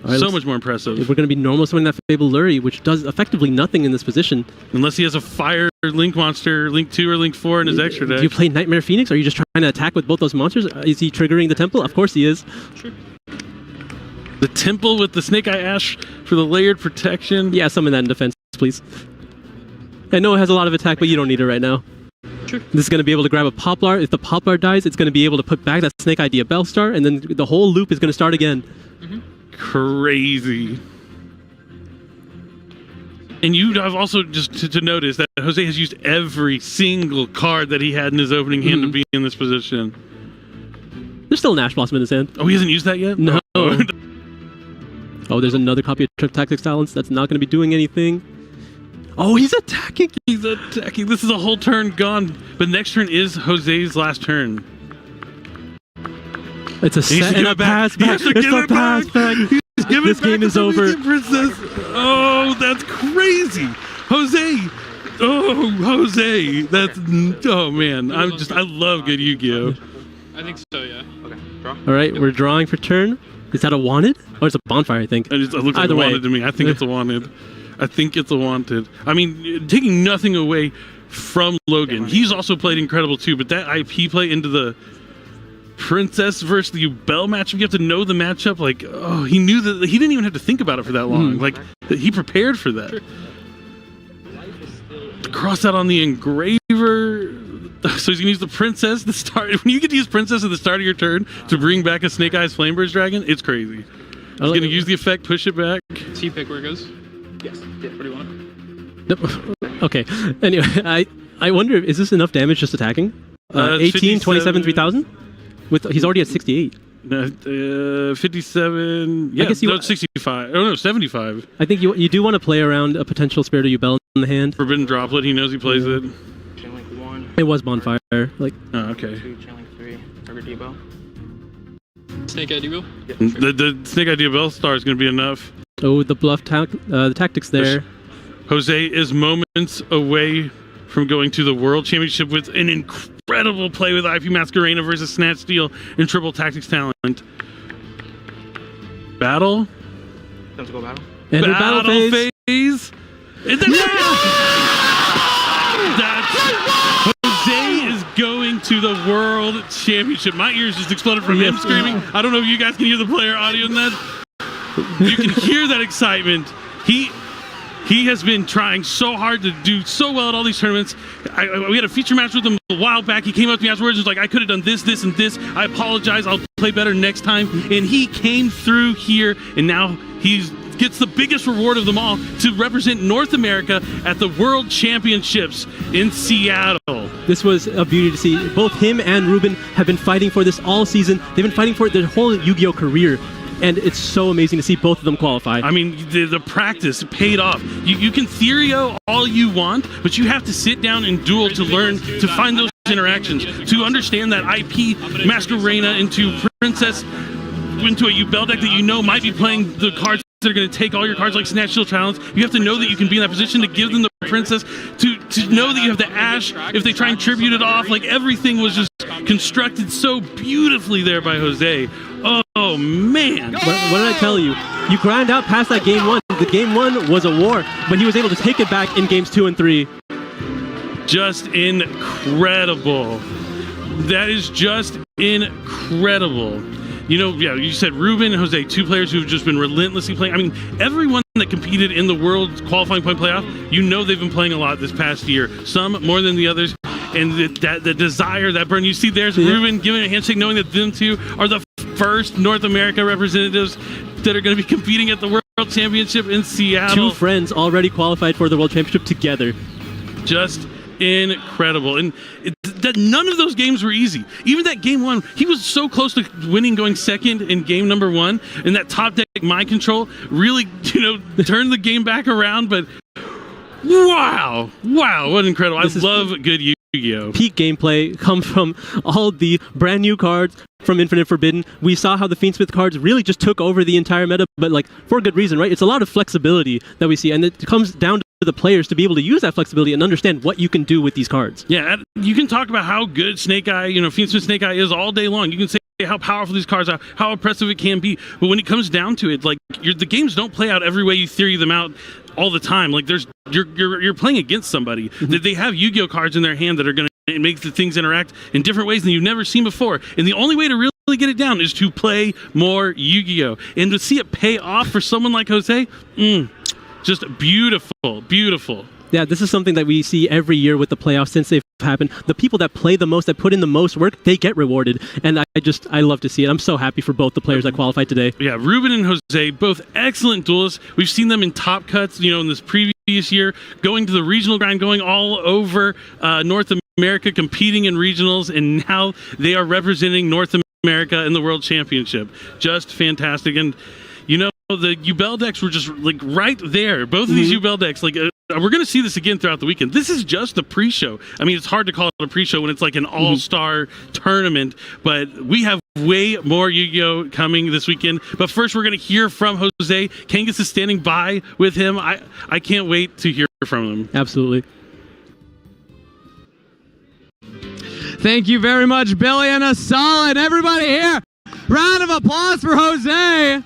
Much more impressive. We're going to be normal summoning that Fable Luri, which does effectively nothing in this position. Unless he has a fire Link monster, Link 2 or Link 4 in his extra deck. Do you play Nightmare Phoenix? Are you just trying to attack with both those monsters? Is he triggering the Temple? Of course he is. Sure. The Temple with the Snake Eye Ash for the layered protection. Yeah, summon that in defense, please. I know it has a lot of attack, but you don't need it right now. Sure. This is going to be able to grab a Poplar. If the Poplar dies, it's going to be able to put back that Snake Idea Bellstar, and then the whole loop is going to start again. Crazy. And you have also just to notice that Jose has used every single card that he had in his opening hand to be in this position. There's still an Ash Blossom in his hand. Oh, he hasn't used that yet? No. Oh, there's another copy of Trip Tactics Talents that's not going to be doing anything. Oh, he's attacking. He's attacking. This is a whole turn gone. But next turn is Jose's last turn. It's a set and a pass back. It's a pass back. This game is over. Princess. Oh, that's crazy. Jose. Oh, Jose. That's, oh man. I love good Yu-Gi-Oh. I think so, yeah. Okay, draw. All right, we're drawing for turn. Is that a wanted? Or it's a bonfire, I think. It looks like a wanted to me. I think it's a wanted. I think it's a wanted. I mean, taking nothing away from Logan. He's also played incredible too, but that IP play into the Princess versus the Ubel matchup, you have to know the matchup. Like, oh, he knew that. He didn't even have to think about it for that long. Like, he prepared for that. Sure. Cross out on the Engraver. So he's going to use the Princess. The start. When you get to use Princess at the start of your turn to bring back a Snake Eyes Flamebirds Dragon, it's crazy. He's going to use the effect, push it back. So you pick where it goes? Yes. Yeah, where do you want it? Okay. Anyway, I wonder, is this enough damage just attacking? 18, 27, 3,000? He's already at 68. 57. Yeah, it's 65. Oh no, 75. I think you do want to play around a potential Spirit of Ubel in the hand. Forbidden Droplet. He knows he plays it. Chain Link 1. It was Bonfire. Like. Oh, okay. 2, Chain Link 3. Trigger Debo. Snake Eye Debo? Yeah, sure. The Snake Eye Debo star is going to be enough. Oh, the bluff the tactics there. Jose is moments away from going to the World Championship with an incredible play with IP Masquerena versus Snatch Steel and Triple Tactics Talent. Battle? Time to go battle. And battle phase. Jose is going to the World Championship. My ears just exploded from him screaming. I don't know if you guys can hear the player audio in that. You can hear that excitement. He has been trying so hard to do so well at all these tournaments. We had a feature match with him a while back. He came up to me afterwards and was like, I could have done this, this, and this. I apologize. I'll play better next time. And he came through here, and now he gets the biggest reward of them all to represent North America at the World Championships in Seattle. This was a beauty to see. Both him and Ruben have been fighting for this all season. They've been fighting for it their whole Yu-Gi-Oh career. And it's so amazing to see both of them qualify. I mean, the practice paid off. You can theorio all you want, but you have to sit down and duel to learn, to find those interactions, to understand that IP Masquerena into Princess, into a Ubel deck that you know might be playing the cards that are going to take all your cards like Snatch Shield Challenge. You have to know that you can be in that position to give them the Princess, to know that you have the Ash if they try and tribute it off. Like, everything was just constructed so beautifully there by Jose. Oh man. What did I tell you? You grind out past that game 1. The game 1 was a war, but he was able to take it back in games 2 and 3. Just incredible. That is just incredible. You know, yeah, you said Ruben and Jose, 2 players who've just been relentlessly playing. I mean, everyone that competed in the World Qualifying Point Playoff, you know they've been playing a lot this past year. Some more than the others. And the desire, that burn. You see there's Ruben giving a handshake, knowing that them two are the first North America representatives that are going to be competing at the World Championship in Seattle. 2 friends already qualified for the World Championship together. Just incredible. And none of those games were easy. Even that game 1, he was so close to winning, going second in game number 1. And that top deck mind control really, turned the game back around. But wow, what incredible. I love good Yu-Gi-Oh! Peak gameplay comes from all the brand new cards from Infinite Forbidden. We saw how the Fiend Smith cards really just took over the entire meta, but like for a good reason, right? It's a lot of flexibility that we see, and it comes down to the players to be able to use that flexibility and understand what you can do with these cards. Yeah, you can talk about how good Snake Eye, Fiend Smith Snake Eye is all day long. You can say how powerful these cards are, how impressive it can be, but when it comes down to it, like the games don't play out every way you theory them out all the time. Like you're playing against somebody. They have Yu-Gi-Oh cards in their hand that are going to make the things interact in different ways than you've never seen before. And the only way to really get it down is to play more Yu-Gi-Oh! And to see it pay off for someone like Jose, just beautiful. Yeah, this is something that we see every year with the playoffs since they've happened. The people that play the most, that put in the most work, they get rewarded. And I love to see it. I'm so happy for both the players that qualified today. Yeah, Ruben and Jose, both excellent duelists. We've seen them in top cuts, in this previous year, going to the regional grind, going all over North America, competing in regionals, and now they are representing North America in the World Championship. Just fantastic. And, the Ubel decks were just like right there. Both of these Ubel decks, like we're going to see this again throughout the weekend. This is just a pre-show. I mean, it's hard to call it a pre-show when it's like an all-star tournament, but we have way more Yu-Gi-Oh coming this weekend. But first, we're going to hear from Jose. Kangas is standing by with him. I can't wait to hear from him. Absolutely. Thank you very much, Billy, and a solid everybody here. Round of applause for Jose,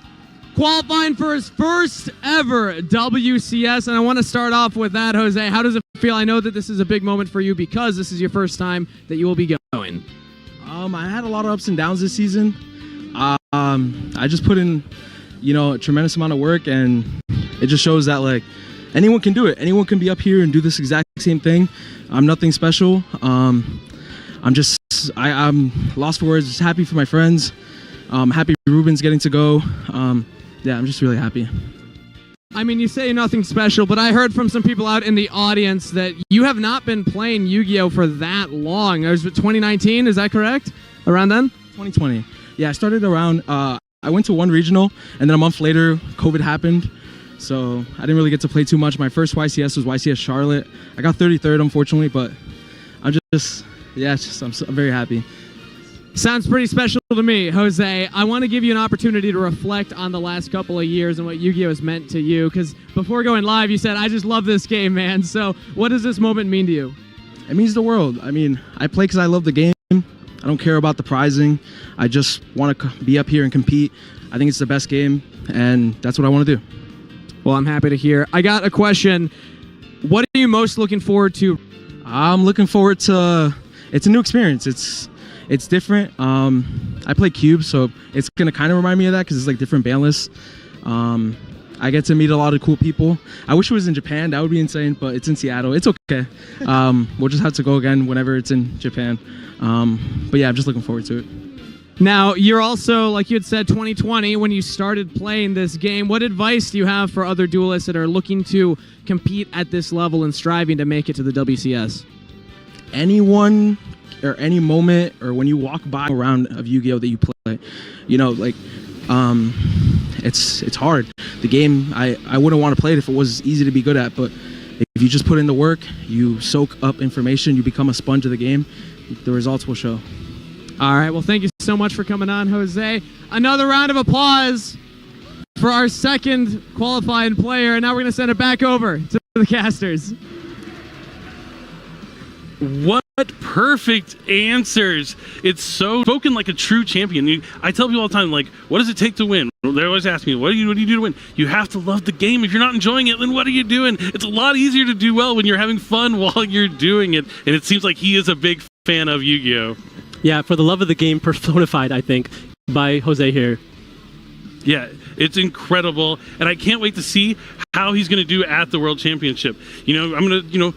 qualifying for his first ever WCS. And I want to start off with that, Jose. How does it feel? I know that this is a big moment for you because this is your first time that you will be going. I had a lot of ups and downs this season. I just put in, a tremendous amount of work, and it just shows that like anyone can do it. Anyone can be up here and do this exact same thing. I'm nothing special. I'm lost for words. Just happy for my friends. Happy Ruben's getting to go. Yeah, I'm just really happy. I mean, you say nothing special, but I heard from some people out in the audience that you have not been playing Yu-Gi-Oh for that long. It was 2019, is that correct? Around then? 2020. Yeah, I started around, I went to one regional, and then a month later, COVID happened. So I didn't really get to play too much. My first YCS was YCS Charlotte. I got 33rd, unfortunately, but I'm very happy. Sounds pretty special to me, Jose. I want to give you an opportunity to reflect on the last couple of years and what Yu-Gi-Oh has meant to you, because before going live, you said, I just love this game, man. So what does this moment mean to you? It means the world. I mean, I play because I love the game. I don't care about the prizing. I just want to be up here and compete. I think it's the best game, and that's what I want to do. Well, I'm happy to hear. I got a question. What are you most looking forward to? I'm looking forward to, it's a new experience. It's different. I play cubes, so it's going to kind of remind me of that because it's like different ban lists. I get to meet a lot of cool people. I wish it was in Japan. That would be insane, but it's in Seattle. It's okay. We'll just have to go again whenever it's in Japan. But yeah, I'm just looking forward to it. Now, you're also, like you had said, 2020 when you started playing this game. What advice do you have for other duelists that are looking to compete at this level and striving to make it to the WCS? Anyone or any moment or when you walk by a round of Yu-Gi-Oh that you play, you know, like, it's hard. The game, I wouldn't want to play it if it was easy to be good at, but if you just put in the work, you soak up information, you become a sponge of the game, the results will show. All right, well, thank you so much for coming on, Jose. Another round of applause for our second qualifying player, and now we're going to send it back over to the casters. What perfect answers. It's so spoken like a true champion. I tell people all the time, like, what does it take to win? They always ask me, what do you do to win? You have to love the game. If you're not enjoying it, then what are you doing? It's a lot easier to do well when you're having fun while you're doing it. And it seems like he is a big fan of Yu-Gi-Oh! Yeah, for the love of the game personified, I think, by Jose here. Yeah, it's incredible. And I can't wait to see how he's going to do at the World Championship. You know, I'm going to, you know,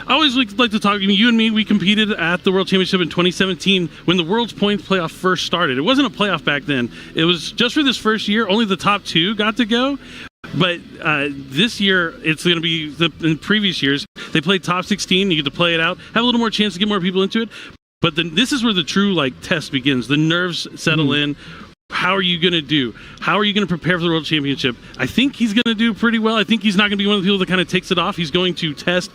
I always like to talk. You and me, we competed at the World Championship in 2017 when the World's Points playoff first started. It wasn't a playoff back then. It was just for this first year. Only the top 2 got to go. But this year, it's going to be in previous years. They played top 16. You get to play it out, have a little more chance to get more people into it. But then this is where the true test begins. The nerves settle in. How are you going to do? How are you going to prepare for the World Championship? I think he's going to do pretty well. I think he's not going to be one of the people that kind of takes it off. He's going to test,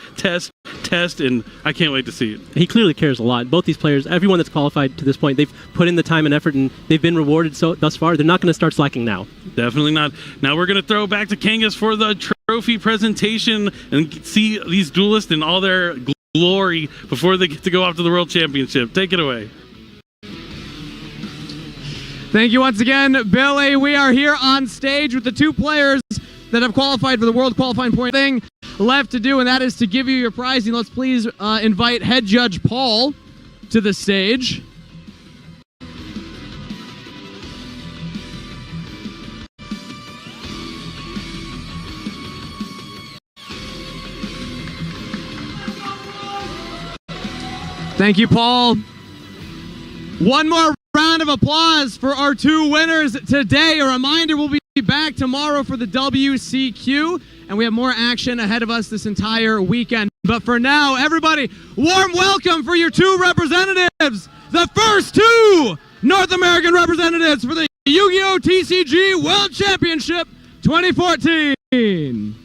and I can't wait to see it. He clearly cares a lot. Both these players, everyone that's qualified to this point, they've put in the time and effort, and they've been rewarded thus far. They're not going to start slacking now. Definitely not. Now we're going to throw back to Kangas for the trophy presentation and see these duelists in all their glory before they get to go off to the World Championship. Take it away. Thank you once again, Billy. We are here on stage with the 2 players that have qualified for the World Qualifying Point thing left to do, and that is to give you your prizing. Let's please invite head judge Paul to the stage. Thank you, Paul. One more round of applause for our 2 winners today. A reminder, we'll be back tomorrow for the WCQ, and we have more action ahead of us this entire weekend. But for now, everybody, warm welcome for your 2 representatives. The first 2 North American representatives for the Yu-Gi-Oh! TCG World Championship 2014.